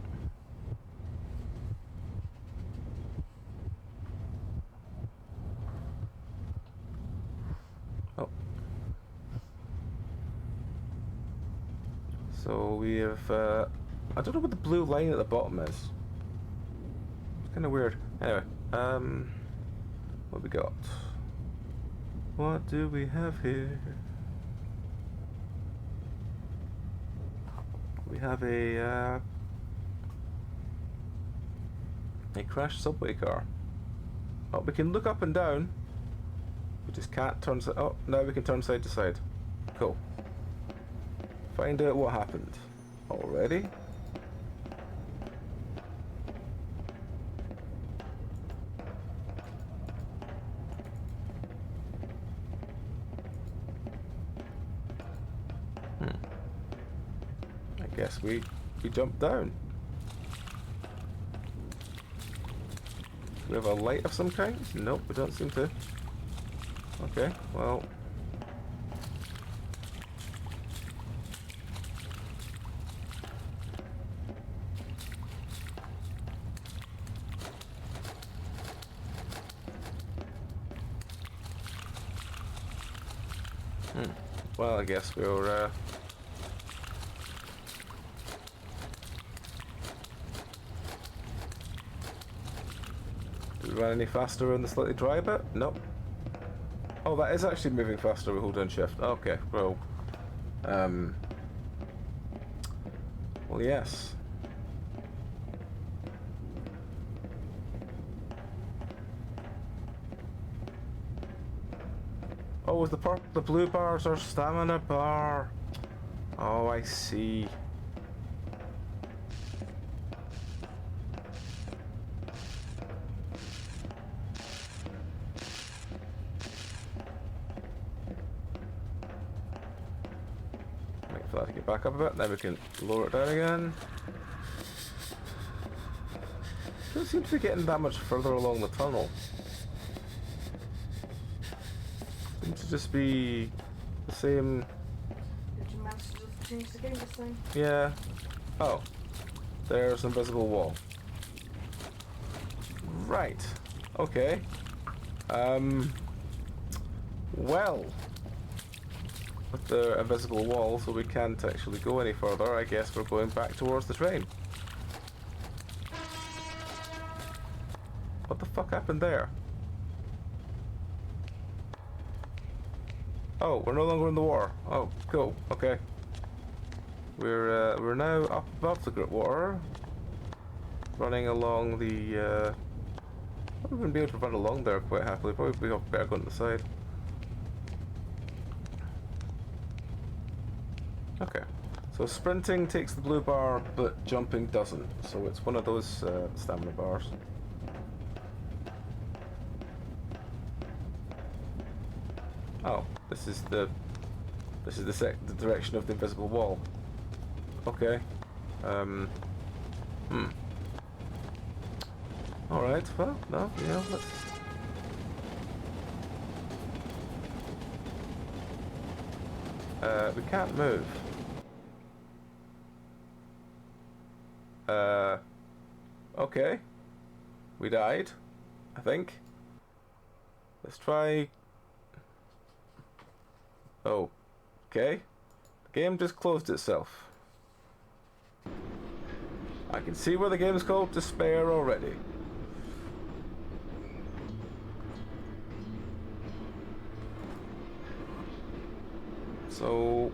Oh. So we have, I don't know what the blue line at the bottom is. It's kind of weird. Anyway, what we got? What do we have here? We have a crashed subway car. Oh, we can look up and down. We just can't turn side. Oh, now we can turn side to side. Cool. Find out what happened. Already? I guess we jump down. Do we have a light of some kind? Nope, we don't seem to. Okay, well. Well, I guess we'll do we run any faster in the slightly dry bit? Nope. Oh, that is actually moving faster. We hold down shift. Okay, well, well, yes. Oh, the blue bars are stamina bar. Oh, I see. Wait for that to get back up a bit, then we can lower it down again. Don't seem to be getting that much further along the tunnel. Seems to just be the same. Did you manage to just change the game this time? Yeah. Oh. There's an invisible wall. Right. Okay. Well. With the invisible wall, so we can't actually go any further, I guess we're going back towards the train. What the fuck happened there? Oh, we're no longer in the war. Oh, cool. Okay. We're now up above the Great Water, running along the. We wouldn't be able to run along there quite happily. Probably be better going to the side. Okay, so sprinting takes the blue bar, but jumping doesn't. So it's one of those stamina bars. Oh, this is the direction of the invisible wall. Okay. Alright, well, no, yeah, let's... we can't move. Okay. We died, I think. Let's try... Oh, okay. The game just closed itself. I can see where the game's called Despair already. So,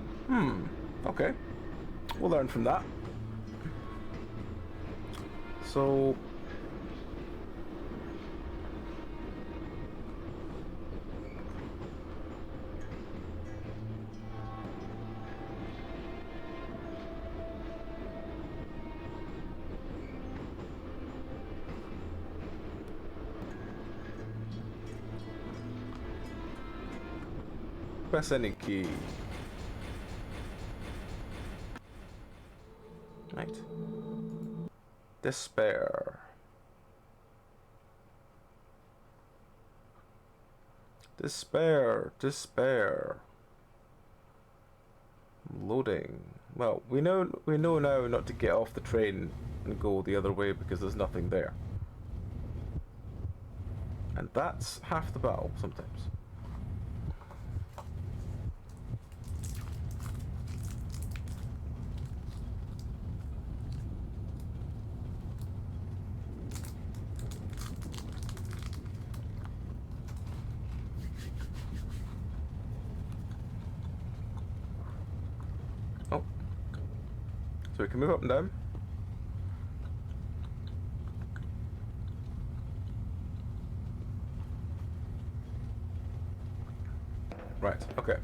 okay. We'll learn from that. So... press any key. Right. Despair. Despair. Despair. Loading. Well, we know now not to get off the train and go the other way because there's nothing there. And that's half the battle sometimes. So we can move up and down. Right, okay.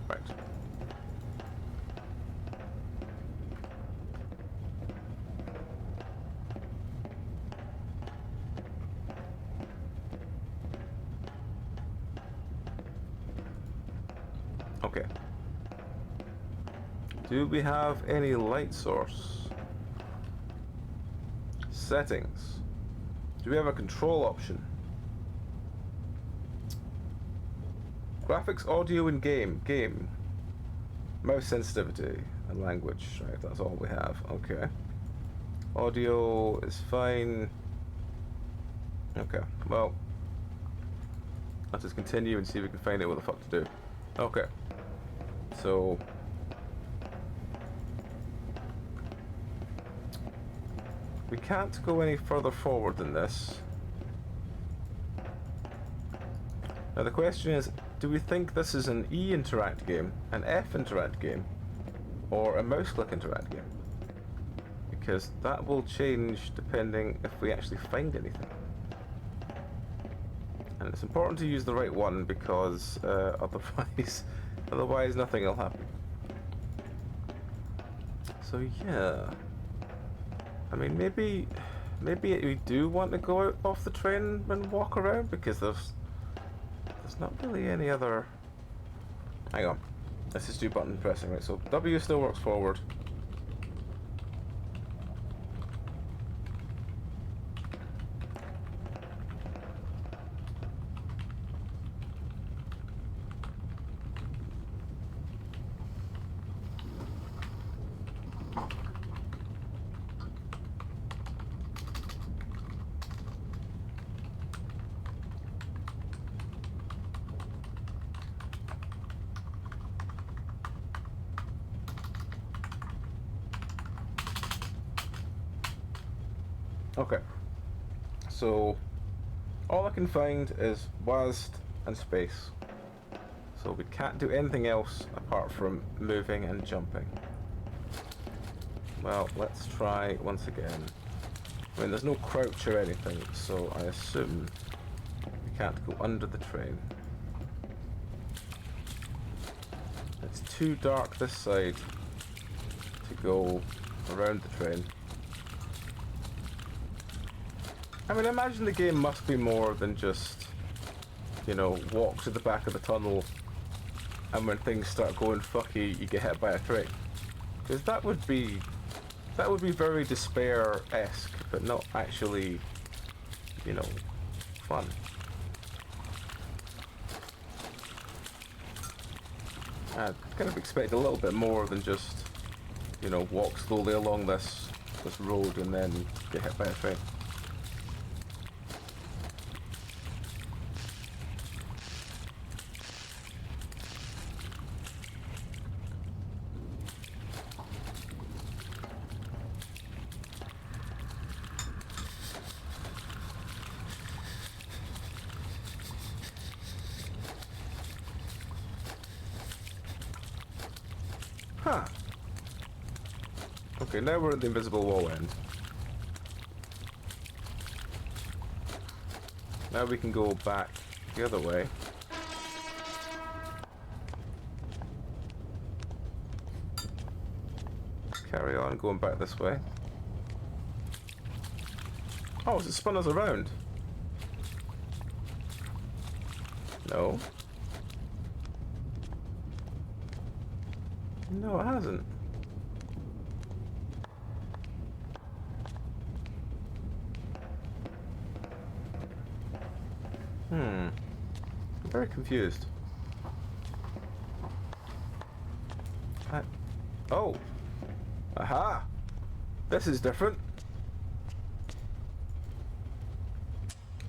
Right. Okay. Do we have any light source? Settings. Do we have a control option? Graphics, audio, and game. Game. Mouse sensitivity and language. Right, that's all we have. Okay. Audio is fine. Okay, well. Let's just continue and see if we can find out what the fuck to do. Okay. So... we can't go any further forward than this. Now the question is, do we think this is an E interact game, an F interact game, or a mouse click interact game? Because that will change depending if we actually find anything. And it's important to use the right one because otherwise nothing will happen. So yeah. I mean, maybe we do want to go out off the train and walk around because there's not really any other. Hang on, let's just do button pressing, right? So W still works forward. Okay, so all I can find is WASD and space. So we can't do anything else apart from moving and jumping. Well, let's try once again. I mean, there's no crouch or anything, so I assume we can't go under the train. It's too dark this side to go around the train. I mean, imagine the game must be more than just, you know, walk to the back of the tunnel and when things start going fucky, you get hit by a train. Because that would be very despair-esque, but not actually, you know, fun. I kind of expect a little bit more than just, you know, walk slowly along this road and then get hit by a train. Huh. Okay, now we're at the invisible wall end. Now we can go back the other way. Carry on going back this way. Oh, has it spun us around? No. No, it hasn't. I'm very confused. Oh! Aha! This is different.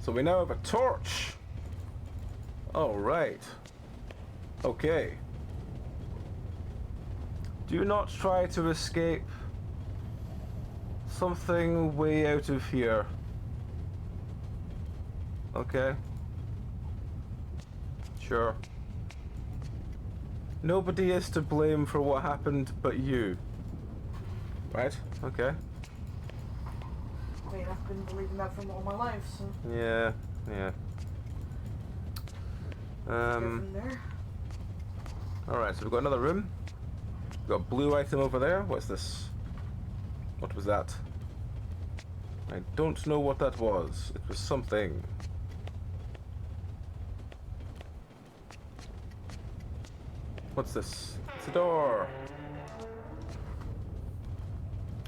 So we now have a torch! Alright. Okay. Do not try to escape something way out of here. Okay. Sure. Nobody is to blame for what happened but you. Right? Okay. I mean, I've been believing that for all my life, so... Yeah, yeah. Alright, so we've got another room. We've got a blue item over there. What's this? What was that? I don't know what that was. It was something. What's this? It's a door.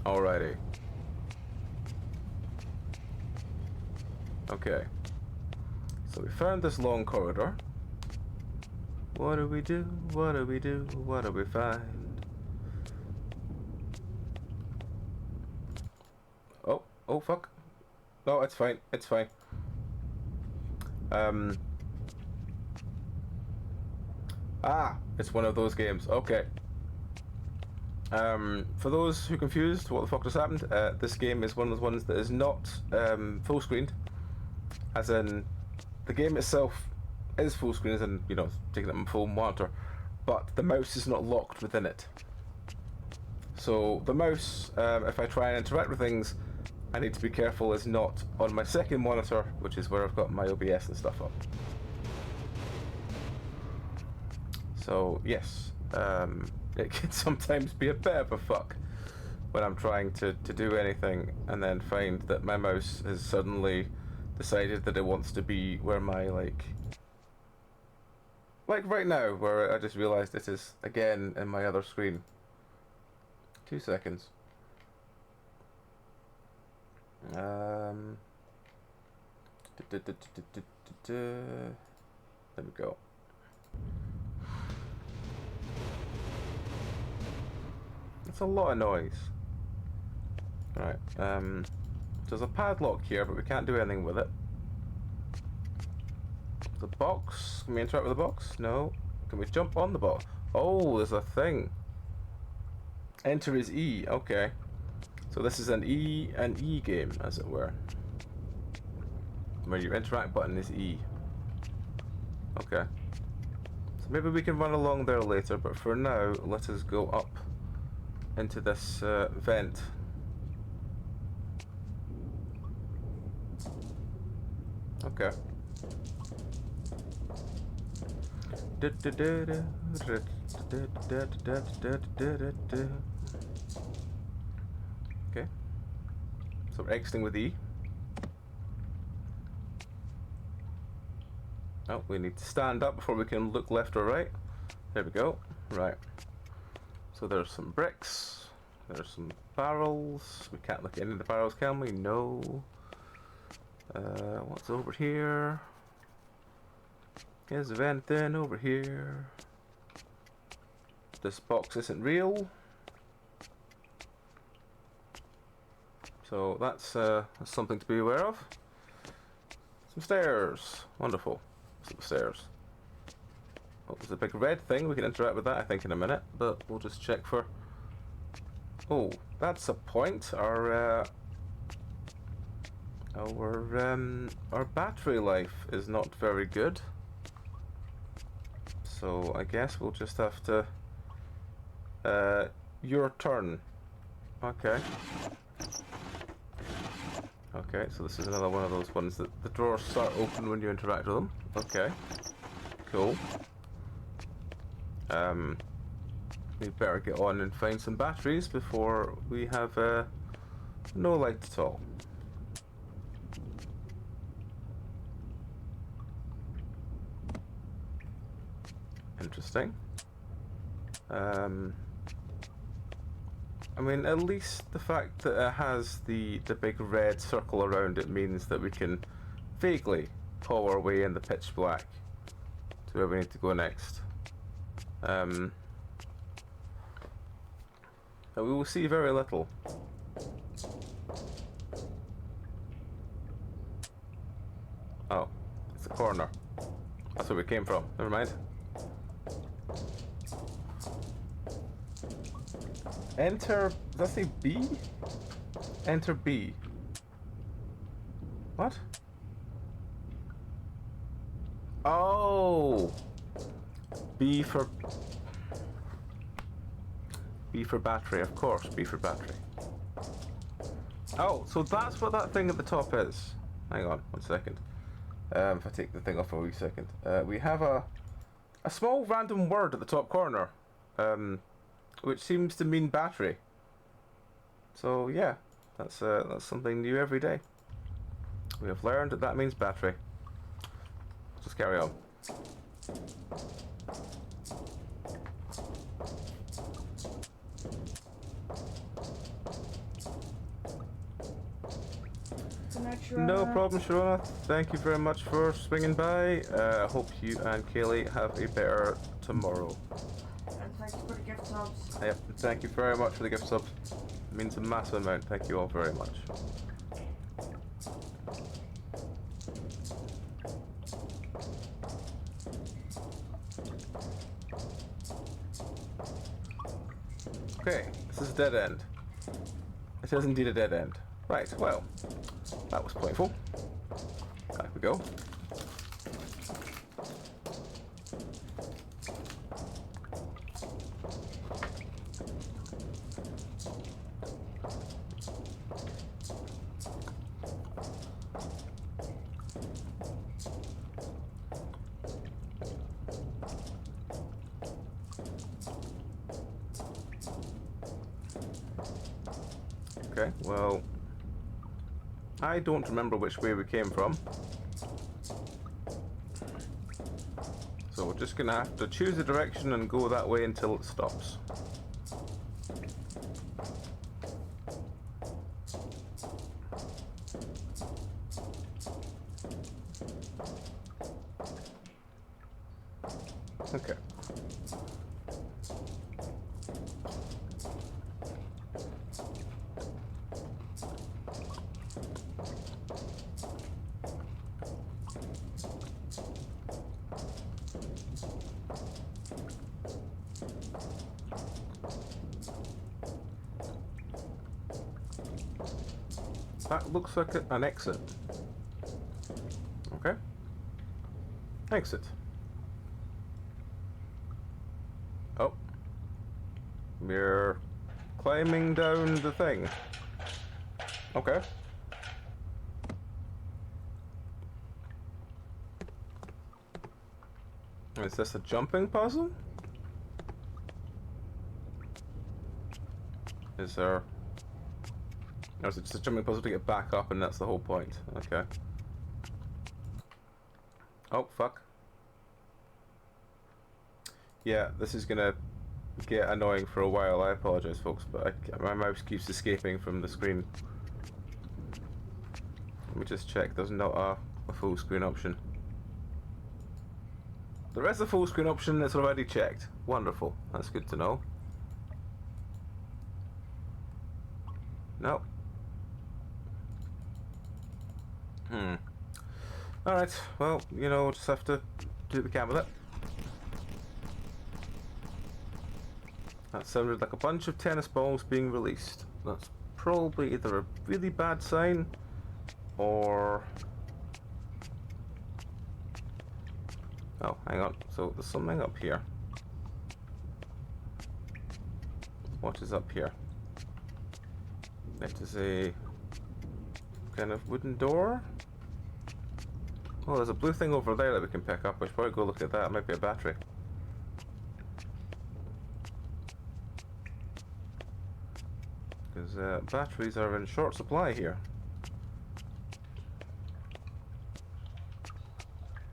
Alrighty. Okay. So we found this long corridor. What do we do? What do we do? What do we find? Oh fuck. No, it's fine. It's fine. It's one of those games. Okay. For those who are confused, what the fuck just happened? This game is one of those ones that is not full screened. As in, the game itself is full screen, as in, you know, taking up a full monitor, but the mouse is not locked within it. So the mouse, if I try and interact with things, I need to be careful is not on my second monitor, which is where I've got my OBS and stuff up. So yes, it can sometimes be a bit of a fuck when I'm trying to do anything and then find that my mouse has suddenly decided that it wants to be where my like right now, where I just realized it is again in my other screen. 2 seconds. There we go. That's a lot of noise. Right, there's a padlock here, but we can't do anything with it. The box, can we interact with the box? No. Can we jump on the box? Oh, there's a thing. Enter is E, okay. So this is an E game, as it were. Where your interact button is E. Okay. So Maybe we can run along there later, but for now, let us go up into this vent. Okay. Okay. So we're exiting with E. Oh, we need to stand up before we can look left or right. There we go. Right. So there's some bricks. There's some barrels. We can't look at any of the barrels, can we? No. What's over here? Here's a vent then over here. This box isn't real. So that's something to be aware of. Some stairs. Wonderful. Some stairs. Oh, there's a big red thing. We can interact with that, I think, in a minute. But we'll just check for... Oh, that's a point. Our battery life is not very good. So I guess we'll just have to... your turn. Okay. Okay, so this is another one of those ones that the drawers start open when you interact with them. Okay. Cool. We better get on and find some batteries before we have no light at all. Interesting. I mean, at least the fact that it has the big red circle around it means that we can vaguely paw our way in the pitch black to where we need to go next. But we will see very little. Oh, it's a corner. That's where we came from. Never mind. Enter, does that say B? Enter B. What? Oh! B for battery, of course, B for battery. Oh, so that's what that thing at the top is. Hang on, 1 second. If I take the thing off for a wee second. We have a small random word at the top corner. Which seems to mean battery. So yeah, that's something new every day. We have learned that that means battery. Just carry on. No problem, Sharona. Thank you very much for swinging by. I hope you and Kaylee have a better tomorrow. And thank you for the gift subs. Yep, thank you very much for the gift subs. It means a massive amount. Thank you all very much. Okay, this is a dead end. It is indeed a dead end. Right, well, that was pointful. Back we go. Okay, well, I don't remember which way we came from. So we're just gonna have to choose a direction and go that way until it stops. Okay. That looks like an exit. Okay. Exit. Oh. We're climbing down the thing. Okay. Is this a jumping puzzle? Is there... Or is it just a jumping puzzle to get back up and that's the whole point? Okay. Oh, fuck. Yeah, this is gonna get annoying for a while. I apologize, folks, but my mouse keeps escaping from the screen. Let me just check. There's not a full screen option. There is a full screen option that's already checked. Wonderful. That's good to know. No. Alright, well, you know, we'll just have to do what we can with it. That sounded like a bunch of tennis balls being released. That's probably either a really bad sign or... Oh, hang on. So there's something up here. What is up here? It is a kind of wooden door. Oh, there's a blue thing over there that we can pick up. We should probably go look at that. It might be a battery. Because batteries are in short supply here.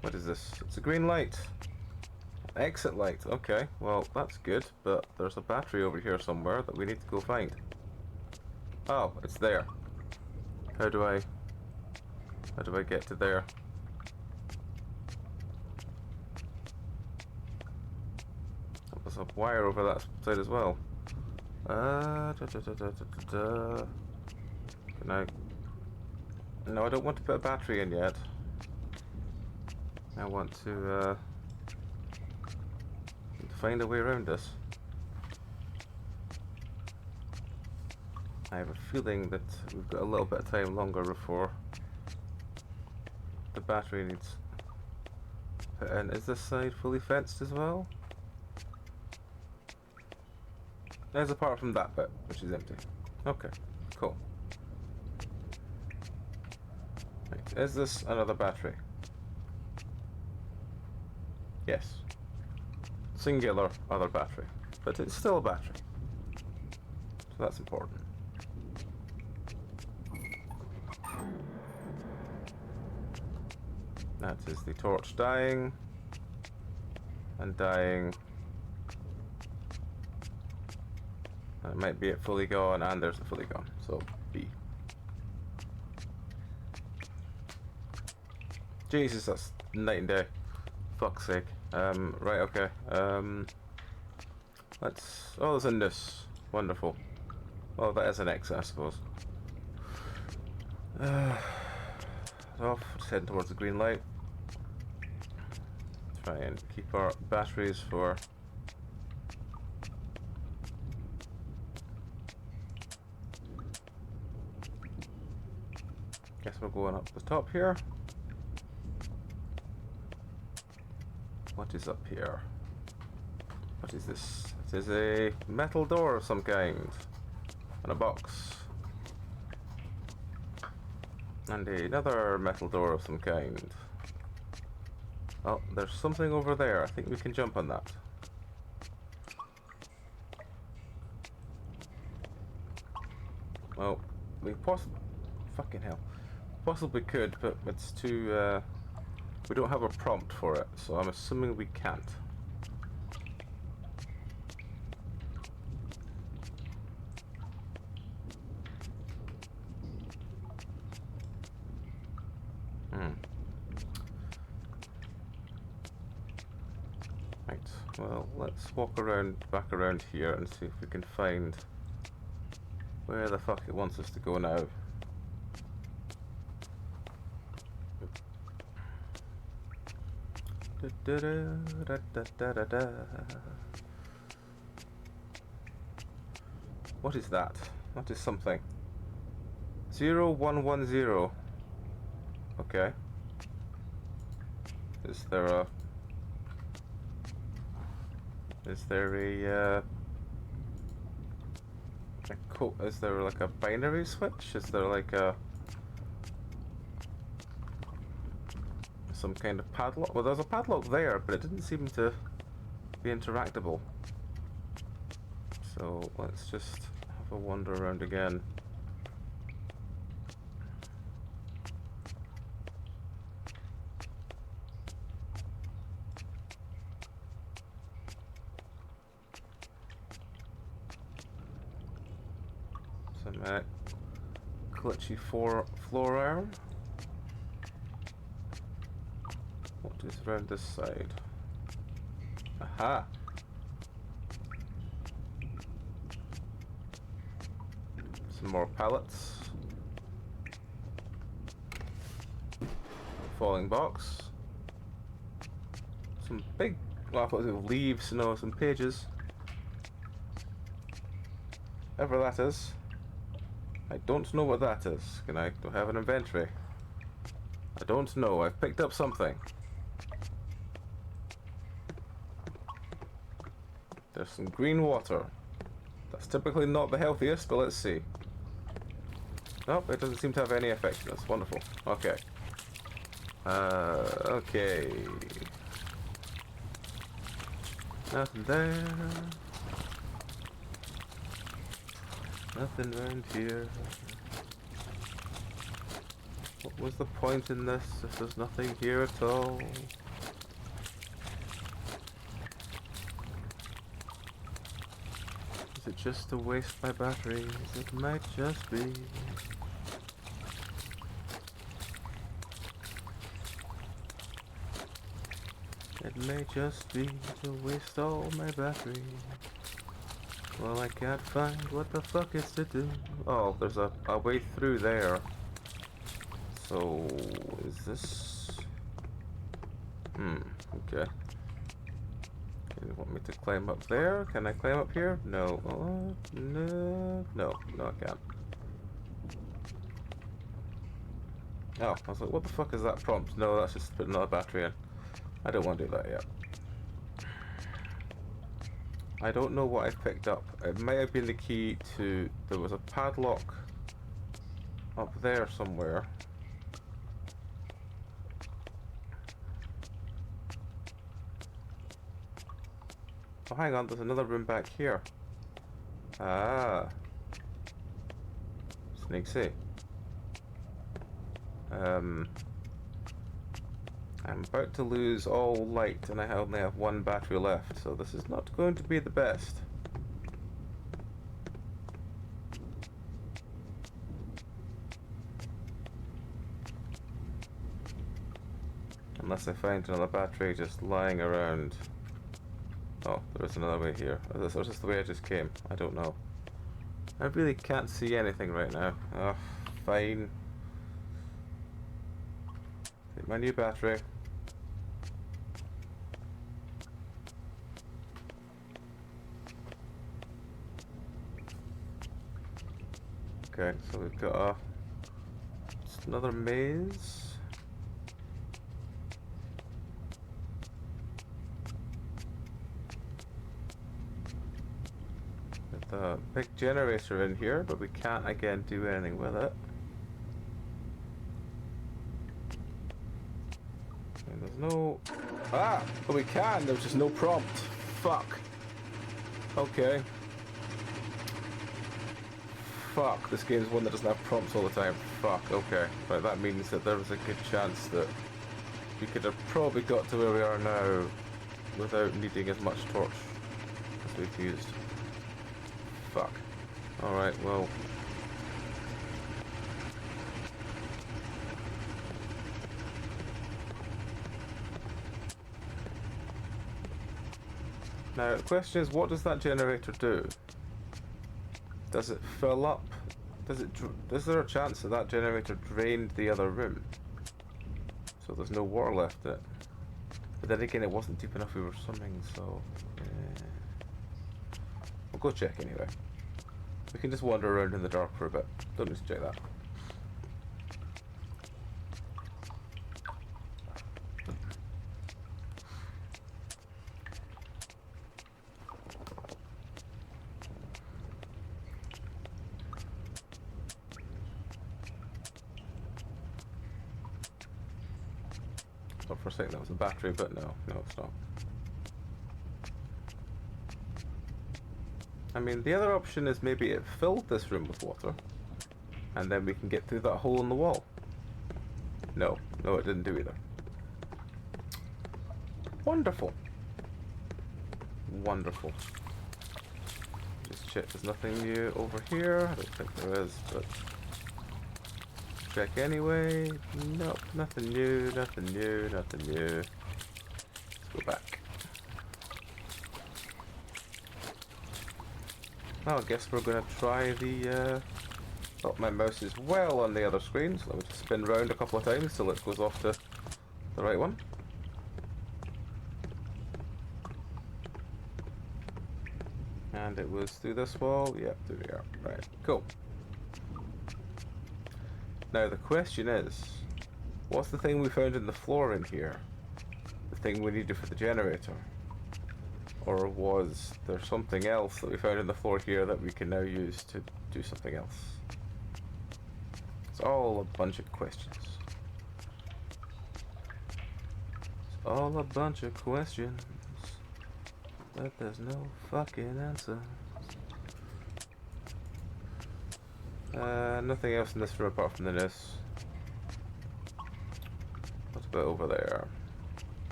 What is this? It's a green light. Exit light. Okay, well that's good, but there's a battery over here somewhere that we need to go find. Oh, it's there. How do I get to there? There's a wire over that side as well. Can I? No, I don't want to put a battery in yet. I want to find a way around this. I have a feeling that we've got a little bit of time longer before the battery needs put in. Is this side fully fenced as well? There's apart from that bit, which is empty. Okay, cool. Right, is this another battery? Yes. Singular other battery. But it's still a battery. So that's important. That is the torch dying. And dying. That might be it fully gone, and there's the fully gone. So, B. Jesus, that's night and day. Fuck's sake. Right, okay. Let's... Oh, there's a noose. Wonderful. Well, that is an exit, I suppose. Off, just heading towards the green light. Try and keep our batteries for... Guess we're going up the top here. What is up here? What is this? It is a metal door of some kind. And a box. And another metal door of some kind. Oh, there's something over there. I think we can jump on that. Well, we possibly... Fucking hell. Possibly could, but it's too... we don't have a prompt for it, so I'm assuming we can't. Right, well, let's walk around, back around here and see if we can find where the fuck it wants us to go now. What is that? That is something. 0110. Okay. Is there a... Is there is there like a binary switch? Is there like a some kind of padlock? Well, there's a padlock there, but it didn't seem to be interactable. So let's just have a wander around again. Some glitchy floor iron. What is around this side? Aha! Some more pallets. Falling box. Some big, well, I thought it was leaves, no, some pages. Whatever that is. I don't know what that is. Do I have an inventory? I don't know. I've picked up something. There's some green water. That's typically not the healthiest, but let's see. Nope, it doesn't seem to have any effect. That's wonderful. Okay. Okay. Nothing there. Nothing around here. What was the point in this if there's nothing here at all? Is it just to waste my batteries? It might just be. It may just be to waste all my batteries. Well, I can't find what the fuck is to do. Oh, there's a way through there. So, is this... okay. You want me to climb up there? Can I climb up here? No. No, I can't. Oh, I was like, what the fuck is that prompt? No, that's just putting another battery in. I don't want to do that yet. I don't know what I've picked up. It might have been the key to... There was a padlock up there somewhere. Oh, hang on, there's another room back here. Ah. Snakesy. I'm about to lose all light and I only have one battery left, so this is not going to be the best. Unless I find another battery just lying around. Oh, there's another way here. Or is this the way I just came? I don't know. I really can't see anything right now. Oh, fine. Take my new battery. Okay, so we've got just another maze. Got the big generator in here, but we can't again do anything with it. And there's no... Ah! But we can, there's just no prompt. Fuck. Okay. Fuck, this game's one that doesn't have prompts all the time. Fuck, okay. But that means that there was a good chance that we could have probably got to where we are now without needing as much torch as we've used. Fuck. Alright, well... Now, the question is, what does that generator do? Does it fill up? Is there a chance that that generator drained the other room? So there's no water left in it. But then again, it wasn't deep enough we were swimming, so... We'll go check anyway. We can just wander around in the dark for a bit. Don't need to check that. for a second that was a battery, but no, it's not. I mean, the other option is maybe it filled this room with water, and then we can get through that hole in the wall. No, it didn't do either. Wonderful. Wonderful. Just check there's nothing new over here. I don't think there is, but check anyway. Nope, nothing new, nothing new, nothing new. Let's go back. Well, I guess we're gonna try the oh, my mouse is well on the other screen, so let me just spin round a couple of times till it goes off to the right one. And it was through this wall. Yep, through here. Right, cool. Now the question is, what's the thing we found in the floor in here? The thing we needed for the generator? Or was there something else that we found in the floor here that we can now use to do something else? It's all a bunch of questions. It's all a bunch of questions, but there's no fucking answers. Nothing else in this room apart from this. What about over there?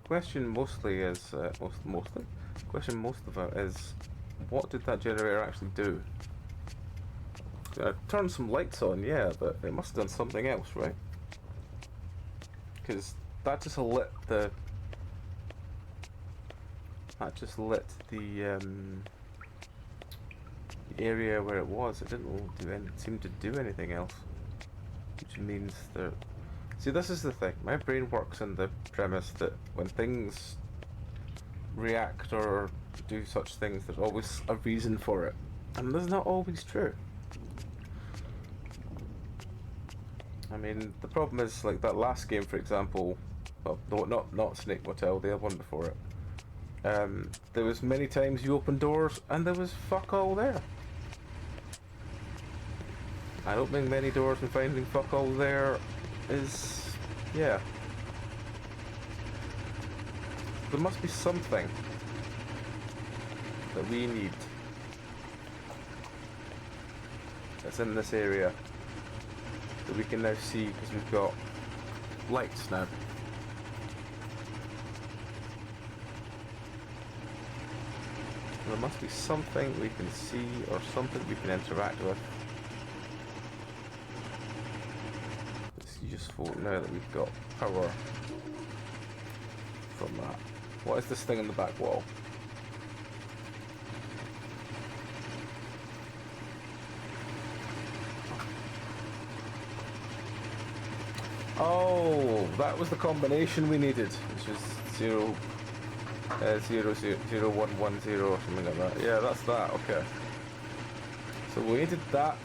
Question mostly is question most of it is, what did that generator actually do? Turn some lights on, yeah, but it must have done something else, right? Because that just lit the area where it was. It didn't seem to do anything else, which means there. See, this is the thing. My brain works on the premise that when things react or do such things, there's always a reason for it. And that's not always true. I mean, the problem is, like, that last game, for example, well, no, not Snake Motel, the other one before it. There was many times you opened doors and there was fuck all there. And opening many doors and finding fuck all there is, yeah. There must be something that we need that's in this area that we can now see because we've got lights now. There must be something we can see or something we can interact with. It's useful now that we've got power from that. What is this thing in the back wall? Oh, that was the combination we needed, which is 0, 0, 0, 0, 1, 1, 0 or something like that. Yeah, that's that, okay. So we needed that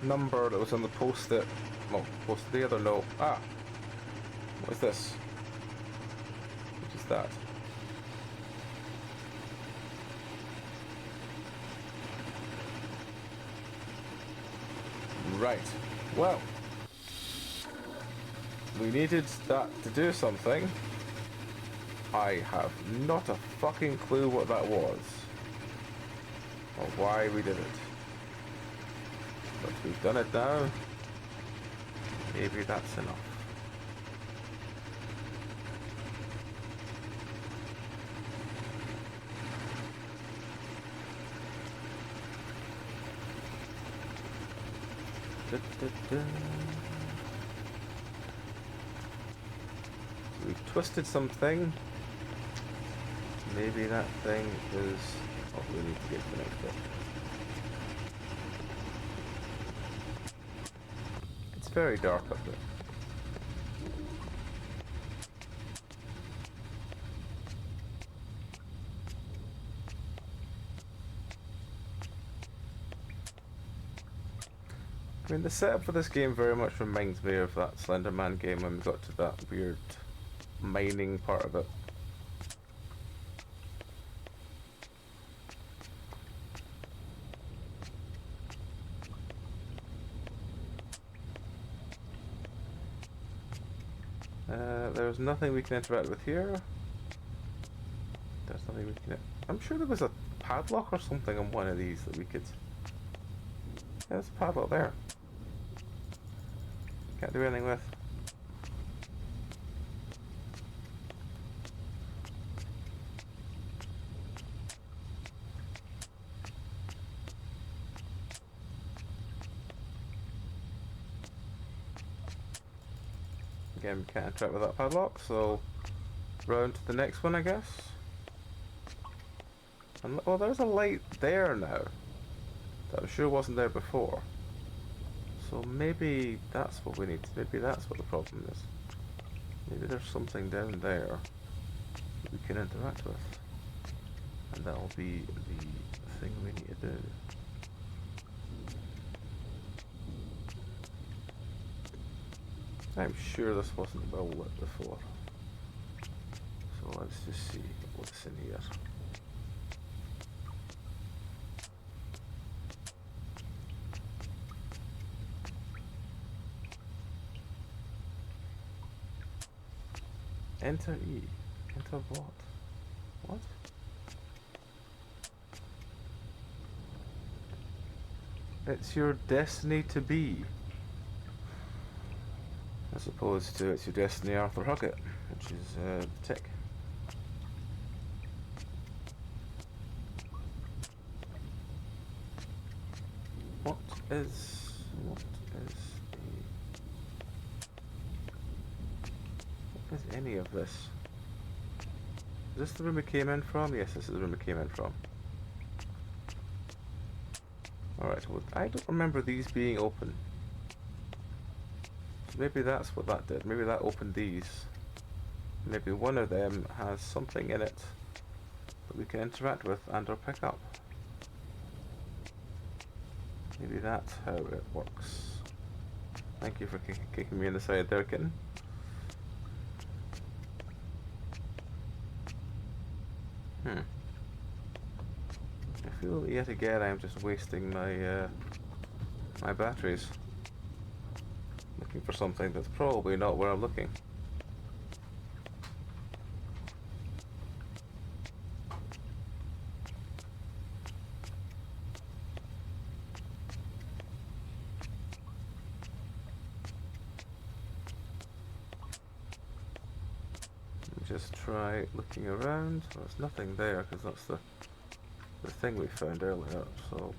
number that was on the post-it. Well, post the other note. Ah! What is this? Which is that? Right. Well. We needed that to do something. I have not a fucking clue what that was. Or why we did it. But we've done it now. Maybe that's enough. Da, da, da. We've twisted something. Maybe that thing is... Oh, we need to get to the next bit. It's very dark up there. I mean, the setup for this game very much reminds me of that Slender Man game when we got to that weird mining part of it. There's nothing we can interact with here. There's nothing we can... I'm sure there was a padlock or something on one of these that we could... Yeah, there's a padlock there. Can't do anything with. Again, we can't interact with that padlock, so round to the next one, I guess. And, oh, there's a light there now that I'm sure wasn't there before. So maybe that's what we need. Maybe that's what the problem is. Maybe there's something down there that we can interact with, and that'll be the thing we need to do. I'm sure this wasn't well lit before. So let's just see what's in here. Enter E. Enter what? What? It's your destiny to be. As opposed to it's your destiny Arthur Huggett, which is tick. What is any of this? Is this the room we came in from? Yes, this is the room we came in from. Alright, well, I don't remember these being open. So maybe that's what that did. Maybe that opened these. Maybe one of them has something in it that we can interact with and or pick up. Maybe that's how it works. Thank you for kicking me in the side there, kitten. I feel yet again I'm just wasting my my batteries looking for something that's probably not where I'm looking. Just try looking around. Well, there's nothing there because that's the thing we found earlier. So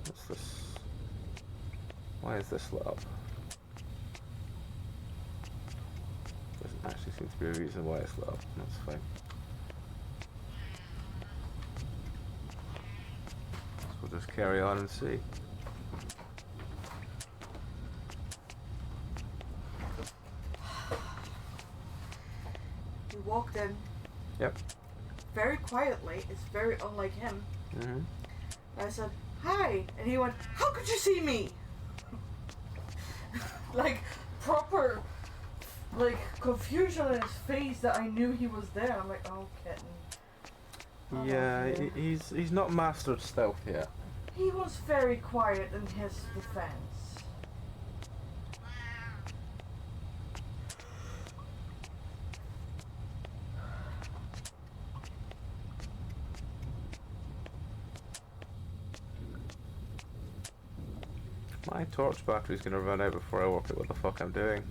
what's this? Why is this lit up? Doesn't actually seem to be a reason why it's lit up. That's fine. So we'll just carry on and see. Walked in. Yep. Very quietly. It's very unlike him. Mm-hmm. I said, "Hi," and he went, "How could you see me?" Like proper, like confusion in his face that I knew he was there. I'm like, "Oh, kitten." Oh, yeah, he's not mastered stealth yet. He was very quiet in his defense. My torch battery's gonna run out before I work out what the fuck I'm doing.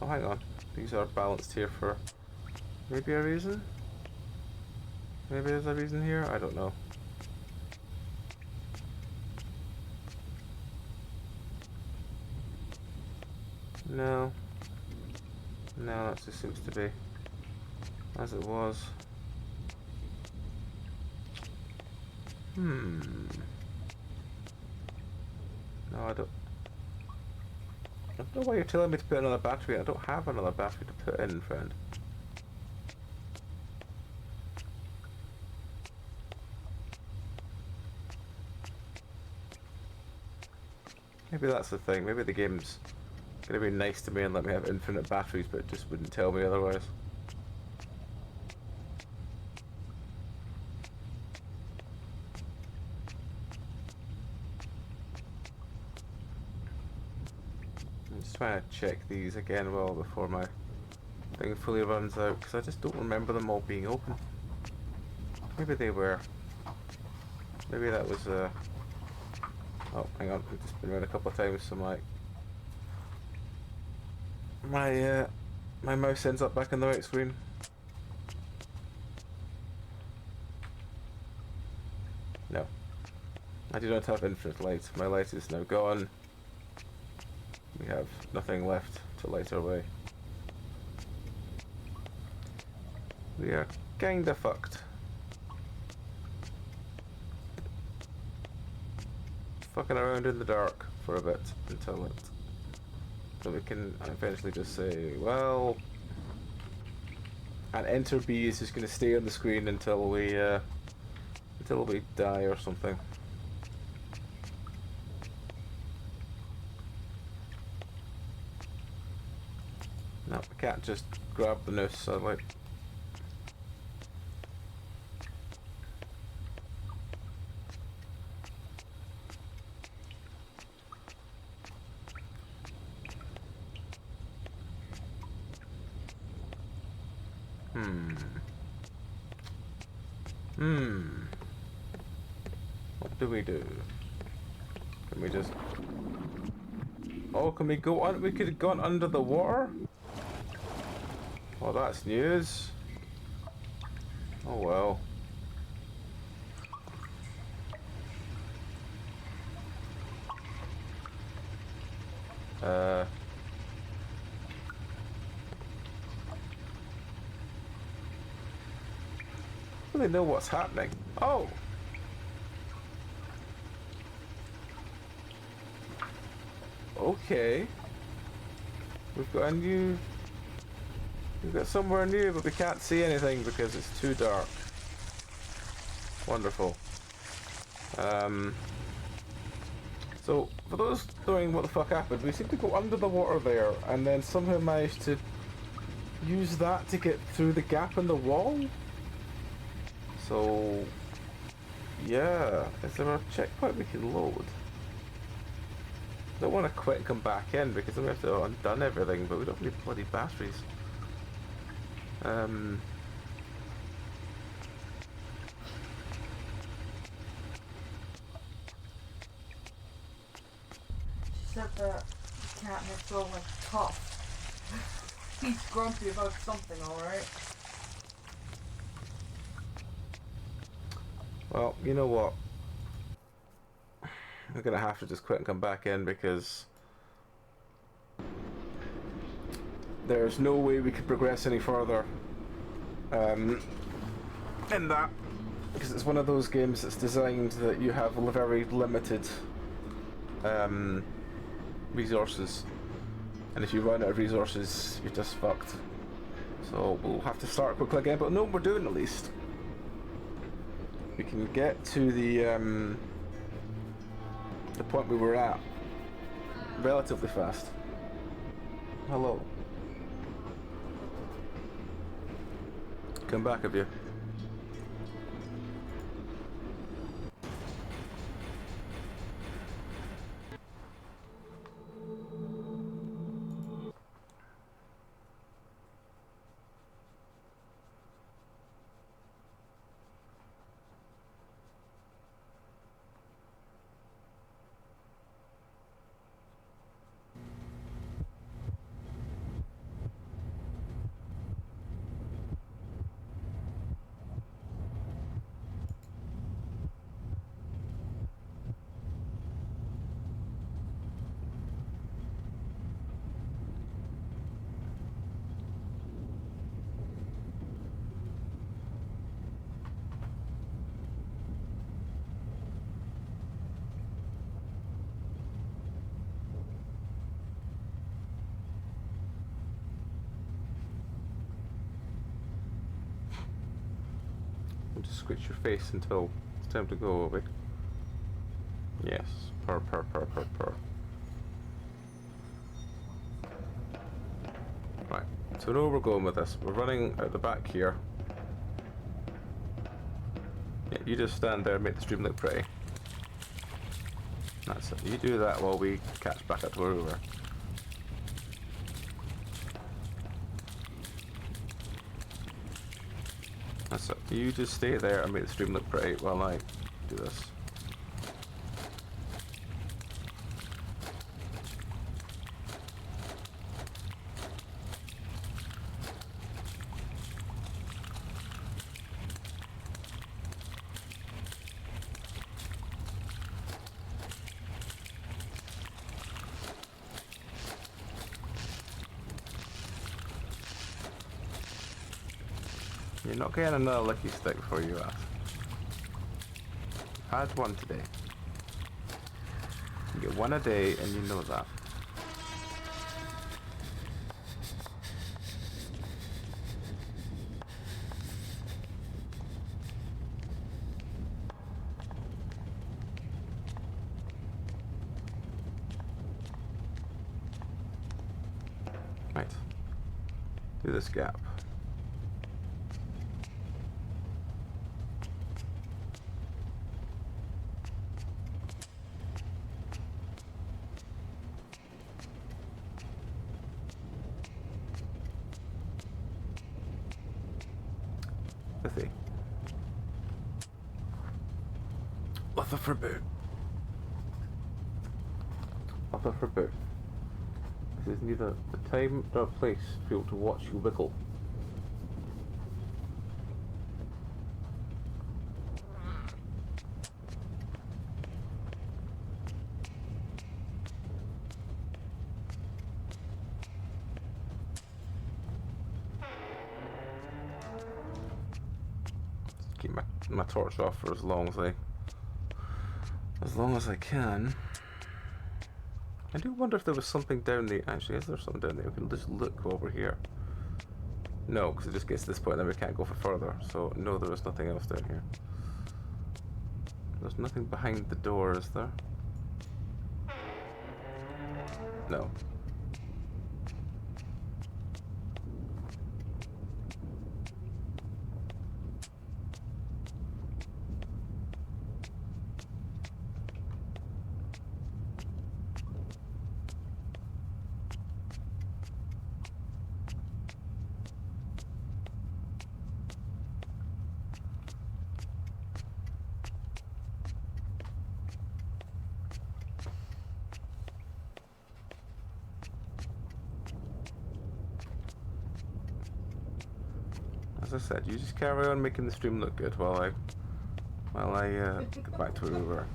Oh, hang on. These are balanced here for maybe a reason? Maybe there's a reason here? I don't know. No. No, that just seems to be as it was. No, I don't know why you're telling me to put another battery in. I don't have another battery to put in, friend. Maybe that's the thing. Maybe the game's gonna be nice to me and let me have infinite batteries, but it just wouldn't tell me otherwise. I'm just trying to check these again well before my thing fully runs out, because I just don't remember them all being open. Maybe they were. Maybe that was oh, hang on, I've just been around a couple of times, so my mouse ends up back on the right screen. No. I do not have infinite light. My light is now gone. We have nothing left to light our way. We are kinda fucked. Fucking around in the dark for a bit until so we can eventually just say, well, and enter B is just going to stay on the screen until we die or something. No, we can't just grab the noose. I like. What do we do? Can we just... Oh, can we go on? We could have gone under the water? Well, that's news. Oh well. I don't really know what's happening. Oh! Okay. We've got a new... We've got somewhere new, but we can't see anything because it's too dark. Wonderful. So, for those knowing what the fuck happened, we seem to go under the water there, and then somehow managed to use that to get through the gap in the wall? So... Yeah, is there a checkpoint we can load? I don't want to quit and come back in because then we have to have undone everything, but we don't have any bloody batteries. She said that the cat next door went tough. He's grumpy about something, alright? Well, you know what? We're gonna have to just quit and come back in because there's no way we could progress any further in that, because it's one of those games that's designed that you have very limited resources, and if you run out of resources you're just fucked. So we'll have to start quickly again, but no, we're doing at least. We can get to the point we were at relatively fast. Hello. Come back, have you? to squitch your face until it's time to go, Obi. Yes. Purr. Right. So now we're going with this. We're running out the back here. Yeah, you just stand there and make the stream look pretty. That's it. You do that while we catch back up to where we were. That's it. You just stay there and make the stream look pretty while I do this. You're not getting another lucky stick before you ask. You've had one today. You get one a day and you know that. Right. Do this gap. Leather for boot. Leather for boot. This is neither the time nor place for you to watch you wiggle. Keep my torch off for as long as I can. I do wonder if there was something down the... Actually, is there something down there? We can just look while we're here. No, because it just gets to this point and then we can't go for further. So, no, there was nothing else down here. There's nothing behind the door, is there? No. As I said, you just carry on making the stream look good while I get back to where we were.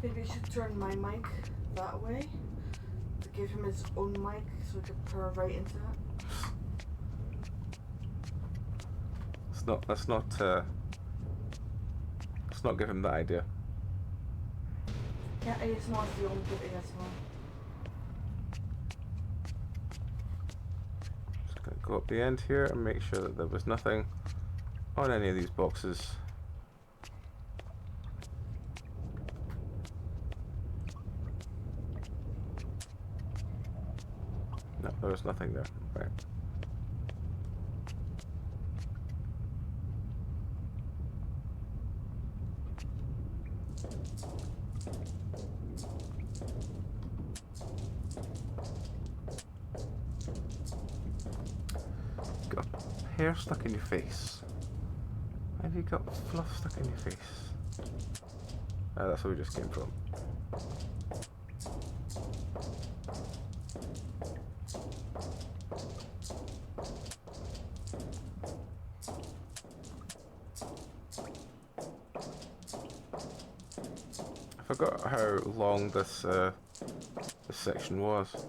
Maybe I should turn my mic that way to give him his own mic so he could purr right into it. Let's not give him that idea. Yeah, it's not the only good ASMR. Just gonna go up the end here and make sure that there was nothing on any of these boxes. No, there was nothing there. Right. Got hair stuck in your face. Why have you got fluff stuck in your face? That's where we just came from. I forgot how long this section was.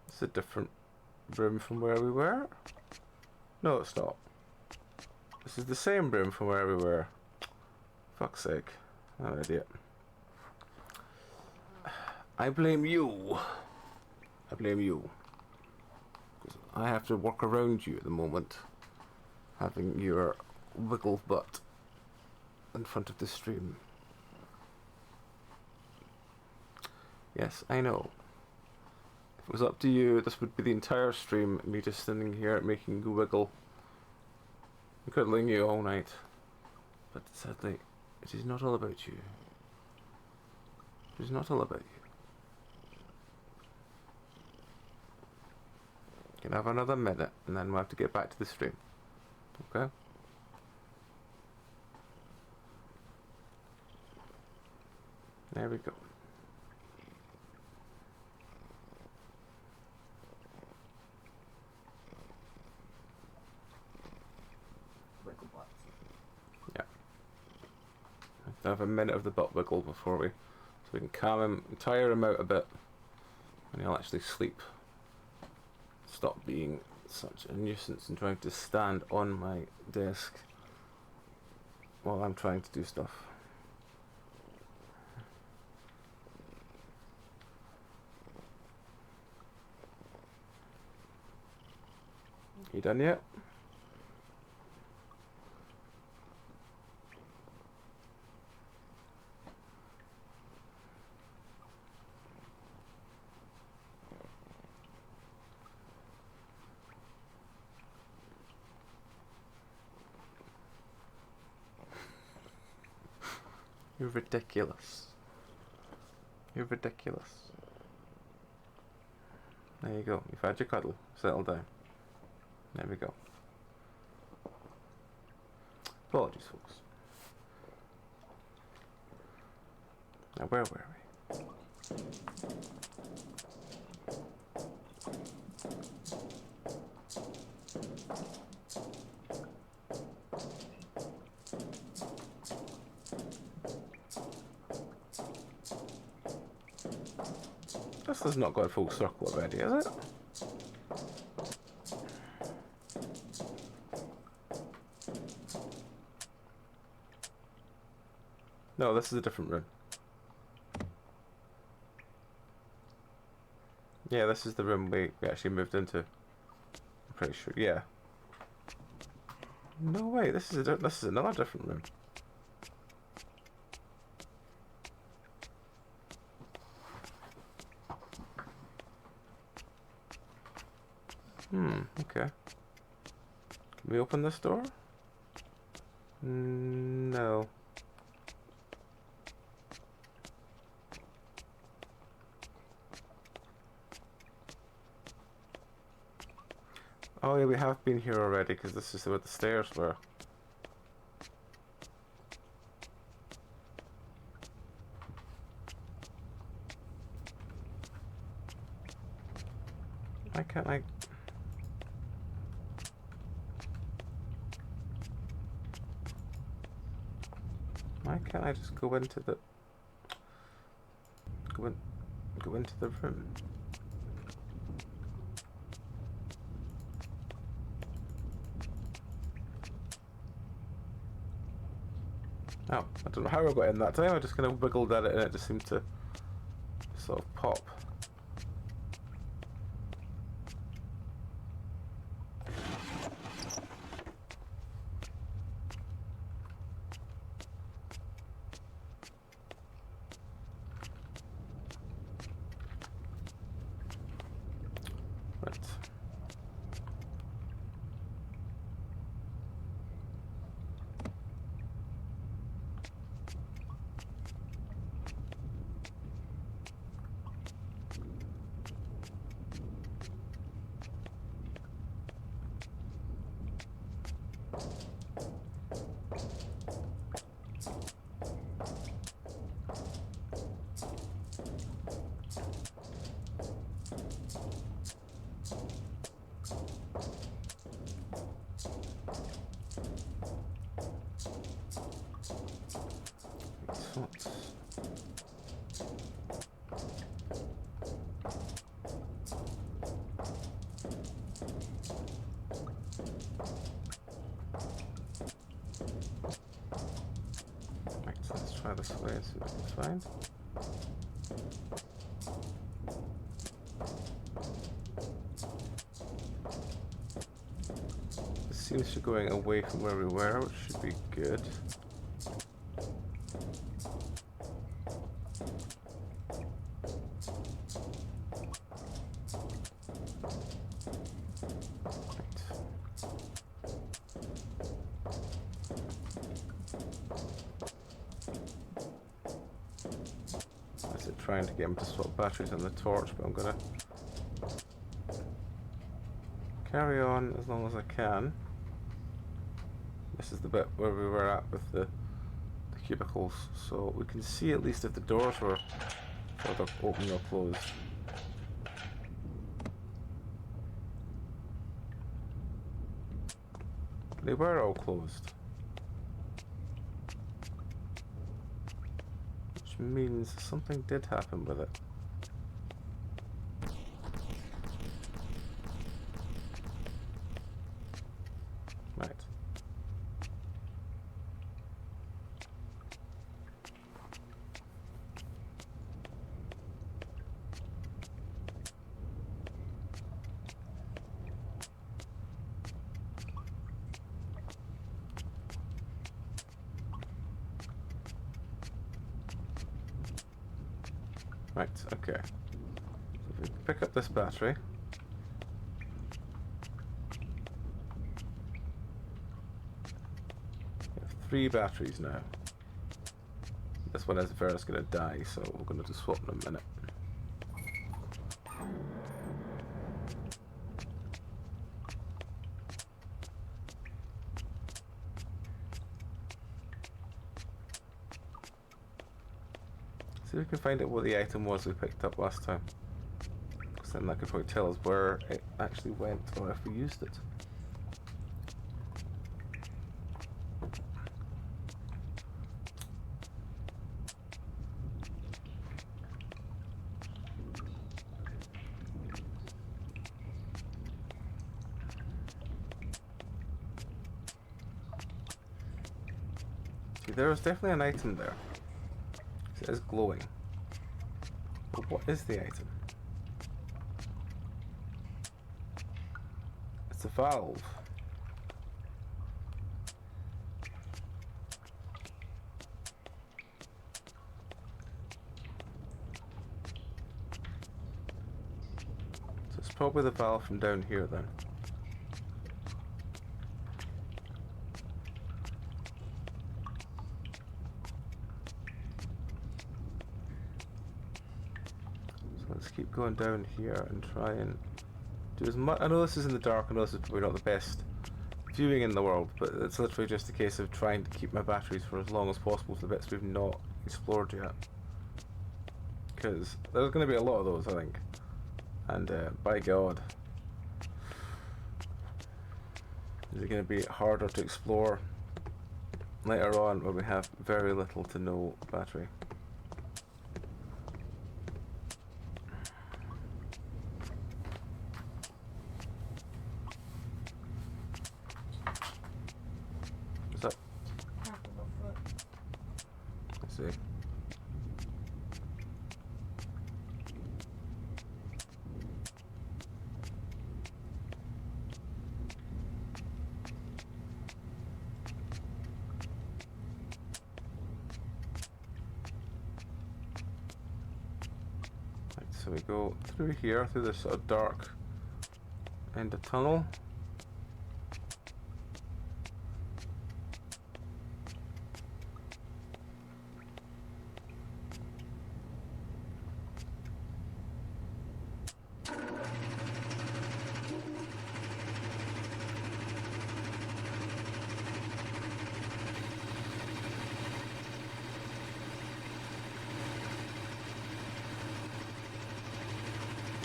It's a different room from where we were. No, it's not. This is the same room from where we were. Fuck's sake. I'm an idiot. I blame you. I blame you. Because I have to work around you at the moment. Having your wiggle butt in front of the stream. Yes, I know. If it was up to you, this would be the entire stream, me just standing here making you wiggle. And cuddling you all night. But sadly, it is not all about you. It is not all about you. You can have another minute, and then we'll have to get back to the stream. Okay? There we go. Wiggle butt. Yeah. I have a minute of the butt wiggle before so we can calm him, tire him out a bit, and he'll actually sleep. Stop being such a nuisance and trying to stand on my desk while I'm trying to do stuff. You done yet? You're ridiculous. You're ridiculous. There you go. You've had your cuddle. Settle down. There we go. Apologies, folks. Now, where were we? This has not got a full circle already, has it? No, this is a different room. Yeah, this is the room we actually moved into. I'm pretty sure. Yeah. No way. This is another different room. Okay. Can we open this door? No. Oh yeah, we have been here already because this is where the stairs were. Why can't I? Why can't I just go into the go into the room? Oh, I don't know how I got in that time. I just kind of wiggled at it and it just seemed to sort of pop. Right. try this way and see what we can find. This seems to be going away from where we were, which should be good. Trying to get him to swap batteries on the torch, but I'm gonna carry on as long as I can. This is the bit where we were at with the cubicles, so we can see at least if the doors were either open or closed. They were all closed. Means something did happen with it. Right. Right, okay. So if we pick up this battery. We have 3 batteries now. This one is first going to die, so we're going to just swap in a minute. See if we can find out what the item was we picked up last time. Because then that could probably tell us where it actually went or if we used it. See, there was definitely an item there. It is glowing. But what is the item? It's a valve. So it's probably the valve from down here then. Keep going down here and try and do as much. I know this is in the dark, I know this is probably not the best viewing in the world, but it's literally just a case of trying to keep my batteries for as long as possible for the bits we've not explored yet. Because there's going to be a lot of those, I think. And by God, is it going to be harder to explore later on where we have very little to no battery. So we go through here, through this sort of dark end of tunnel.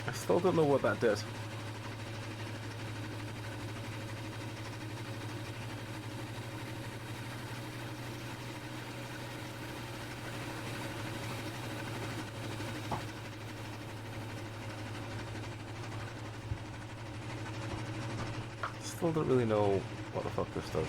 I still don't know what that did. Still don't really know what the fuck this does.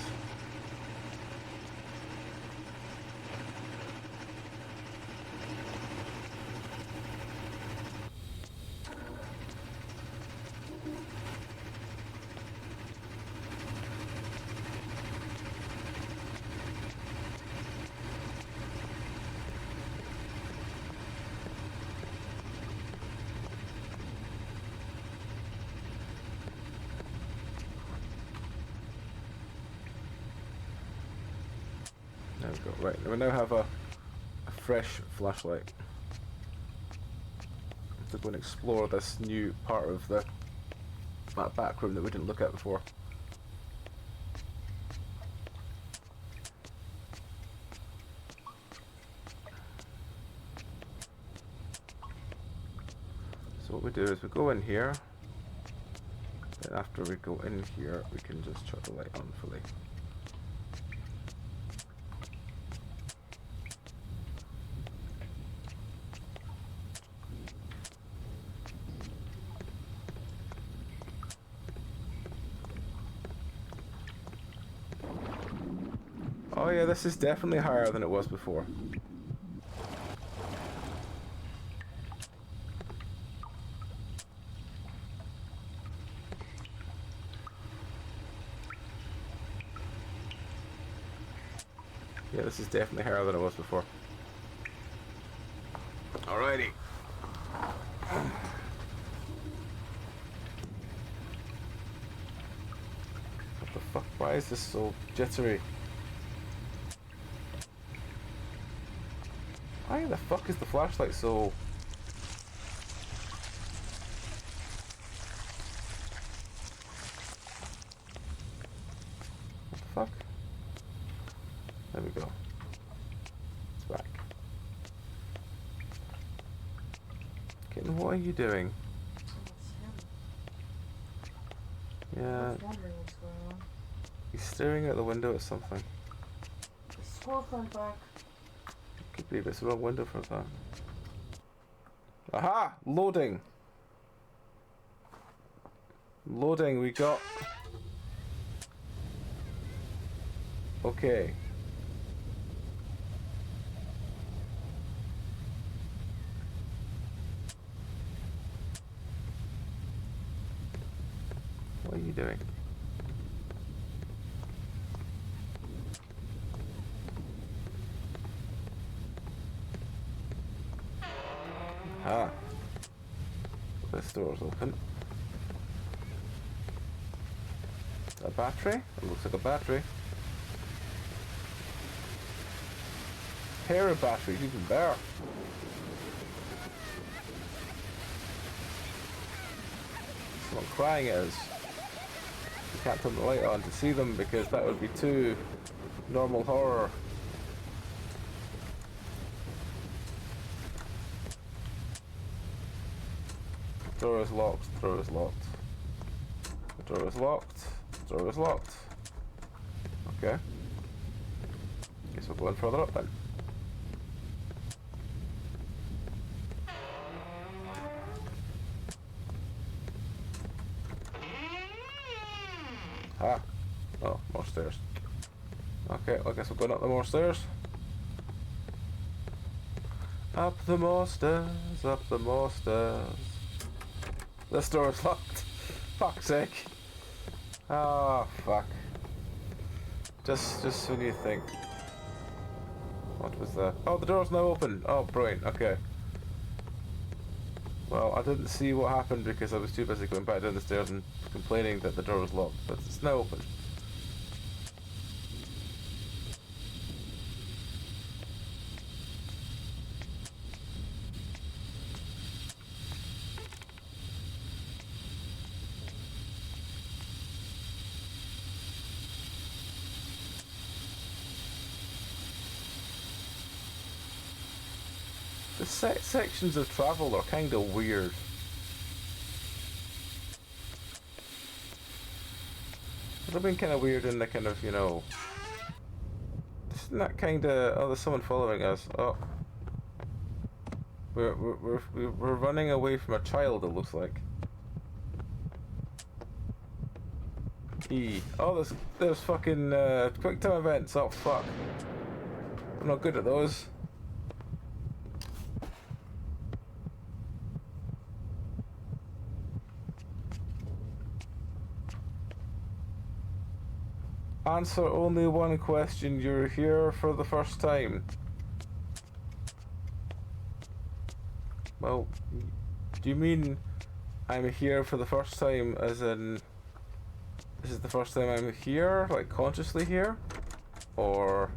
There we go. Right, we now have a fresh flashlight. To go and explore this new part of that back room that we didn't look at before. So what we do is we go in here, and after we go in here we can just shut the light on fully. Oh yeah, this is definitely higher than it was before. Yeah, this is definitely higher than it was before. Alrighty. What the fuck? Why is this so jittery? Why the fuck is the flashlight so... What the fuck? There we go. It's back. Kitten, what are you doing? Yeah. I was wondering what's going on. He's staring out the window at something. The squirrel went back. I can't believe it's the wrong window for that. Aha! Loading! Loading, we got... Okay. What are you doing? Ah. This door's open. A battery? It looks like a battery. Pair of batteries, even better. Someone crying is. You can't turn the light on to see them because that would be too normal horror. The door is locked, the door is locked. The door is locked, the door is locked. Okay. Guess we're going further up then. Ah. Oh, more stairs. Okay, I guess we're going up the more stairs. Up the more stairs, up the more stairs. This door is locked. Fuck's sake. Oh, fuck. Just when you think. What was that? Oh, the door's now open. Oh, brilliant. Okay. Well, I didn't see what happened because I was too busy going back down the stairs and complaining that the door was locked, but it's now open. The sections of travel are kind of weird. They've been kind of weird in the kind of, you know... Isn't that kind of... Oh, there's someone following us. Oh. We're running away from a child, it looks like. E. Oh, there's fucking quick time events. Oh, fuck. I'm not good at those. Answer only one question. You're here for the first time. Well, do you mean I'm here for the first time as in this is the first time I'm here, like consciously here? Or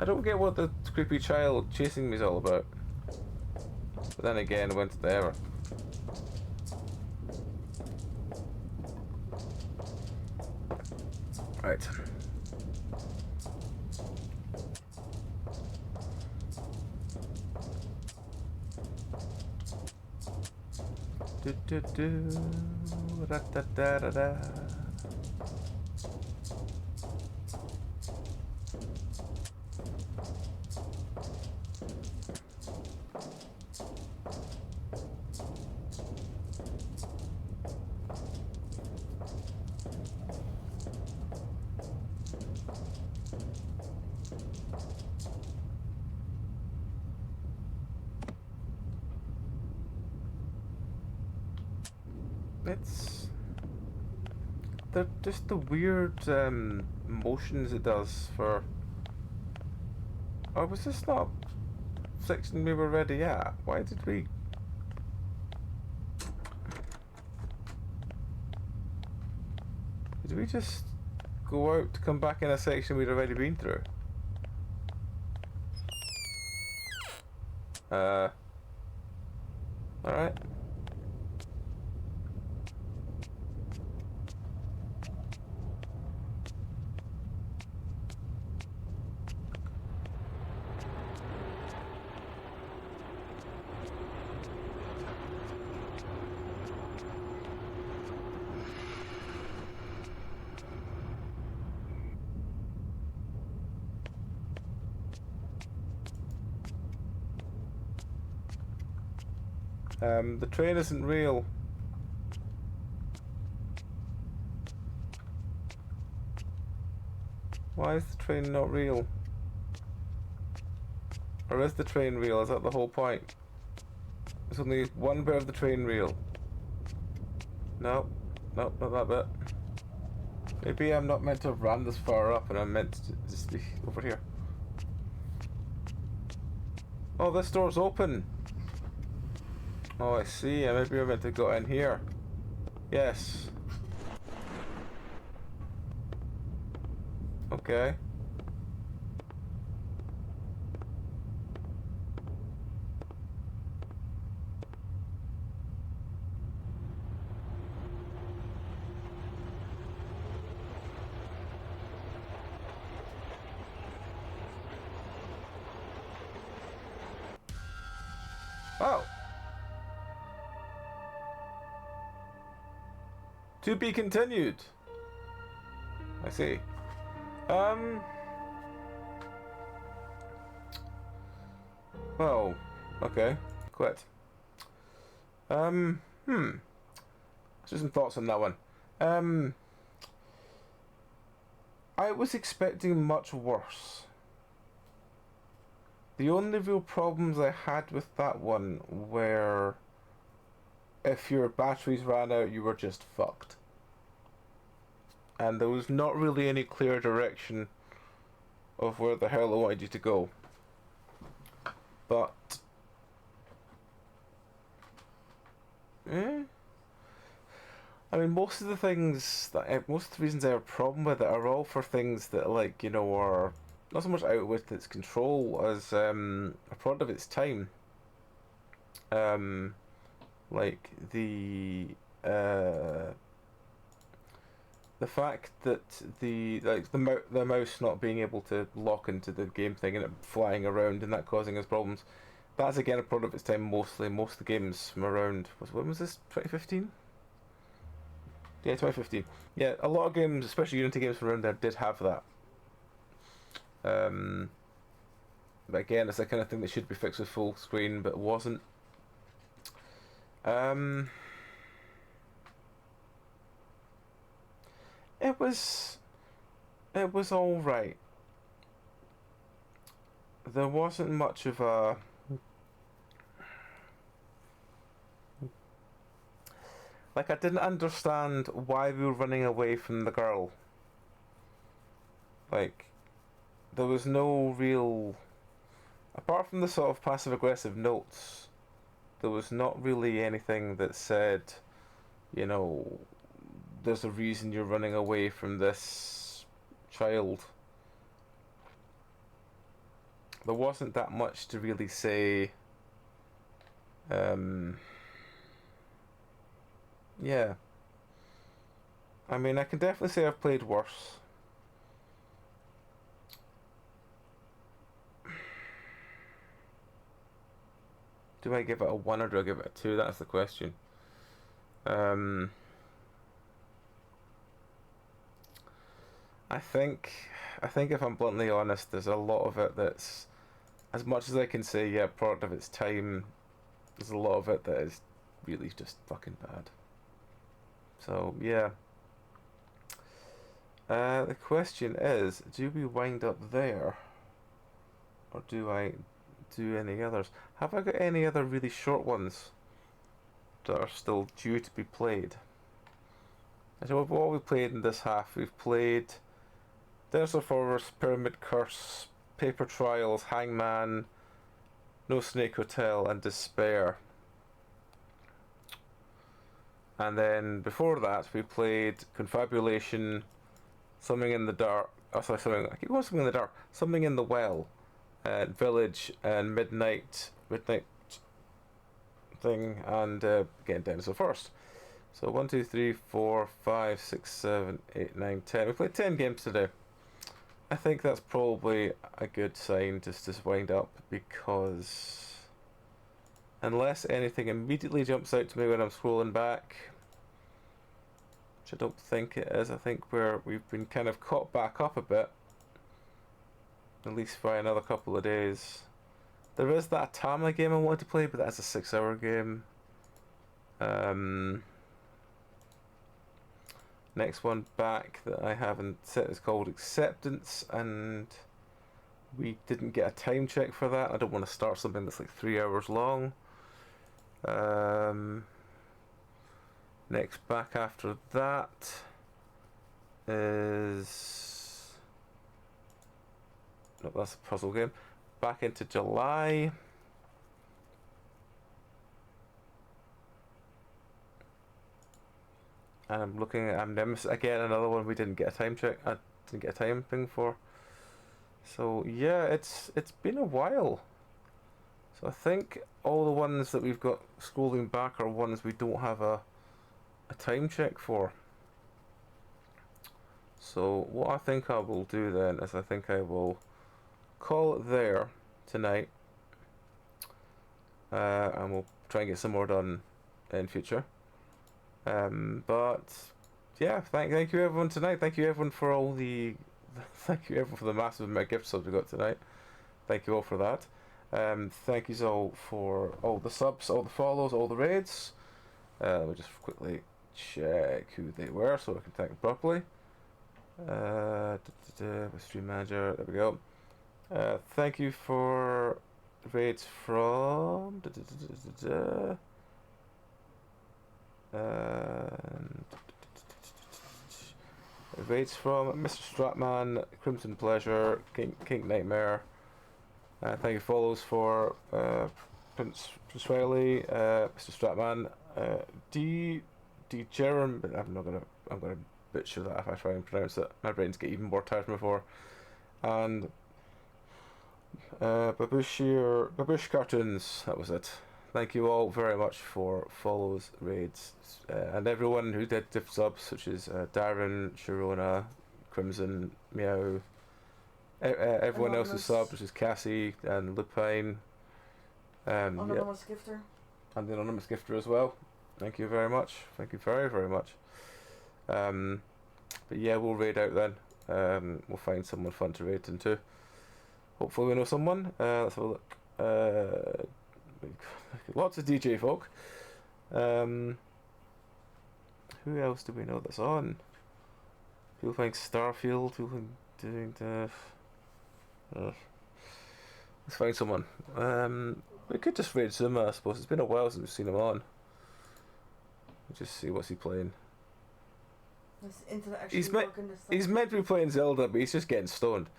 I don't get what the creepy child chasing me is all about. But then again, when's the ever? Right. Do do do da da da da da. It's just the weird motions it does for. Oh, was this not section we were already at? Why did we? Did we just go out to come back in a section we'd already been through? Alright. The train isn't real. Why is the train not real? Or is the train real? Is that the whole point? There's only one bit of the train real. No, not that bit. Maybe I'm not meant to have ran this far up and I'm meant to just be over here. Oh, this door's open! Oh, I see. Maybe we're meant to go in here. Yes. Okay. Oh. To be continued. I see. Well, okay. Quit. Just some thoughts on that one. I was expecting much worse. The only real problems I had with that one were if your batteries ran out, you were just fucked. And there was not really any clear direction of where the hell I wanted you to go. But I mean, most of the things most of the reasons I have a problem with it are all for things that, like, you know, are not so much out with its control as a product of its time. Like the fact that the mouse not being able to lock into the game thing and it flying around and that causing us problems. That's again a product of its time mostly. Most of the games from around when was this? 2015? Yeah, 2015. Yeah, a lot of games, especially Unity games from around there, did have that. But again, it's the kind of thing that should be fixed with full screen, but wasn't. It was all right. There wasn't much of a I didn't understand why we were running away from the girl. Like, there was no real, apart from the sort of passive-aggressive notes, there was not really anything that said, you know, there's a reason you're running away from this child. there wasn't that much to really say. Yeah. I mean, I can definitely say I've played worse. Do I give it a 1 or do I give it a 2? That's the question. I think if I'm bluntly honest, there's a lot of it that's, as much as I can say, yeah, product of its time, there's a lot of it that is really just fucking bad. So, yeah. The question is, do we wind up there? Or do I do any others? Have I got any other really short ones that are still due to be played? I know what we played in this half. We've played Dinosaur Forest, Pyramid Curse, Paper Trials, Hangman, No Snake Hotel, and Despair. And then before that, we played Confabulation, Something in the Dark. Oh, sorry, I keep going Something in the Dark. Something in the Well, Village, and Midnight thing, and again Dinosaur Forest. So 1, 2, 3, 4, 5, 6, 7, 8, 9, 10. We played 10 games today. I think that's probably a good sign just to wind up, because unless anything immediately jumps out to me when I'm scrolling back, which I don't think it is, I think we've been kind of caught back up a bit, at least for another couple of days. There is that Tama game I want to play, but that's a 6-hour game. Next one back that I haven't set is called Acceptance, and we didn't get a time check for that. I don't want to start something that's like 3 hours long. Next back after that is... no, that's a puzzle game. Back into July. And I'm looking at Nemesis again, another one we didn't get a time check. I didn't get a time thing for. So yeah, it's been a while. So I think all the ones that we've got scrolling back are ones we don't have a time check for. So what I think I will do then is I think I will call it there tonight, and we'll try and get some more done in future. But yeah, thank you everyone tonight. Thank you everyone for all the thank you everyone for the massive amount of gift subs we got tonight. Thank you all for that. Thank you all for all the subs, all the follows, all the raids. We'll just quickly check who they were so I can thank them properly. Stream manager, there we go. Thank you for raids from raids from Mr. Stratman, Crimson Pleasure, King Nightmare. Thank you follows for Prince Riley, Mr. Stratman, D Jerem, but I'm gonna butcher that if I try and pronounce it. My brains get even more tired than before. And Babush Cartoons, that was it. Thank you all very much for follows, raids, and everyone who did gift subs, such as Darren, Sharona, Crimson, Meow, everyone else who subbed, which is Cassie and Lupine. Anonymous Gifter. And the Anonymous Gifter as well. Thank you very much. Thank you very, very much. But yeah, we'll raid out then. We'll find someone fun to raid into. Hopefully we know someone. Let's have a look. Lots of DJ folk. Who else do we know that's on? People playing Starfield. People doing the... let's find someone. We could just raid Zuma, I suppose. It's been a while since we've seen him on. Just see what's he playing. He's meant to be playing Zelda, but he's just getting stoned.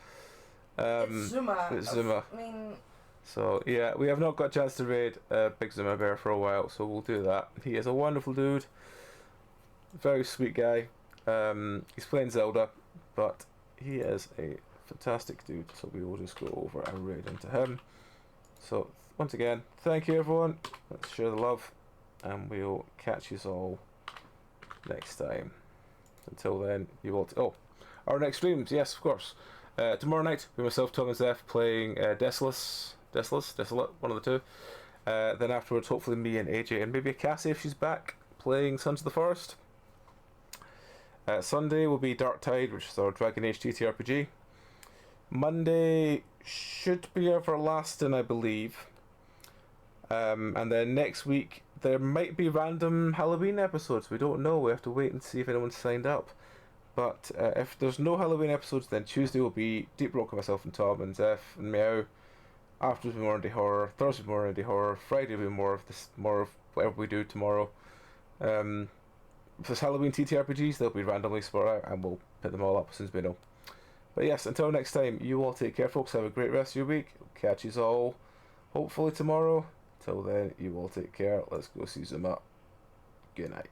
It's Zuma. It's Zuma. I mean... So yeah, we have not got a chance to raid Big Zuma Bear for a while, so we'll do that. He is a wonderful dude, very sweet guy. He's playing Zelda, but he is a fantastic dude. So we will just go over and raid into him. So once again, thank you everyone. Let's share the love, and we'll catch you all next time. Until then, you will. Oh, our next streams, yes, of course. Tomorrow night, we myself, Tom and Zeph playing Desolate, one of the two. Then afterwards, hopefully me and AJ and maybe Cassie if she's back playing Sons of the Forest. Sunday will be Dark Tide, which is our Dragon Age TTRPG. Monday should be everlasting, I believe. And then next week there might be random Halloween episodes. We don't know. We have to wait and see if anyone's signed up. But if there's no Halloween episodes, then Tuesday will be Deep Rock with myself and Tom and Zeph and Meow. Afterwards will be more indie horror. Thursday will be more indie horror. Friday will be more of whatever we do tomorrow. If there's Halloween TTRPGs, they'll be randomly spread out, and we'll put them all up as soon as we know. But yes, until next time, you all take care, folks. Have a great rest of your week. Catch you all hopefully tomorrow. Till then, you all take care. Let's go see Zuma. Good night.